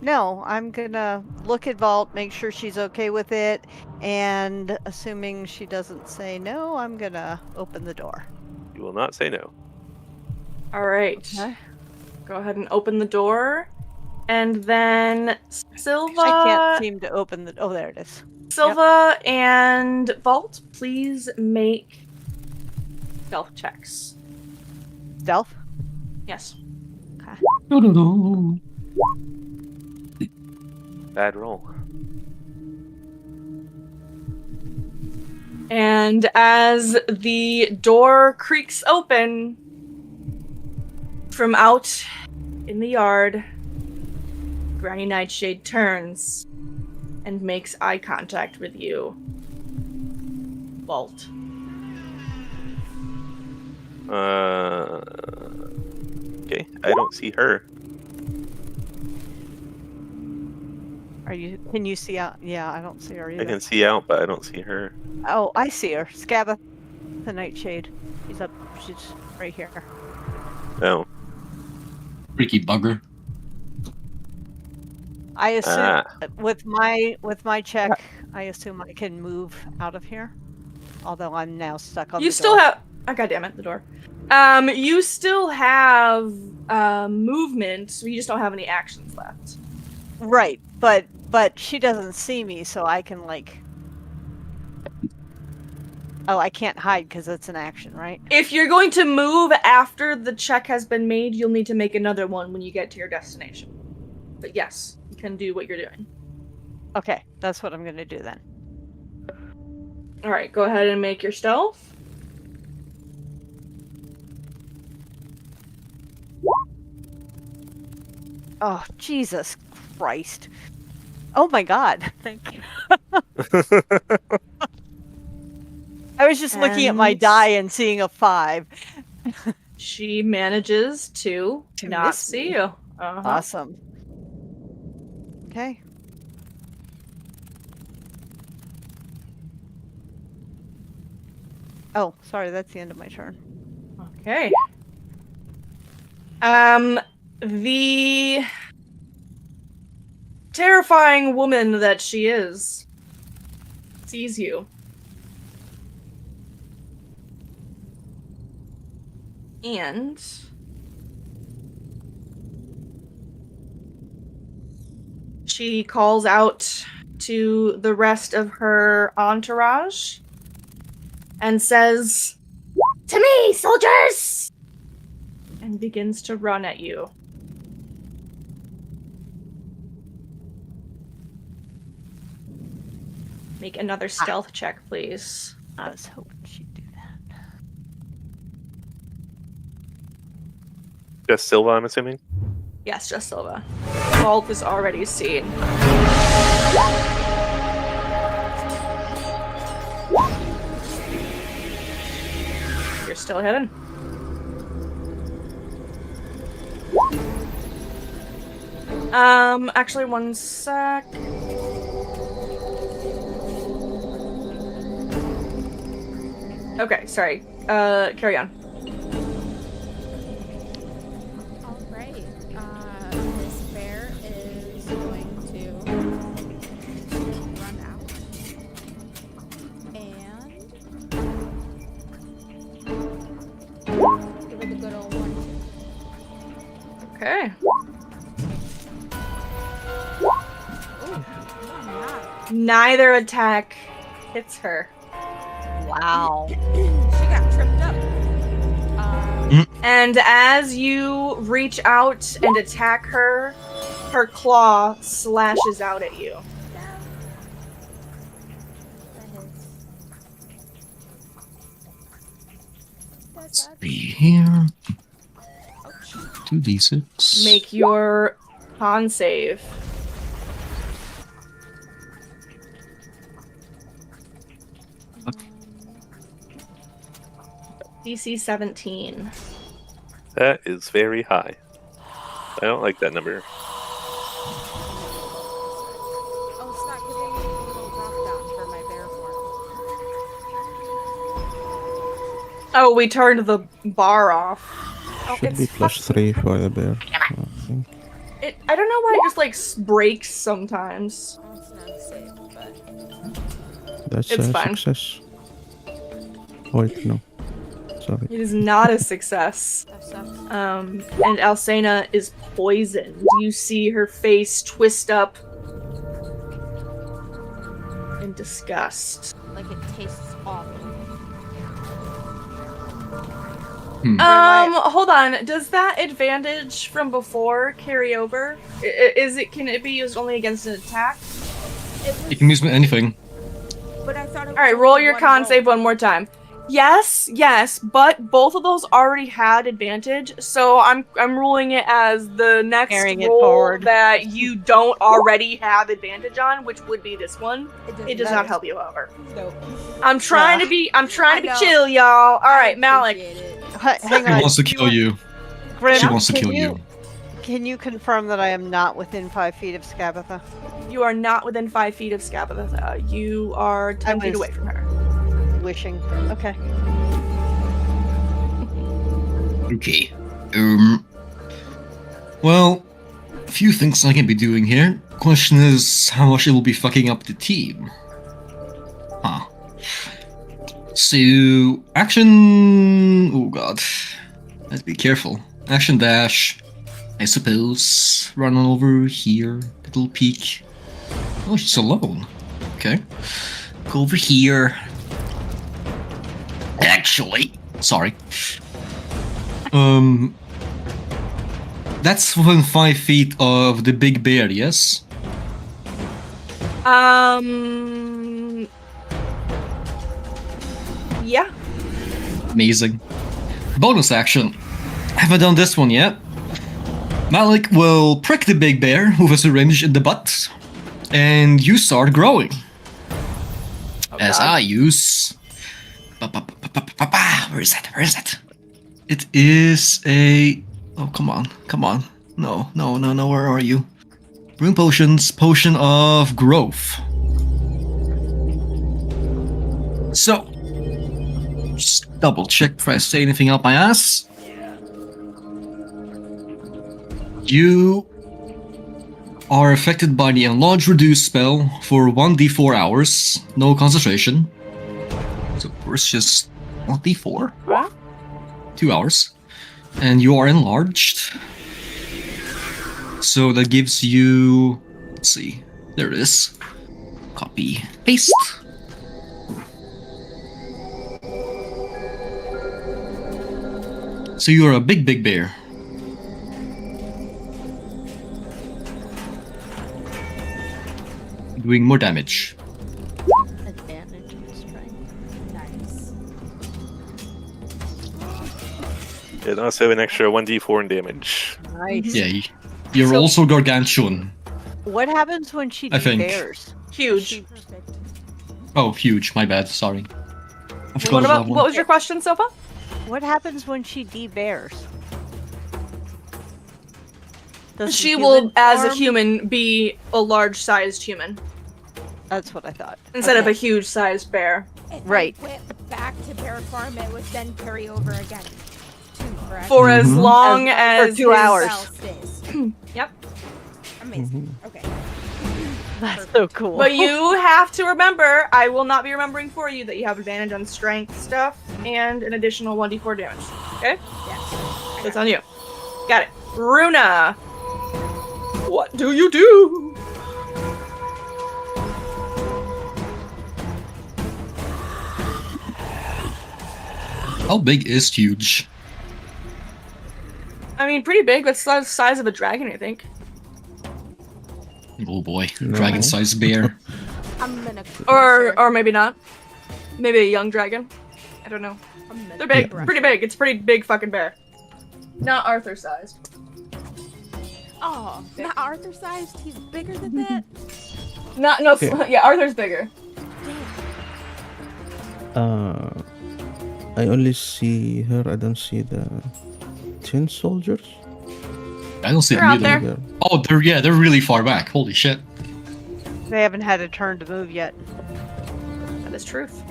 Speaker 3: No, I'm gonna look at Vault, make sure she's okay with it, and assuming she doesn't say no, I'm gonna open the door.
Speaker 2: You will not say no.
Speaker 1: Alright.
Speaker 3: Okay.
Speaker 1: Go ahead and open the door. And then Silva...
Speaker 3: I can't seem to open the... Oh, there it is.
Speaker 1: Silva and Vault, please make stealth checks.
Speaker 3: Stealth?
Speaker 1: Yes.
Speaker 2: Bad roll.
Speaker 1: And as the door creaks open from out in the yard, Granny Nightshade turns and makes eye contact with you. Vault.
Speaker 2: Okay, I don't see her.
Speaker 3: Can you see out? Yeah, I don't see her either.
Speaker 2: I can see out, but I don't see her.
Speaker 3: Oh, I see her. Scabba, the Nightshade. She's right here.
Speaker 2: Oh.
Speaker 7: Freaky bugger.
Speaker 3: I assume with my check, I assume I can move out of here. Although I'm now stuck on.
Speaker 1: You still have. Oh, God damn it, the door. You still have movement, so you just don't have any actions left.
Speaker 3: Right, but she doesn't see me, so I can like. Oh, I can't hide because it's an action, right?
Speaker 1: If you're going to move after the check has been made, you'll need to make another one when you get to your destination. But yes, you can do what you're doing.
Speaker 3: Okay, that's what I'm gonna do then.
Speaker 1: All right, go ahead and make your stealth.
Speaker 3: Oh, Jesus Christ. Oh my god. Thank you. I was just looking at my
Speaker 1: And-
Speaker 3: die and seeing a 5.
Speaker 1: She manages to not
Speaker 3: miss
Speaker 1: see
Speaker 3: me.
Speaker 1: you. Uh-huh.
Speaker 3: Awesome. Okay. Oh, sorry, that's the end of my turn.
Speaker 1: Okay. The terrifying woman that she is sees you. And she calls out to the rest of her entourage and says, "To me, soldiers!" and begins to run at you. Make another stealth check, please.
Speaker 3: I was hoping she'd do that.
Speaker 2: Just Silva, I'm assuming.
Speaker 1: Yes, just Silva. Vault is already seen. You're still hidden. Actually, one sec. Okay, sorry. Carry on.
Speaker 4: All right. This bear is going to run out and give it the good old 1-2.
Speaker 1: Okay. Neither attack hits her.
Speaker 3: Wow.
Speaker 4: She got tripped up.
Speaker 1: And as you reach out and attack her, her claw slashes out at you.
Speaker 4: That hits. That's bad.
Speaker 7: Be here. 2d6.
Speaker 1: Make your con save. DC 17.
Speaker 2: That is very high. I don't like that number.
Speaker 4: Oh, it's not giving me a little drop down for my bear form.
Speaker 1: Oh, we turned the bar off. Oh,
Speaker 5: Should be
Speaker 1: it's
Speaker 5: +3 for the bear. I think.
Speaker 1: I don't know why it just like breaks sometimes.
Speaker 4: Oh, it's not safe, but
Speaker 5: That's
Speaker 1: It's
Speaker 5: a
Speaker 1: fine.
Speaker 5: success. Wait, no. Sorry.
Speaker 1: It is not a success.
Speaker 4: that sucks.
Speaker 1: And Alcena is poisoned. You see her face twist up in disgust.
Speaker 4: Like it tastes awful.
Speaker 1: Hold on. Does that advantage from before carry over? Can it be used only against an attack?
Speaker 7: You can use anything.
Speaker 4: But I thought it was
Speaker 1: All right, roll
Speaker 4: only
Speaker 1: your
Speaker 4: one
Speaker 1: con
Speaker 4: roll.
Speaker 1: save one more time. Yes, but both of those already had advantage, so I'm ruling it as the next
Speaker 3: Carrying it
Speaker 1: roll
Speaker 3: forward.
Speaker 1: that you don't already have advantage on, which would be this one. It does
Speaker 4: That
Speaker 1: not
Speaker 4: is-
Speaker 1: help you, however.
Speaker 4: Nope.
Speaker 1: I'm trying to be
Speaker 4: I know.
Speaker 1: chill, y'all. All right, Malik.
Speaker 4: Appreciate it.
Speaker 3: Hang
Speaker 7: She
Speaker 3: on.
Speaker 7: wants to kill you.
Speaker 3: Grim,
Speaker 7: She wants to
Speaker 3: can
Speaker 7: kill you.
Speaker 3: Can you confirm that I am not within 5 feet of Skabatha?
Speaker 1: You are not within 5 feet of Skabatha. You are 10 feet
Speaker 3: was-
Speaker 1: away from her.
Speaker 3: Wishing. Okay.
Speaker 7: Okay. Well, a few things I can be doing here. Question is how much it will be fucking up the team. Huh. So, action. Oh god. Let's be careful. Action dash. I suppose. Run on over here. Little peek. Oh, she's alone. Okay. Go over here. Actually. Sorry. That's within 5 feet of the big bear, yes?
Speaker 1: Yeah.
Speaker 7: Amazing. Bonus action. Haven't done this one yet. Malik will prick the big bear with a syringe in the butt, and you start growing. As
Speaker 2: God.
Speaker 7: I use. Where is it? Where is it? It is a. Oh, come on. Come on. No. Where are you? Rune potions. Potion of growth. So. Just double check if I say anything up my ass. You are affected by the Enlarge Reduce spell for 1d4 hours. No concentration. So of course just 1d4. 2 hours. And you are enlarged. So that gives you... Let's see. There it is. Copy. Paste. So you're a big bear. Doing more damage.
Speaker 3: Advantage and strength.
Speaker 4: Nice.
Speaker 2: And also an extra 1d4 in damage.
Speaker 3: Nice.
Speaker 7: Yeah, you're
Speaker 1: So-
Speaker 7: also gargantuan.
Speaker 3: What happens when she
Speaker 7: I think.
Speaker 3: de-bears?
Speaker 1: Huge.
Speaker 4: Perfect.
Speaker 7: Oh, huge. My bad. Sorry. I forgot
Speaker 1: What
Speaker 7: about
Speaker 1: about? What was your question, Sofa?
Speaker 3: What happens when she de-bears? Does the
Speaker 1: She
Speaker 3: human
Speaker 1: will, as a
Speaker 3: form-
Speaker 1: human, be a large-sized human
Speaker 3: That's what I thought.
Speaker 1: instead of a
Speaker 3: Okay.
Speaker 1: huge-sized bear.
Speaker 4: If
Speaker 3: Right.
Speaker 4: I went back to bear farm, it would then carry over again. Too, correct?
Speaker 1: For as
Speaker 7: Mhm.
Speaker 1: long
Speaker 3: As-
Speaker 1: as
Speaker 3: for 2
Speaker 1: his-
Speaker 3: hours.
Speaker 4: Spell stays.
Speaker 1: Yep.
Speaker 4: Amazing. Okay.
Speaker 3: That's so cool.
Speaker 1: But you have to remember, I will not be remembering for you that you have advantage on strength stuff and an additional 1d4 damage. Okay?
Speaker 4: Yes.
Speaker 1: So it's on you. Got it. Runa! What do you do?
Speaker 7: How big is huge?
Speaker 1: I mean, pretty big. That's the size of a dragon, I think.
Speaker 7: Oh boy,
Speaker 5: No.
Speaker 7: dragon-sized bear.
Speaker 4: I'm gonna.
Speaker 1: Or maybe not. Maybe a young dragon. I don't know. They're big.
Speaker 5: Yeah.
Speaker 1: Pretty big. It's a pretty big fucking bear. Not Arthur sized.
Speaker 4: Oh, not Arthur sized. He's bigger than that.
Speaker 1: Not no.
Speaker 5: Okay.
Speaker 1: Yeah, Arthur's bigger.
Speaker 5: I only see her. I don't see the tin soldiers.
Speaker 7: I don't see
Speaker 1: They're
Speaker 7: them
Speaker 1: out
Speaker 7: either.
Speaker 1: there.
Speaker 7: Oh, they're really far back. Holy shit.
Speaker 3: They haven't had a turn to move yet,
Speaker 1: That is truth.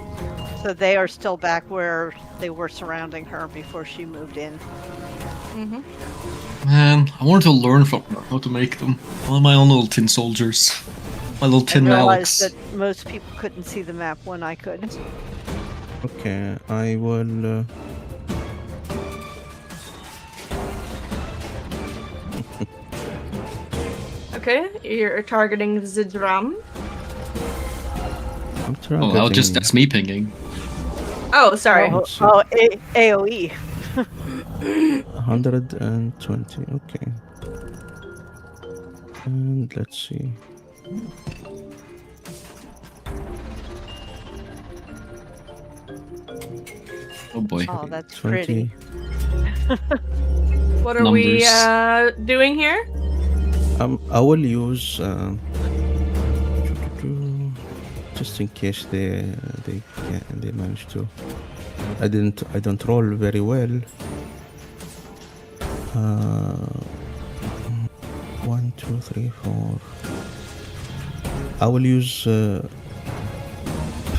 Speaker 3: so they are still back where they were surrounding her before she moved in.
Speaker 1: Mm-hmm.
Speaker 7: Man, I wanted to learn from her how to make them. All my own little tin soldiers. My little tin
Speaker 3: I realized
Speaker 7: Maliks.
Speaker 3: that most people couldn't see the map when I could.
Speaker 5: Okay, I will.
Speaker 1: Okay, you're targeting the drum.
Speaker 5: I'm
Speaker 7: Oh, that'll just
Speaker 5: targeting-
Speaker 7: that's me pinging.
Speaker 1: Oh, sorry.
Speaker 5: Let's see.
Speaker 3: AOE.
Speaker 5: 120. Okay. And let's see.
Speaker 7: Oh boy.
Speaker 3: Oh, that's
Speaker 5: 20.
Speaker 3: pretty.
Speaker 1: What are we
Speaker 7: Numbers.
Speaker 1: doing here?
Speaker 5: I will use just in case they manage to. I don't roll very well. 1, 2, 3, 4. I will use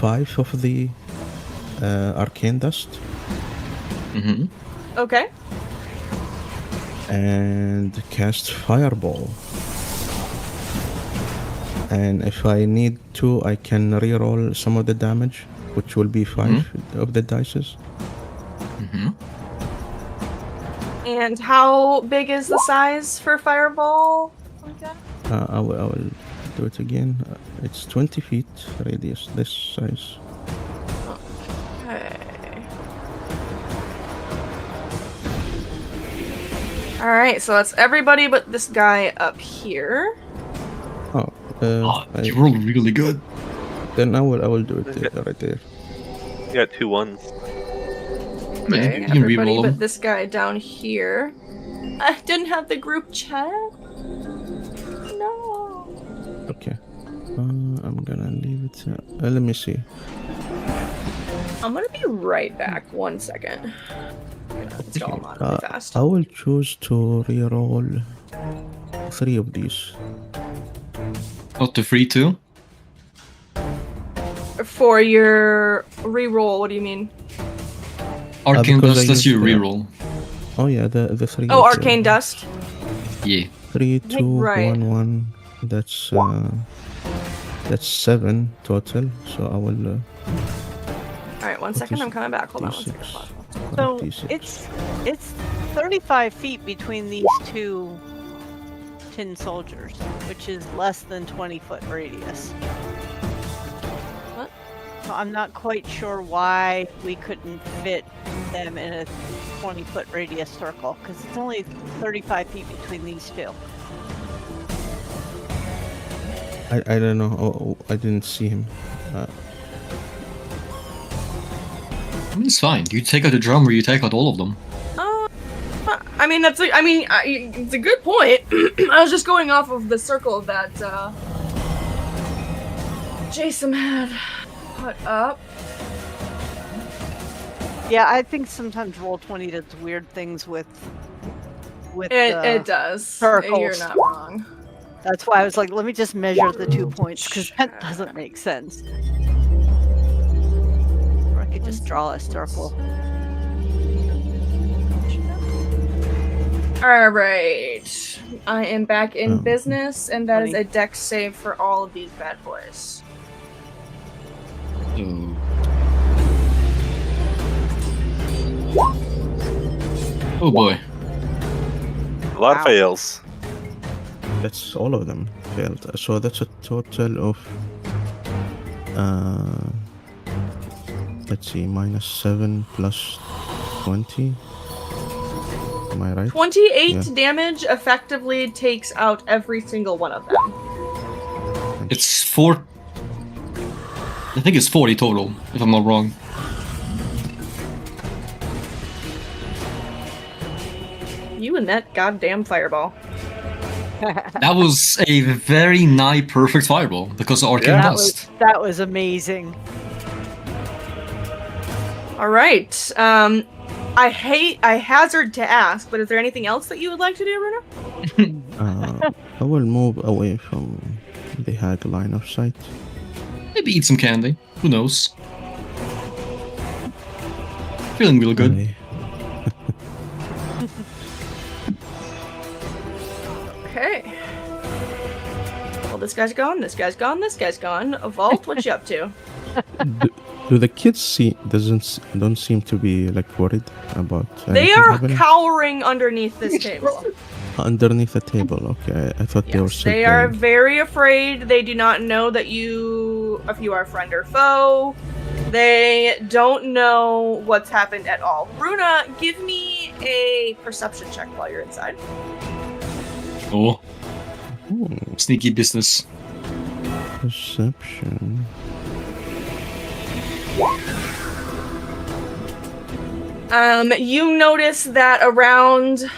Speaker 5: 5 of the arcane dust
Speaker 7: Mm-hmm.
Speaker 1: Okay.
Speaker 5: and cast fireball. And if I need to, I can reroll some of the damage, which will be 5 of the dices.
Speaker 7: Mm-hmm.
Speaker 1: And how big is the size for fireball? Like that?
Speaker 5: I will do it again. It's 20 feet radius, this size.
Speaker 1: Okay. All right, so that's everybody but this guy up here.
Speaker 5: Oh,
Speaker 7: Oh, you rolled really good.
Speaker 5: then I will do it right there.
Speaker 2: got 2 1s.
Speaker 1: Okay,
Speaker 7: you can
Speaker 1: everybody
Speaker 7: reroll
Speaker 1: but
Speaker 7: them.
Speaker 1: this guy down here. I didn't have the group chat. No.
Speaker 5: Okay. I'm gonna leave it. Let me see.
Speaker 1: I'm gonna be right back. 1 second. Install them on really fast.
Speaker 5: I will choose to reroll 3 of these.
Speaker 7: Not the free too.
Speaker 1: For your reroll, what do you mean?
Speaker 7: Arcane
Speaker 5: because I
Speaker 7: Dust lets you
Speaker 5: used the-
Speaker 7: reroll.
Speaker 5: Oh yeah, the 3.
Speaker 1: Oh,
Speaker 5: of
Speaker 1: Arcane Dust.
Speaker 7: Yeah.
Speaker 5: 3, 2,
Speaker 1: Right.
Speaker 5: 1, 1. That's 7 total. So I will.
Speaker 1: Alright, 1 second, I'm coming back. Hold on 1 second.
Speaker 5: D6.
Speaker 3: So
Speaker 5: 56.
Speaker 3: it's 35 feet between these two tin soldiers, which is less than 20-foot radius.
Speaker 1: What?
Speaker 3: So I'm not quite sure why we couldn't fit them in a 20-foot radius circle, because it's only 35 feet between these two.
Speaker 5: I don't know. I didn't see him.
Speaker 7: I mean, it's fine. You take out the drum or you take out all of them.
Speaker 1: I mean, it's a good point. I was just going off of the circle that Jason had put up.
Speaker 3: Yeah, I think sometimes Roll20 does weird things with
Speaker 1: It does.
Speaker 3: circles.
Speaker 1: You're not wrong.
Speaker 3: That's why I was like, let me just measure the 2 points, because that doesn't make sense. Or I could just draw a circle.
Speaker 1: Alright. I am back in
Speaker 5: Oh.
Speaker 1: business, and that is
Speaker 3: 20.
Speaker 1: a dex save for all of these bad boys.
Speaker 7: Oh boy.
Speaker 2: A lot of
Speaker 3: Wow.
Speaker 2: fails.
Speaker 5: That's all of them failed. So that's a total of. Let's see, -7 plus 20. Am I right?
Speaker 1: 28
Speaker 5: Yeah.
Speaker 1: damage effectively takes out every single one of them.
Speaker 7: It's 4. I think it's 40 total, if I'm not wrong.
Speaker 1: You and that goddamn fireball.
Speaker 7: That was a very nigh perfect fireball because of Arcane
Speaker 2: Yeah.
Speaker 7: Dust.
Speaker 3: That was amazing.
Speaker 1: Alright. I hazard to ask, but is there anything else that you would like to do, Runa?
Speaker 5: I will move away from the hag line of sight.
Speaker 7: Maybe eat some candy. Who knows? Feeling real good.
Speaker 5: I-
Speaker 1: Okay. Well, this guy's gone, this guy's gone, this guy's gone. Vault, what you up to?
Speaker 5: do the kids don't seem to be like worried about
Speaker 1: They
Speaker 5: anything
Speaker 1: are
Speaker 5: happening?
Speaker 1: cowering underneath this table.
Speaker 5: Underneath the table. Okay, I thought they were
Speaker 1: Yes,
Speaker 5: still
Speaker 1: they are
Speaker 5: playing.
Speaker 1: very afraid. They do not know that if you are friend or foe. They don't know what's happened at all. Runa, give me a perception check while you're inside.
Speaker 7: Oh,
Speaker 5: Ooh,
Speaker 7: sneaky business.
Speaker 5: perception.
Speaker 1: You notice that around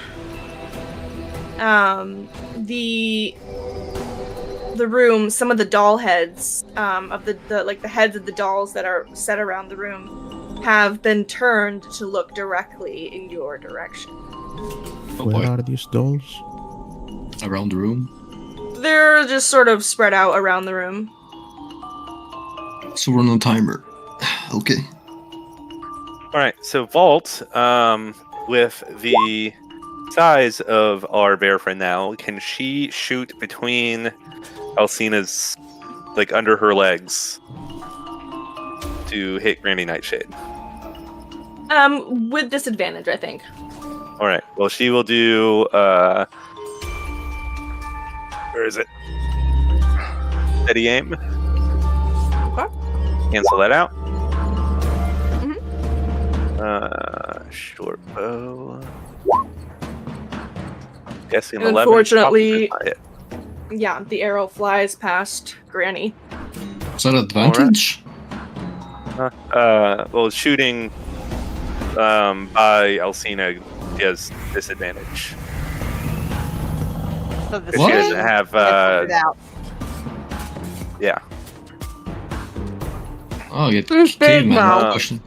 Speaker 1: the room, some of the doll heads of the heads of the dolls that are set around the room have been turned to look directly in your direction.
Speaker 7: Oh
Speaker 5: Where
Speaker 7: boy.
Speaker 5: are these dolls?
Speaker 7: Around the room.
Speaker 1: They're just sort of spread out around the room.
Speaker 7: So we're on a timer. Okay.
Speaker 2: All right, so Vault, with the size of our bear friend now, can she shoot between Alcina's, like, under her legs to hit Granny Nightshade?
Speaker 1: With disadvantage, I think.
Speaker 2: All right, well, she will do, where is it? Steady aim.
Speaker 1: Okay.
Speaker 2: Cancel that out.
Speaker 1: Mhm.
Speaker 2: Short bow. Guessing 11.
Speaker 1: Unfortunately-
Speaker 2: probably hit.
Speaker 1: Yeah, the arrow flies past Granny.
Speaker 7: Is that advantage?
Speaker 2: Well, shooting by Alcina has disadvantage.
Speaker 3: So the
Speaker 2: She
Speaker 7: What?
Speaker 2: doesn't have.
Speaker 3: canceled it out.
Speaker 2: Yeah.
Speaker 7: Oh, get
Speaker 1: Who's big
Speaker 7: caveman
Speaker 1: now?
Speaker 7: question.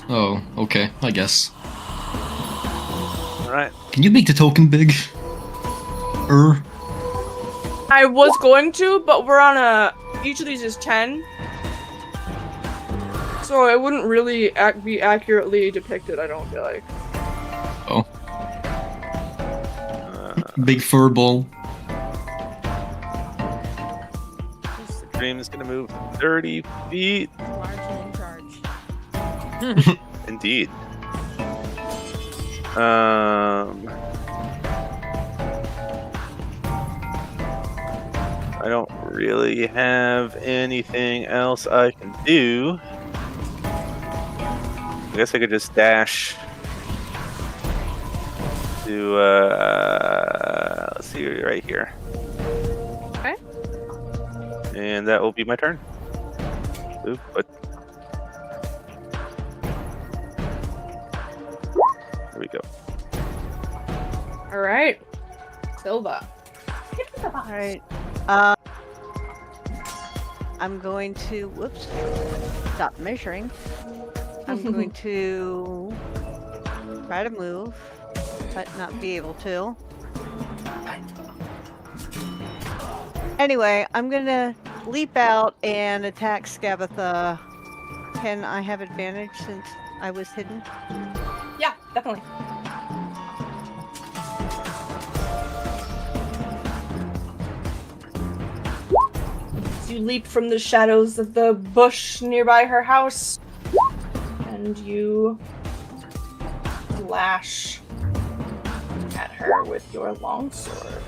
Speaker 7: Oh, okay, I guess.
Speaker 2: All right.
Speaker 7: Can you make the token big?
Speaker 1: I was going to, but we're on a. Each of these is 10. So it wouldn't really be accurately depicted, I don't feel like.
Speaker 7: Oh. Big fur ball.
Speaker 2: Dream is gonna move 30 feet.
Speaker 4: Large and in charge.
Speaker 2: Indeed. I don't really have anything else I can do. I guess I could just dash to let's see, right here.
Speaker 1: Okay.
Speaker 2: And that will be my turn. Oop, but there we go.
Speaker 1: All right, Silva.
Speaker 3: All right. I'm going to, whoops, stop measuring. I'm going to try to move, but not be able to. Anyway, I'm gonna leap out and attack Skabatha. Can I have advantage since I was hidden?
Speaker 1: Yeah, definitely. You leap from the shadows of the bush nearby her house, and you lash at her with your longsword.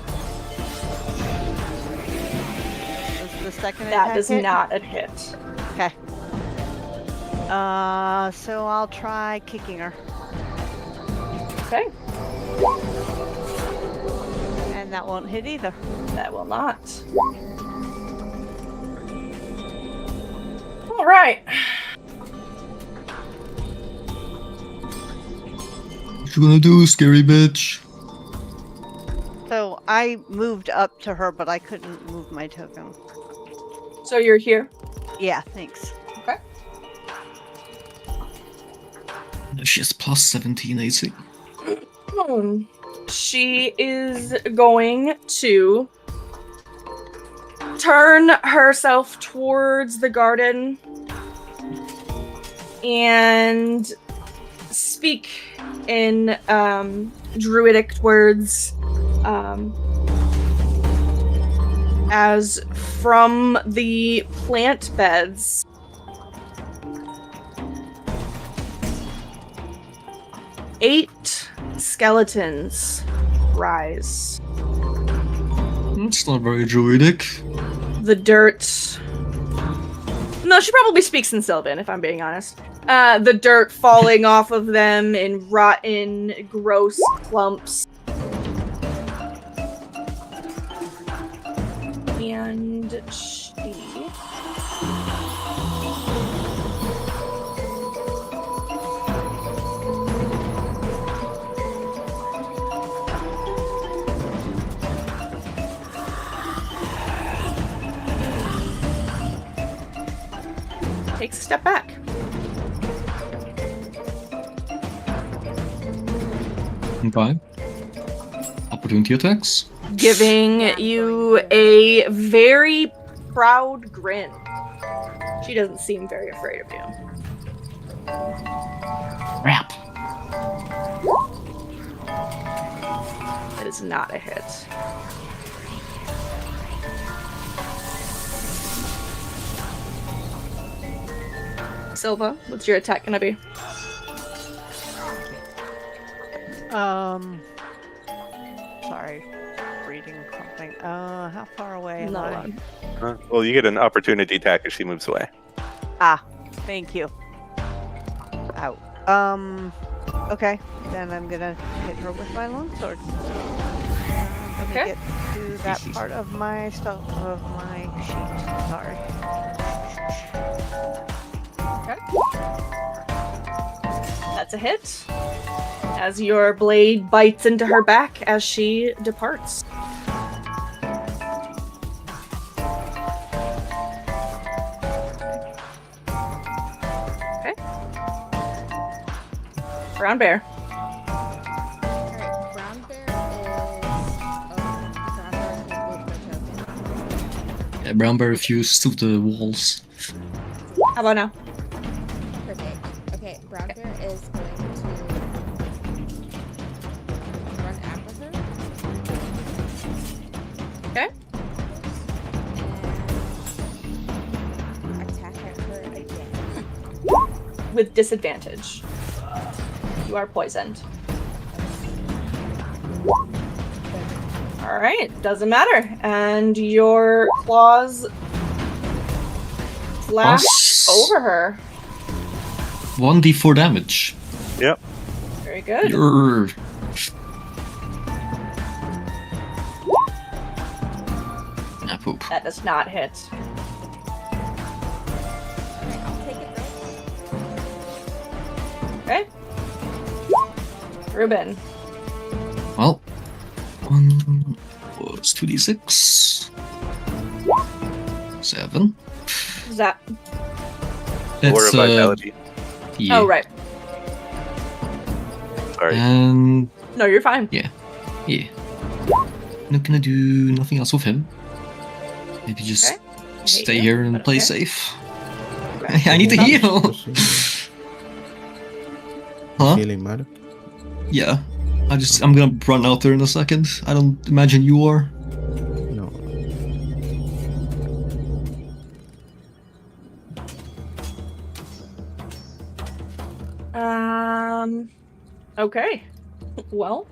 Speaker 3: Was the second
Speaker 1: That
Speaker 3: attack
Speaker 1: does
Speaker 3: hit?
Speaker 1: not a hit.
Speaker 3: Okay. So I'll try kicking her.
Speaker 1: Okay,
Speaker 3: And that won't hit either.
Speaker 1: that will not. All right.
Speaker 7: What you gonna do, scary bitch?
Speaker 3: So I moved up to her, but I couldn't move my token.
Speaker 1: So you're here.
Speaker 3: Yeah, thanks.
Speaker 1: Okay.
Speaker 7: She has plus 17 AC.
Speaker 1: She is going to turn herself towards the garden and speak in druidic words as from the plant beds eight skeletons rise.
Speaker 7: It's not very druidic.
Speaker 1: The dirt. No, she probably speaks in Sylvan, if I'm being honest. The dirt falling off of them in rotten, gross clumps. And she... takes a step back.
Speaker 7: Okay. Opportunity attacks.
Speaker 1: Giving you a very proud grin. She doesn't seem very afraid of you.
Speaker 8: Crap.
Speaker 1: It is not a hit. Silva, what's your attack gonna be?
Speaker 3: Sorry, reading something. How far away am
Speaker 1: No
Speaker 3: I?
Speaker 1: one.
Speaker 2: Well, you get an opportunity attack if she moves away.
Speaker 3: Ah, thank you. Ow. Okay, then I'm gonna hit her with my longsword. Let me
Speaker 1: Okay.
Speaker 3: get to that part of my stuff of my sheet. Sorry.
Speaker 1: Okay. That's a hit. As your blade bites into her back as she departs. Okay. Brown bear.
Speaker 4: Alright, brown bear is.
Speaker 7: Yeah, brown bear refused to the walls.
Speaker 1: How about now?
Speaker 4: Perfect. Okay, brown bear is going to run after her.
Speaker 1: Okay.
Speaker 4: And attack at her again.
Speaker 1: With disadvantage. You are poisoned. Alright, doesn't matter. And your claws flash
Speaker 7: Plus
Speaker 1: over her.
Speaker 7: 1d4 damage.
Speaker 2: Yep.
Speaker 1: Very good.
Speaker 7: You're... Ah, poop.
Speaker 1: That does not hit.
Speaker 4: Alright, I'll take it though.
Speaker 1: Okay. Ruben.
Speaker 7: Well, 1 was 2d6. 7.
Speaker 1: Is that?
Speaker 2: Aura vitality.
Speaker 7: Yeah.
Speaker 1: Oh, right.
Speaker 2: Sorry.
Speaker 7: And
Speaker 1: No, you're fine.
Speaker 7: yeah. Not gonna do nothing else with him. Maybe just
Speaker 1: Okay. I hate
Speaker 7: stay
Speaker 1: you,
Speaker 7: here and
Speaker 1: but
Speaker 7: play
Speaker 1: okay.
Speaker 7: safe.
Speaker 1: Okay.
Speaker 7: I need to heal. Huh?
Speaker 5: Healing matter.
Speaker 7: Yeah. I'm gonna run out there in a second. I don't imagine you are.
Speaker 5: No.
Speaker 1: Okay. Well,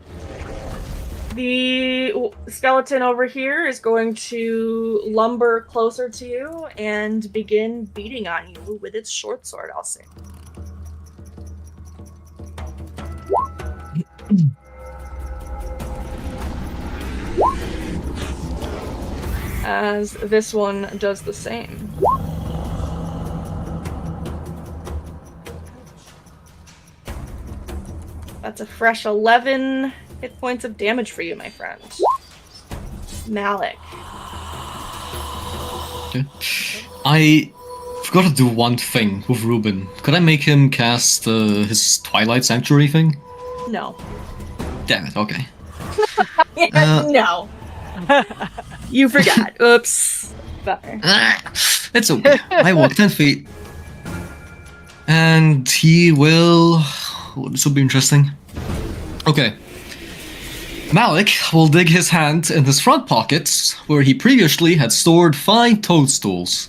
Speaker 1: the skeleton over here is going to lumber closer to you and begin beating on you with its short sword, I'll say. As this one does the same. That's a fresh 11 hit points of damage for you, my friend. Malik.
Speaker 7: Okay. I forgot to do one thing with Ruben. Could I make him cast his Twilight Sanctuary thing?
Speaker 1: No.
Speaker 7: Damn it, okay.
Speaker 1: No. You forgot. Oops. Sorry.
Speaker 7: It's okay. I walk 10 feet. And he will... Oh, this will be interesting. Okay. Malik will dig his hand in his front pockets, where he previously had stored 5 toadstools.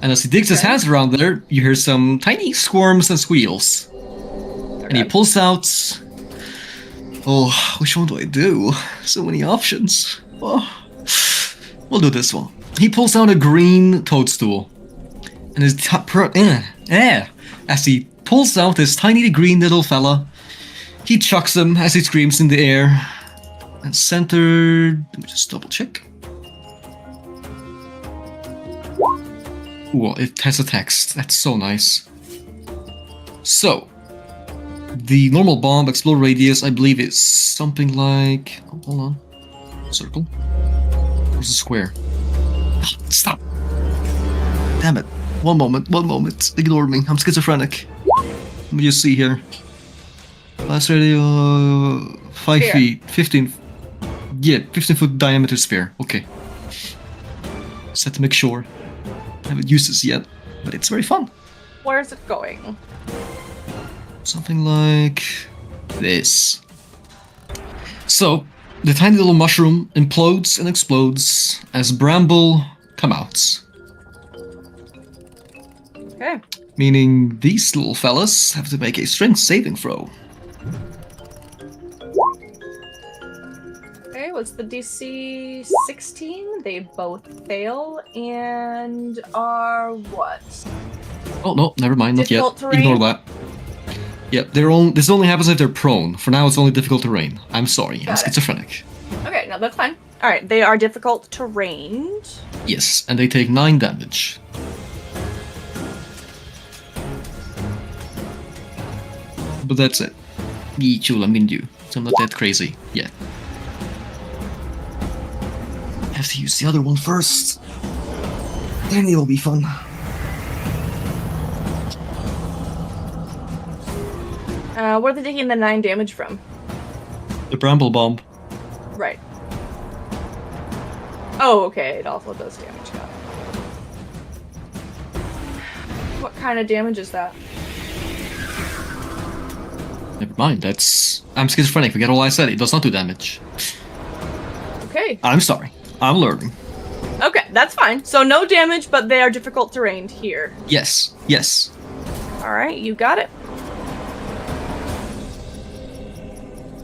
Speaker 7: And as he digs his hands around there, you hear some tiny squirms and squeals. And he pulls out... Oh, which one do I do? So many options. Oh. We'll do this one. He pulls out a green toadstool. And his as he pulls out this tiny green little fella, he chucks him as he screams in the air. And centered... Let me just double check. Ooh, it has a text. That's so nice. So, the normal bomb explode radius, I believe, is something like... Oh, hold on. Circle? Where's the square? Stop! Damn it. One moment. Ignore me. I'm schizophrenic. Let me just see here. Last radio... 5
Speaker 1: Spear.
Speaker 7: feet. 15... Yeah, 15-foot diameter spear. Okay. Just had to make sure. I haven't used this yet, but it's very fun.
Speaker 1: Where's it going?
Speaker 7: Something like this. So, the tiny little mushroom implodes and explodes as bramble come out.
Speaker 1: Okay.
Speaker 7: Meaning these little fellas have to make a strength saving throw.
Speaker 1: Okay, what's the DC 16? They both fail and are what?
Speaker 7: Oh no, never mind, not yet.
Speaker 1: Difficult terrain?
Speaker 7: Ignore that. Yep, this only happens if they're prone. For now, it's only difficult terrain. I'm sorry, I'm
Speaker 1: Got it.
Speaker 7: schizophrenic.
Speaker 1: Okay, no, that's fine. Alright, they are difficult terrain.
Speaker 7: Yes, and they take 9 damage. But that's it. Chul, I'm gonna do. So I'm not that crazy yet. Have to use the other one first. Then it'll be fun.
Speaker 1: Where are they taking the 9 damage from?
Speaker 7: The Bramble Bomb.
Speaker 1: Right. Oh, okay. It also does damage. Got it. What kind of damage is that?
Speaker 7: Never mind, that's... I'm schizophrenic, forget all I said, it does not do damage.
Speaker 1: Okay.
Speaker 7: I'm sorry, I'm learning.
Speaker 1: Okay, that's fine. So no damage, but they are difficult terrain here.
Speaker 7: Yes, yes.
Speaker 1: Alright, you got it.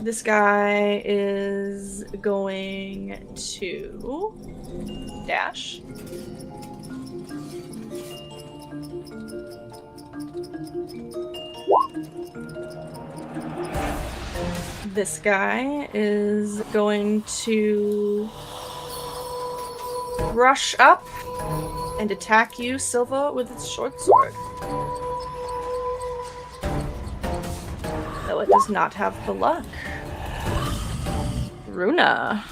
Speaker 1: This guy is going to dash. This guy is going to rush up and attack you, Silva, with its short sword. Though it does not have the luck. Runa.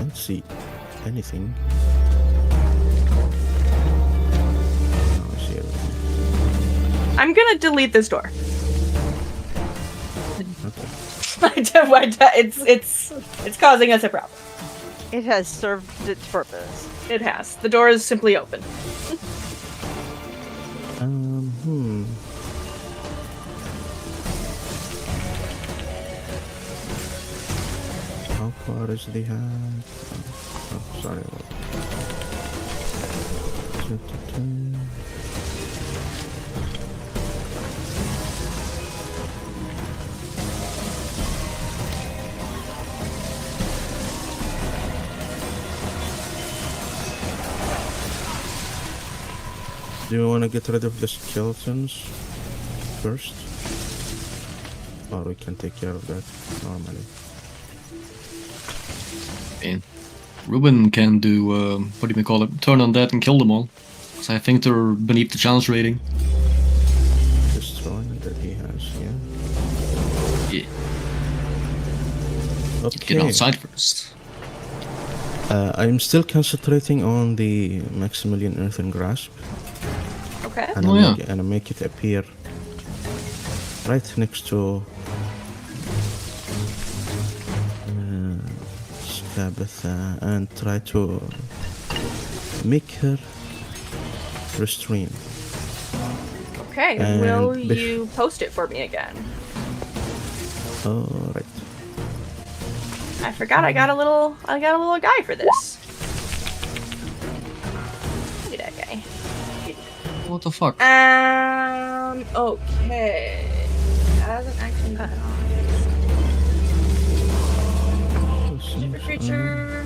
Speaker 5: Let's see. Anything? Oh, I see everything.
Speaker 1: I'm gonna delete this door.
Speaker 5: Okay.
Speaker 1: It's causing us a problem.
Speaker 3: It has served its purpose.
Speaker 1: It has. The door is simply open.
Speaker 5: How far is the hat? Oh, sorry. Do you want to get rid of the skeletons first? Or we can take care of that normally.
Speaker 7: And Ruben can do, what do you call it, turn on that and kill them all. So I think they're beneath the challenge rating.
Speaker 5: Destroy that he has, yeah.
Speaker 7: Yeah.
Speaker 5: Okay.
Speaker 7: Get outside first.
Speaker 5: I'm still concentrating on the Maximilian Earthen Grasp.
Speaker 1: Okay.
Speaker 5: And
Speaker 7: Oh, yeah.
Speaker 5: I make it appear right next to Tabitha and try to make her restrain.
Speaker 1: Okay.
Speaker 5: And
Speaker 1: Will you post it for me again?
Speaker 5: Alright.
Speaker 1: I forgot I got a little guy for this. Look at that guy.
Speaker 7: What the fuck?
Speaker 1: Okay. That doesn't actually cut off. Super creature.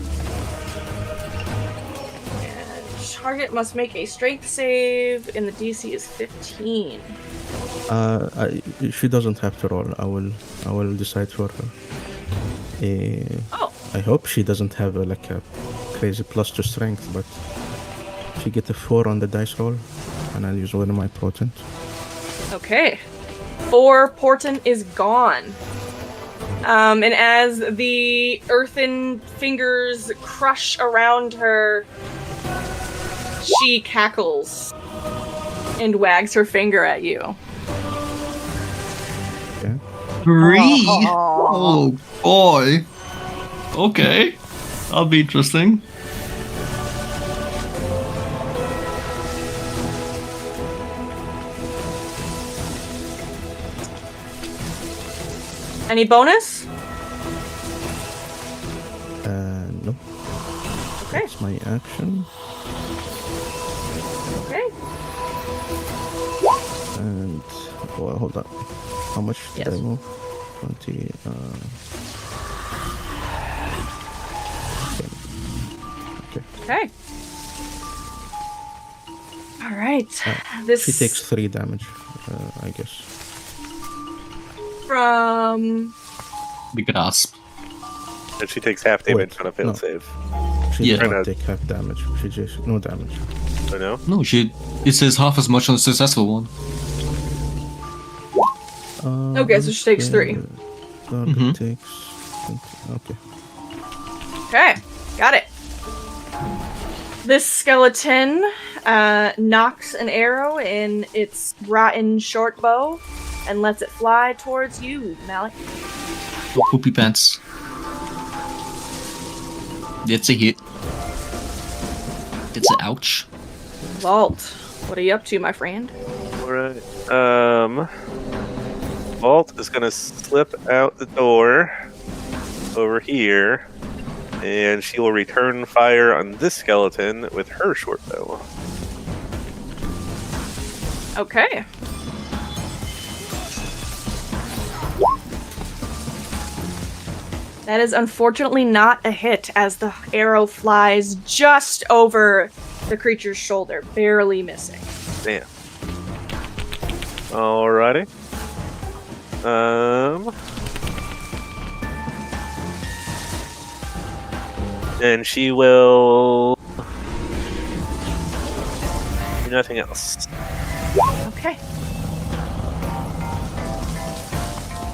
Speaker 1: And target must make a strength save, and the DC is 15.
Speaker 5: She doesn't have to roll. I will decide for her.
Speaker 1: Oh.
Speaker 5: I hope she doesn't have like a crazy plus to strength, but she get a 4 on the dice roll, and I'll use one of my potent.
Speaker 1: Okay. 4 portent is gone. And as the earthen fingers crush around her, she cackles and wags her finger at you.
Speaker 5: Okay.
Speaker 7: 3? Oh boy. Okay. That'll be interesting.
Speaker 1: Any bonus?
Speaker 5: No.
Speaker 1: Okay.
Speaker 5: That's my action.
Speaker 1: Okay.
Speaker 5: And well, hold on. How much did I
Speaker 1: Yes.
Speaker 5: move? 20. Okay.
Speaker 1: Okay. All right. This
Speaker 5: She takes 3 damage, I guess.
Speaker 1: from
Speaker 7: Big grasp.
Speaker 2: And she takes half damage
Speaker 5: Wait,
Speaker 2: on a failed
Speaker 5: no.
Speaker 2: save.
Speaker 5: She
Speaker 7: Yeah.
Speaker 5: did
Speaker 2: Right
Speaker 5: not
Speaker 2: now-
Speaker 5: take half damage. She just no damage.
Speaker 2: Oh no?
Speaker 7: No, it says half as much on the successful one.
Speaker 1: Okay, so she takes 3.
Speaker 5: Target
Speaker 7: Mhm.
Speaker 5: takes. Okay.
Speaker 1: Okay, got it. This skeleton knocks an arrow in its rotten short bow and lets it fly towards you, Malik.
Speaker 7: Poopy pants. That's a hit. That's an ouch.
Speaker 1: Vault, what are you up to, my friend?
Speaker 2: Alright. Vault is gonna slip out the door over here, and she will return fire on this skeleton with her short bow.
Speaker 1: Okay. That is unfortunately not a hit, as the arrow flies just over the creature's shoulder, barely missing.
Speaker 2: Damn. Alrighty. And she will do nothing else.
Speaker 1: Okay.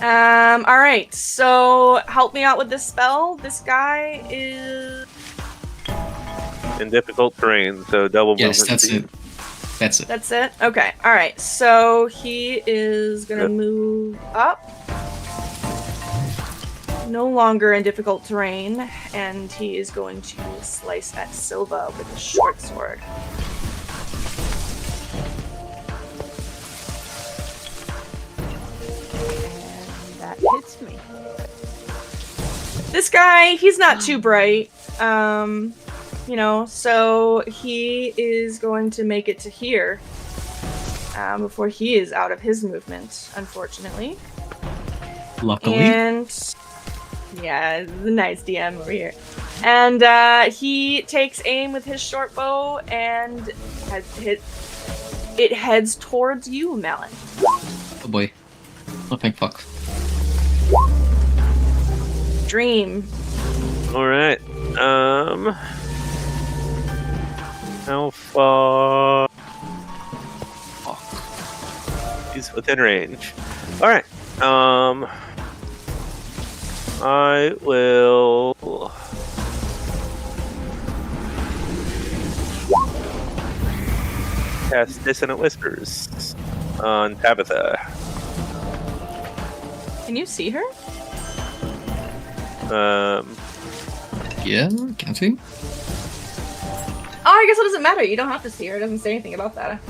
Speaker 1: Alright, so help me out with this spell. This guy is...
Speaker 2: In difficult terrain, so double
Speaker 7: Yes,
Speaker 2: movement
Speaker 7: that's
Speaker 2: speed.
Speaker 7: it. That's it.
Speaker 1: That's it? Okay, alright. So he is gonna
Speaker 2: Yep.
Speaker 1: move up. No longer in difficult terrain, and he is going to slice at Silva with a short sword. And that hits me. This guy, he's not too bright. So he is going to make it to here before he is out of his movement, unfortunately.
Speaker 7: Luckily.
Speaker 1: And yeah, the nice DM over here. And he takes aim with his short bow and it heads towards you, Malin.
Speaker 7: Oh boy. Oh, thank fuck.
Speaker 1: Dream.
Speaker 2: Alright. How far?
Speaker 7: Fuck.
Speaker 2: He's within range. Alright. I will cast Dissonant Whispers on Tabitha.
Speaker 1: Can you see her?
Speaker 7: Yeah, can't see.
Speaker 1: Oh, I guess it doesn't matter. You don't have to see her. It doesn't say anything about that.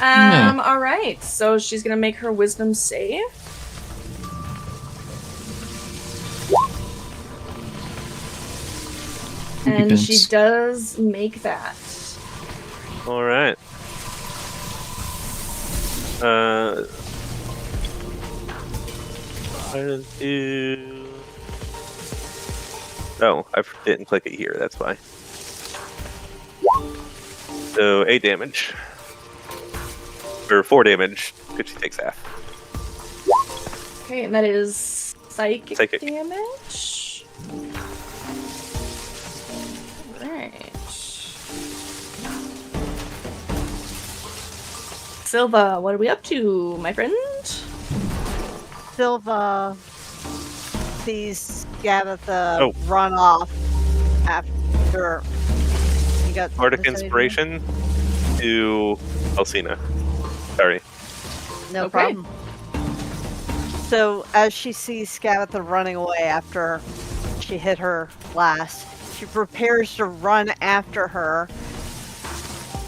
Speaker 7: No.
Speaker 1: Alright. So she's gonna make her wisdom save. And she
Speaker 7: Depends.
Speaker 1: does make that.
Speaker 2: Alright. I do. Oh, I didn't click it here, that's why. So 8 damage. Or 4 damage, because she takes half.
Speaker 1: Okay, and that is psychic,
Speaker 2: Psychic.
Speaker 1: damage. Right. Silva, what are we up to, my friend?
Speaker 3: Silva sees Gabatha
Speaker 2: Oh.
Speaker 3: run off after he got
Speaker 2: Bardic
Speaker 3: this idea?
Speaker 2: Inspiration to Alcina. Sorry.
Speaker 3: No
Speaker 1: Okay.
Speaker 3: problem. So as she sees Gabatha running away after she hit her last, she prepares to run after her,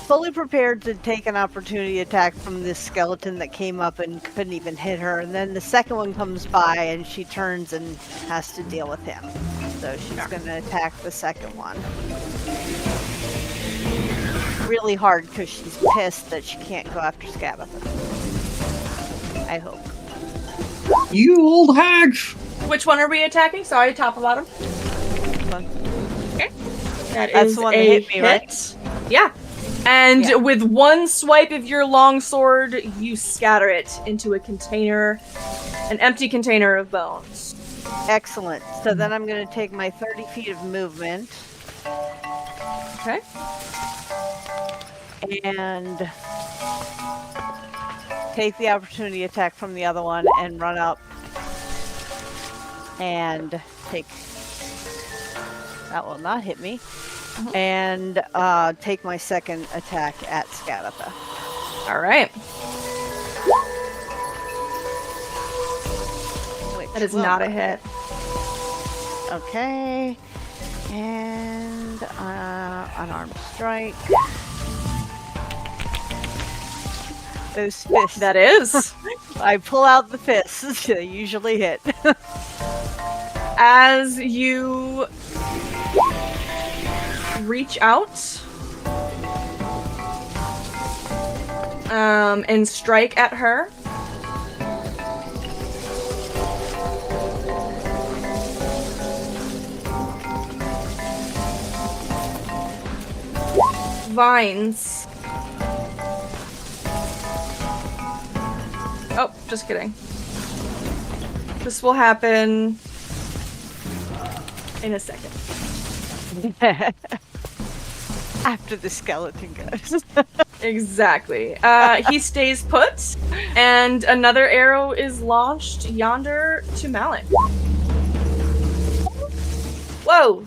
Speaker 3: fully prepared to take an opportunity attack from this skeleton that came up and couldn't even hit her. And then the second one comes by and she turns and has to deal with him. So she's going to attack the second one. Really hard because she's pissed that she can't go after Gabatha. I hope.
Speaker 7: You old hag!
Speaker 1: Which one are we attacking? Sorry, top or bottom?
Speaker 3: One.
Speaker 1: That
Speaker 3: That's
Speaker 1: is
Speaker 3: the one that
Speaker 1: a
Speaker 3: hit me, right?
Speaker 1: Yeah. And
Speaker 3: Yeah.
Speaker 1: with one swipe of your longsword, you scatter it into a container, an empty container of bones.
Speaker 3: Excellent. So then I'm going to take my 30 feet of movement
Speaker 1: Okay.
Speaker 3: and take the opportunity attack from the other one and run up and take. That will not hit me. And take my second attack at Scabatha.
Speaker 1: All right.
Speaker 3: Which
Speaker 1: That is
Speaker 3: will
Speaker 1: not a hit.
Speaker 3: Okay. And unarmed strike. Those fists.
Speaker 1: That is.
Speaker 3: I pull out the fists. They usually hit.
Speaker 1: As you reach out and strike at her, vines. Oh, just kidding. This will happen in a second.
Speaker 3: After the skeleton goes.
Speaker 1: Exactly. He stays put, and another arrow is launched yonder to Malik. Whoa!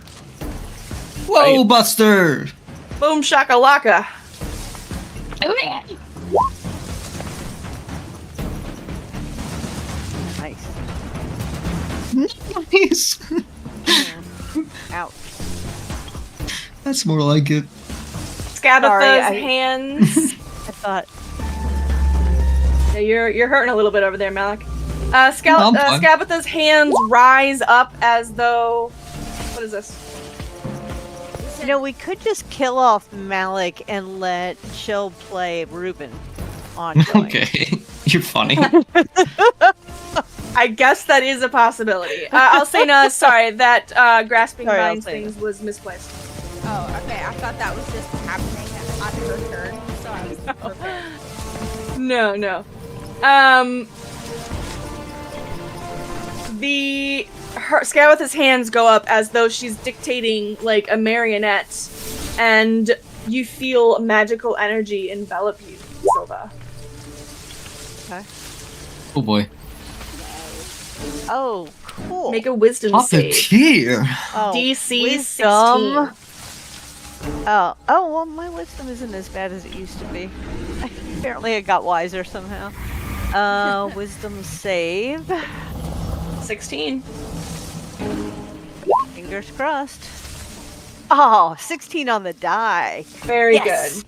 Speaker 7: Whoa, Buster!
Speaker 1: Boom shakalaka!
Speaker 3: Nice.
Speaker 7: Nice.
Speaker 3: Ouch.
Speaker 7: That's more like it.
Speaker 1: Scabatha's
Speaker 3: Sorry,
Speaker 1: hands.
Speaker 3: I thought.
Speaker 1: Yeah, you're hurting a little bit over there, Malik.
Speaker 7: No, I'm fine.
Speaker 1: Scabatha's hands rise up as though. What is this?
Speaker 3: You know, we could just kill off Malik and let Chill play Ruben ongoing.
Speaker 7: Okay, you're funny.
Speaker 1: I guess that is a possibility. I'll say no. Sorry, that grasping
Speaker 3: Sorry, I'll
Speaker 1: vines
Speaker 3: say
Speaker 1: things was misplaced.
Speaker 4: Oh, okay. I thought that was just happening on her turn, so I was prepared.
Speaker 1: No. Scabatha's hands go up as though she's dictating like a marionette, and you feel magical energy envelop you, Silva.
Speaker 7: Oh boy.
Speaker 3: Oh, cool.
Speaker 1: Make a wisdom save.
Speaker 7: Puppeteer!
Speaker 3: Oh,
Speaker 1: DC
Speaker 3: wisdom.
Speaker 1: 16.
Speaker 3: Oh, well, my wisdom isn't as bad as it used to be. Apparently I got wiser somehow. Wisdom save.
Speaker 1: 16.
Speaker 3: Fingers crossed. Oh, 16 on the die.
Speaker 1: Very
Speaker 3: Yes.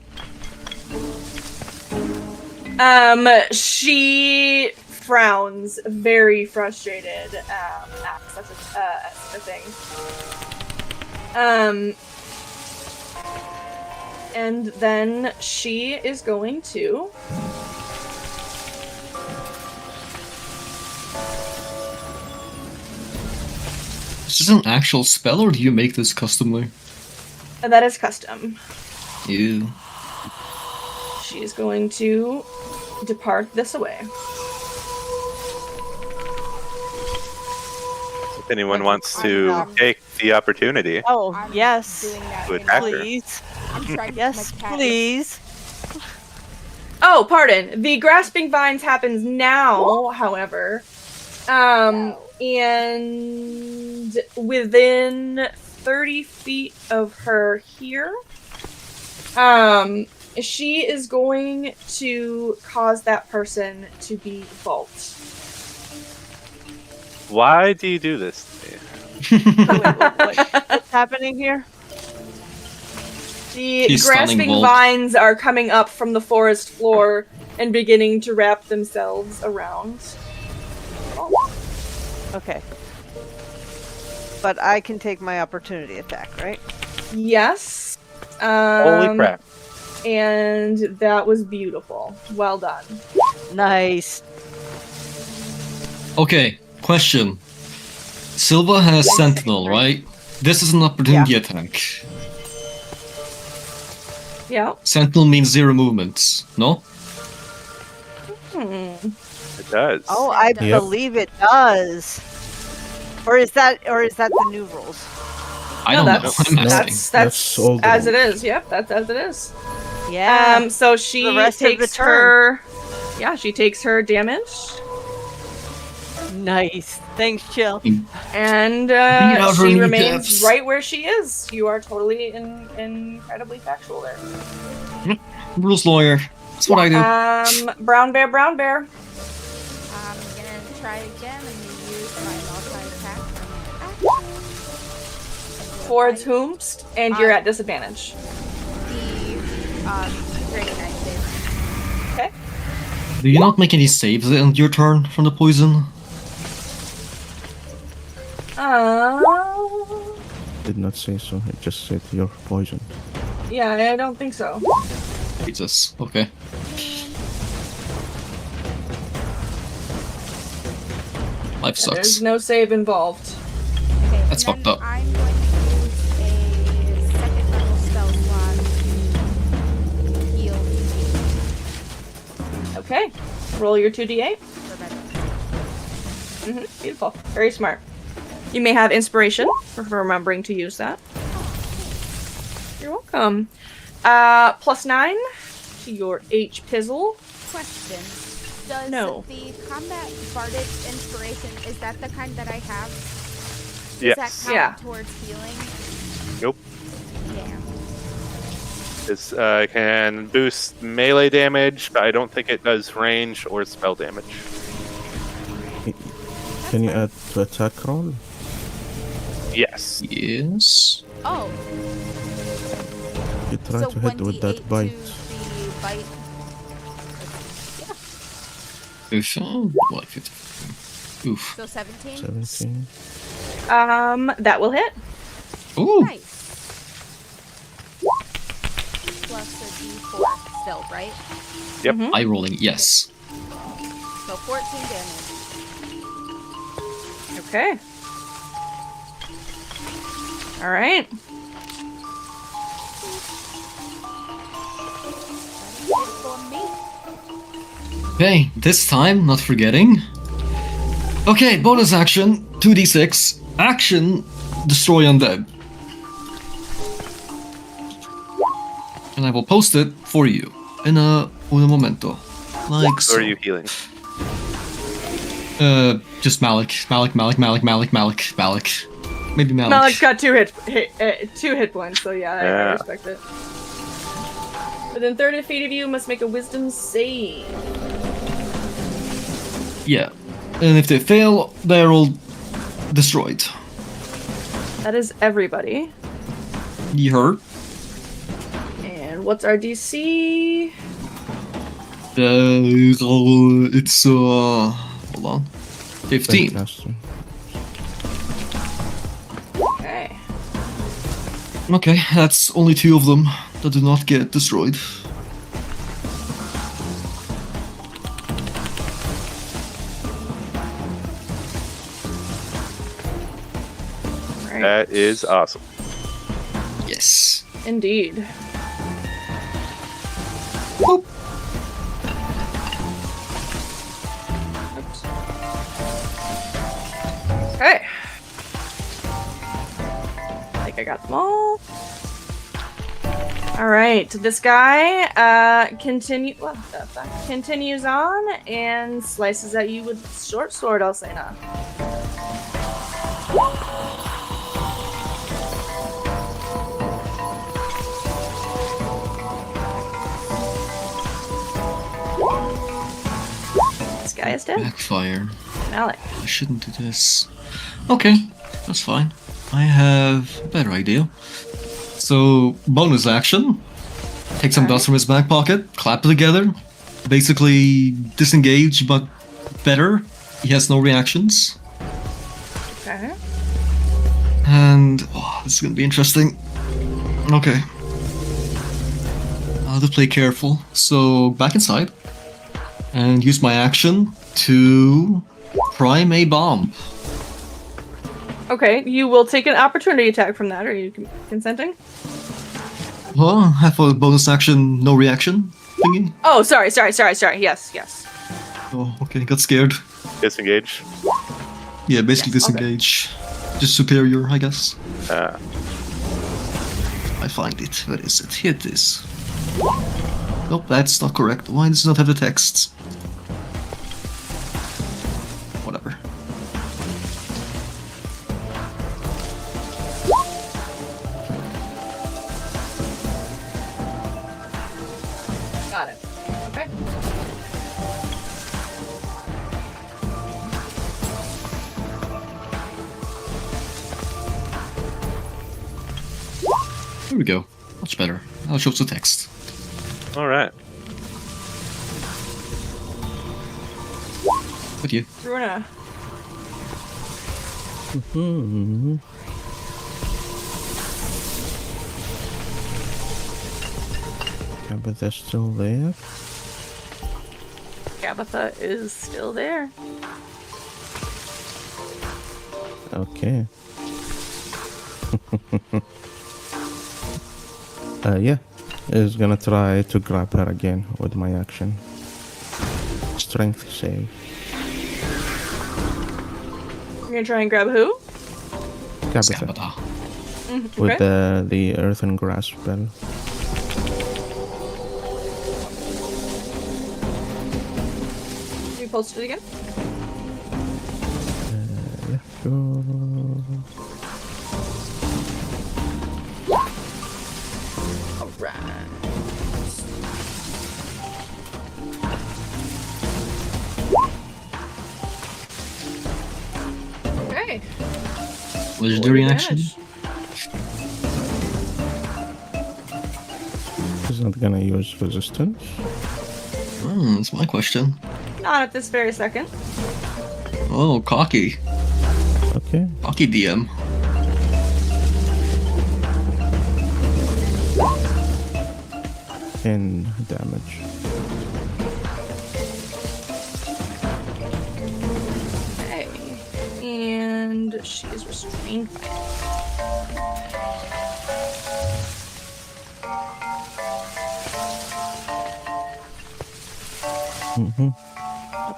Speaker 1: good. She frowns, very frustrated at such a thing. And then she is going to.
Speaker 7: Is this an actual spell, or do you make this customly?
Speaker 1: That is custom.
Speaker 7: You.
Speaker 1: She is going to depart this away.
Speaker 2: If anyone wants to take the opportunity
Speaker 3: Oh,
Speaker 4: I'm
Speaker 3: yes.
Speaker 4: doing that
Speaker 2: to
Speaker 4: in
Speaker 2: attack her.
Speaker 3: Please.
Speaker 4: I'm trying to
Speaker 3: Yes,
Speaker 4: my cat is-
Speaker 3: please.
Speaker 1: Oh, pardon. The grasping vines happens now, however. And within 30 feet of her here, she is going to cause that person to be vault.
Speaker 2: Why do you do this to me?
Speaker 3: What's happening here?
Speaker 1: The
Speaker 7: She's stunning
Speaker 1: grasping
Speaker 7: Volt.
Speaker 1: vines are coming up from the forest floor and beginning to wrap themselves around.
Speaker 3: Okay. But I can take my opportunity attack, right?
Speaker 1: Yes.
Speaker 2: Holy crap.
Speaker 1: And that was beautiful. Well done.
Speaker 3: Nice.
Speaker 7: Okay, question. Silva has Sentinel, right? This is an opportunity attack.
Speaker 1: Yeah.
Speaker 7: Sentinel means 0 movements, no?
Speaker 2: It does.
Speaker 3: Oh, I
Speaker 5: Yep.
Speaker 3: believe it does. Or is that the new rules?
Speaker 7: I
Speaker 1: No,
Speaker 7: don't know.
Speaker 1: that's-
Speaker 7: I'm asking.
Speaker 1: That's
Speaker 5: That's all the
Speaker 1: as it
Speaker 5: rules.
Speaker 1: is. Yep, that's as it is.
Speaker 3: Yeah.
Speaker 1: So she
Speaker 3: The rest of the
Speaker 1: takes
Speaker 3: turn.
Speaker 1: her. Yeah, she takes her damage,
Speaker 3: Nice. Thanks, Chill.
Speaker 1: and
Speaker 8: Beat out her
Speaker 1: she
Speaker 8: kneecaps.
Speaker 1: remains right where she is. You are totally incredibly factual there.
Speaker 7: Rules lawyer. That's what I do.
Speaker 1: Brown bear, brown bear.
Speaker 4: I'm gonna try again. I'm gonna use my multi-attack.
Speaker 1: Towards whomst, and you're at disadvantage.
Speaker 4: The Great Knight save.
Speaker 1: Okay.
Speaker 7: Do you not make any saves on your turn from the poison?
Speaker 5: Did not say so. It just said you're poisoned.
Speaker 1: Yeah, I don't think so.
Speaker 7: Jesus. Okay. Life
Speaker 1: Yeah, there's
Speaker 7: sucks.
Speaker 1: no save involved.
Speaker 4: Okay,
Speaker 7: That's
Speaker 4: and
Speaker 7: fucked
Speaker 4: then
Speaker 7: up.
Speaker 4: I'm going to use a second level spell slot to heal
Speaker 1: Okay. Roll your 2d8.
Speaker 4: for better.
Speaker 1: Beautiful. Very smart. You may have inspiration for remembering to use that. You're welcome. +9 to your H pizzle.
Speaker 4: Question. Does
Speaker 1: No.
Speaker 4: the combat bardic inspiration, is that the kind that I have? Does
Speaker 2: Yes.
Speaker 4: that count
Speaker 1: Yeah.
Speaker 4: towards healing?
Speaker 2: Nope.
Speaker 4: Damn.
Speaker 2: This can boost melee damage, but I don't think it does range or spell damage.
Speaker 5: Can you add to attack roll?
Speaker 2: Yes.
Speaker 7: Yes.
Speaker 4: Oh,
Speaker 5: You try
Speaker 4: so
Speaker 5: to hit with
Speaker 4: 1d8
Speaker 5: that bite.
Speaker 4: to the bite.
Speaker 7: Oof. Oh, what? 50. Oof.
Speaker 4: So 17?
Speaker 5: 17.
Speaker 1: That will hit.
Speaker 7: Ooh.
Speaker 4: Nice. Plus a d4 still, right?
Speaker 2: Yep.
Speaker 1: Mhm.
Speaker 7: Eye rolling. Yes.
Speaker 4: So 14 damage.
Speaker 1: Okay. All right.
Speaker 4: That is it for me.
Speaker 7: Okay, this time, not forgetting. Okay, bonus action, 2d6. Action, destroy undead. And I will post it for you in un momento. Like
Speaker 2: Or
Speaker 7: so.
Speaker 2: are you healing?
Speaker 7: Just Malik. Malik. Maybe Malik.
Speaker 1: Malik's got two hit points, so yeah, I
Speaker 2: Yeah.
Speaker 1: respect it. Within 30 feet of you, must make a wisdom save.
Speaker 7: Yeah. And if they fail, they're all destroyed.
Speaker 1: That is everybody.
Speaker 7: You heard?
Speaker 1: And what's our DC?
Speaker 7: It's hold on. 15.
Speaker 5: Fantastic.
Speaker 1: Okay.
Speaker 7: Okay, that's only 2 of them that do not get destroyed.
Speaker 1: Right.
Speaker 2: That is awesome.
Speaker 7: Yes.
Speaker 1: Indeed.
Speaker 7: Boop.
Speaker 1: Oops. Okay. I think I got them all. All right, this guy continues on and slices at you with short sword, Alcena. This guy is dead.
Speaker 7: Backfire.
Speaker 1: Malik.
Speaker 7: I shouldn't do this. Okay, that's fine. I have a better idea. So, bonus action. Take some dust from his back pocket, clap it together. Basically, disengage, but better. He has no reactions.
Speaker 1: Okay.
Speaker 7: And, this is gonna be interesting. Okay. I'll have to play careful. So, back inside. And use my action to prime a bomb.
Speaker 1: Okay, you will take an opportunity attack from that. Are you consenting?
Speaker 7: Well, have a bonus action, no reaction thingy.
Speaker 1: Oh, sorry. Yes.
Speaker 7: Oh, okay, got scared.
Speaker 2: Disengage.
Speaker 7: Yeah, basically
Speaker 1: Yes, okay.
Speaker 7: disengage. Just superior, I guess. I find it. Where is it? Here it is. Nope, that's not correct. Why does it not have the text? Whatever.
Speaker 1: Got it. Okay.
Speaker 7: There we go. Much better. Now shows the text.
Speaker 2: All right.
Speaker 7: With you.
Speaker 1: Bruna.
Speaker 5: Hmm. Tabitha's still there.
Speaker 1: Gabitha is still there.
Speaker 5: Okay. Yeah. Is gonna try to grab her again with my action. Strength save.
Speaker 1: You're gonna try and grab who?
Speaker 5: Tabitha.
Speaker 7: Scabata.
Speaker 5: With
Speaker 1: Okay.
Speaker 5: the earth and grass spell.
Speaker 1: Can you post it again?
Speaker 5: Yeah, sure.
Speaker 1: Alright. Okay.
Speaker 7: Legendary in action.
Speaker 1: Damage.
Speaker 5: He's not gonna use resistance.
Speaker 7: That's my question.
Speaker 1: Not at this very second.
Speaker 7: Oh, cocky.
Speaker 5: Okay.
Speaker 7: Cocky DM.
Speaker 5: And damage.
Speaker 1: Okay. And she is restrained by it.
Speaker 5: Mm-hmm.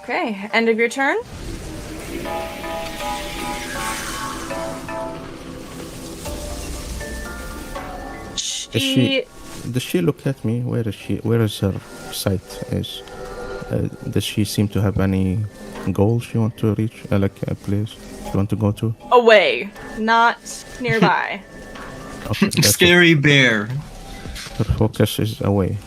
Speaker 1: Okay. End of your turn. She
Speaker 5: Does she look at me? Where is she? Where is her sight? Is does she seem to have any goal she want to reach? Like a place she want to go to?
Speaker 1: away, not nearby.
Speaker 5: Okay, that's it.
Speaker 7: Scary bear.
Speaker 5: Her focus is away.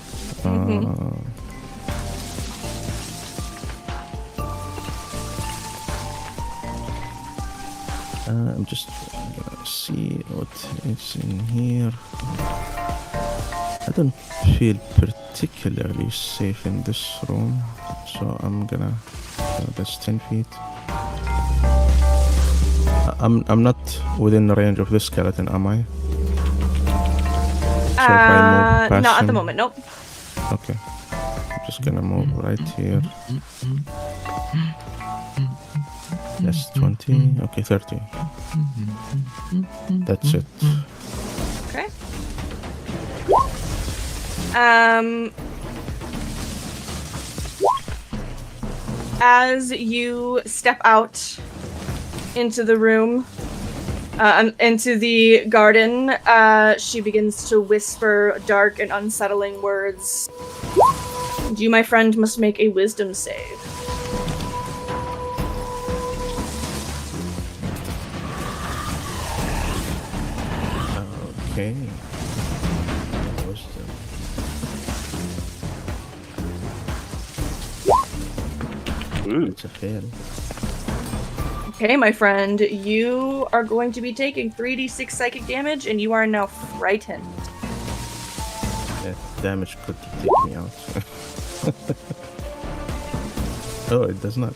Speaker 5: I'm just gonna see what is in here. I don't feel particularly safe in this room, so I'm gonna. That's 10 feet. I'm not within the range of this skeleton, am I? So if I move past
Speaker 1: Not at the
Speaker 5: him-
Speaker 1: moment. Nope.
Speaker 5: Okay. I'm just gonna move right here. That's 20. Okay, 30. That's it.
Speaker 1: Okay. As you step out into the room, into the garden, she begins to whisper dark and unsettling words. You, my friend, must make a wisdom save.
Speaker 5: Okay. Wisdom.
Speaker 2: Ooh.
Speaker 5: It's a fail.
Speaker 1: Okay, my friend, you are going to be taking 3d6 psychic damage, and you are now frightened.
Speaker 5: That damage could take me out. Oh, it does not.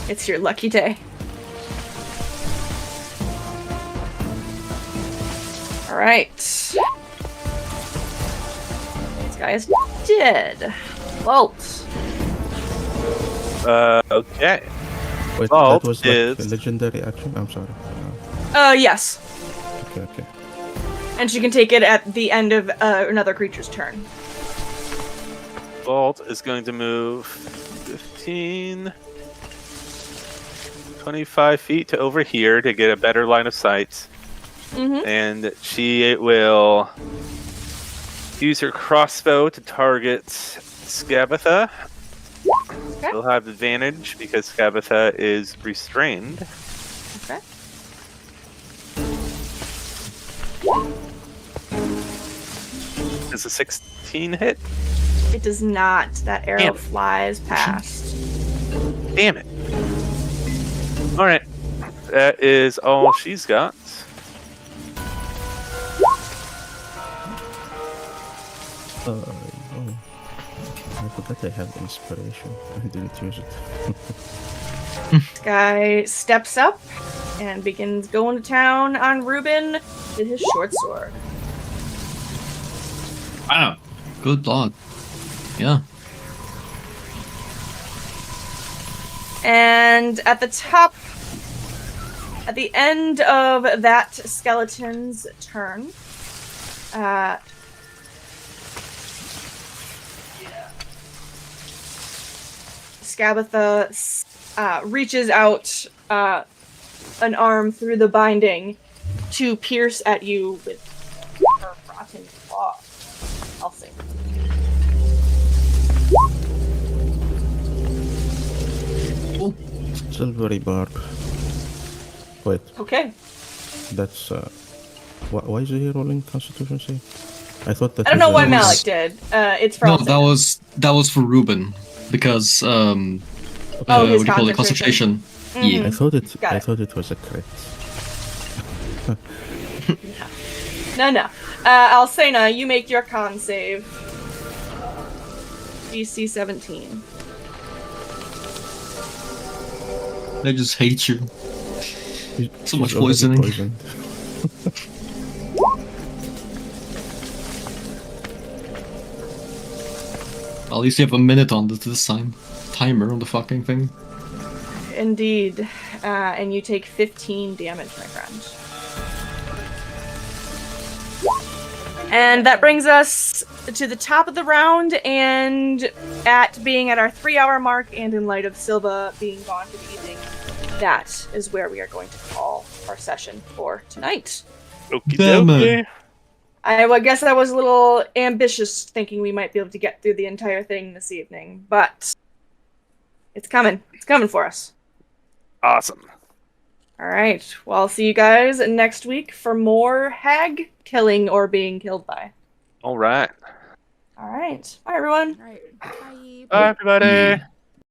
Speaker 1: It's your lucky day. Alright. This guy is dead. Bolt.
Speaker 2: Okay.
Speaker 5: Wait,
Speaker 2: Vault
Speaker 5: that was like
Speaker 2: is-
Speaker 5: a legendary action? I'm sorry.
Speaker 1: Yes.
Speaker 5: Okay.
Speaker 1: And she can take it at the end of another creature's turn.
Speaker 2: Vault is going to move 15, 25 feet to over here to get a better line of sight.
Speaker 1: Mm-hmm.
Speaker 2: And she will use her crossbow to target Skabatha.
Speaker 1: Okay.
Speaker 2: She'll have advantage because Skabatha is restrained.
Speaker 1: Okay.
Speaker 2: Does a 16 hit?
Speaker 1: It does not. That arrow
Speaker 2: Damn it.
Speaker 1: flies past.
Speaker 2: Damn it. Alright. That is all she's got.
Speaker 5: Oh, I forgot I have inspiration. I didn't use it.
Speaker 1: This guy steps up and begins going to town on Ruben with his short sword.
Speaker 7: Wow. Good blood. Yeah.
Speaker 1: And at the end of that skeleton's turn, Skabatha reaches out an arm through the binding to pierce at you with her rotten claw. I'll sing.
Speaker 5: Silvery barb. Wait,
Speaker 1: Okay.
Speaker 5: that's why is he rolling Constitution save? I thought that.
Speaker 1: I don't know
Speaker 5: was,
Speaker 1: why
Speaker 7: was-
Speaker 1: Malik did. It's for
Speaker 7: No,
Speaker 1: Alcina.
Speaker 7: that was for Ruben because
Speaker 1: Oh,
Speaker 7: what
Speaker 1: his
Speaker 7: do you call it?
Speaker 1: concentration.
Speaker 7: Concentration.
Speaker 1: Mhm.
Speaker 5: I thought it.
Speaker 1: Got
Speaker 5: I
Speaker 1: it.
Speaker 5: thought it was a crit.
Speaker 1: No. Alcina, you make your con save. DC 17.
Speaker 7: They just hate you. So much
Speaker 5: He's already
Speaker 7: poisoning.
Speaker 5: poisoned.
Speaker 7: At least you have a minute on this time. Timer on the fucking thing.
Speaker 1: Indeed. And you take 15 damage, my friend. And that brings us to the top of the round, and at being at our 3-hour mark, and in light of Silva being gone for the evening, that is where we are going to call our session for tonight.
Speaker 2: Okie
Speaker 7: Damn
Speaker 2: dokie.
Speaker 7: it.
Speaker 1: I guess I was a little ambitious thinking we might be able to get through the entire thing this evening, but it's coming. It's coming for us.
Speaker 2: Awesome.
Speaker 1: All right. Well, I'll see you guys next week for more hag killing or being killed by.
Speaker 2: All right.
Speaker 1: All right. Bye, everyone.
Speaker 4: All right. Bye.
Speaker 2: Bye, everybody.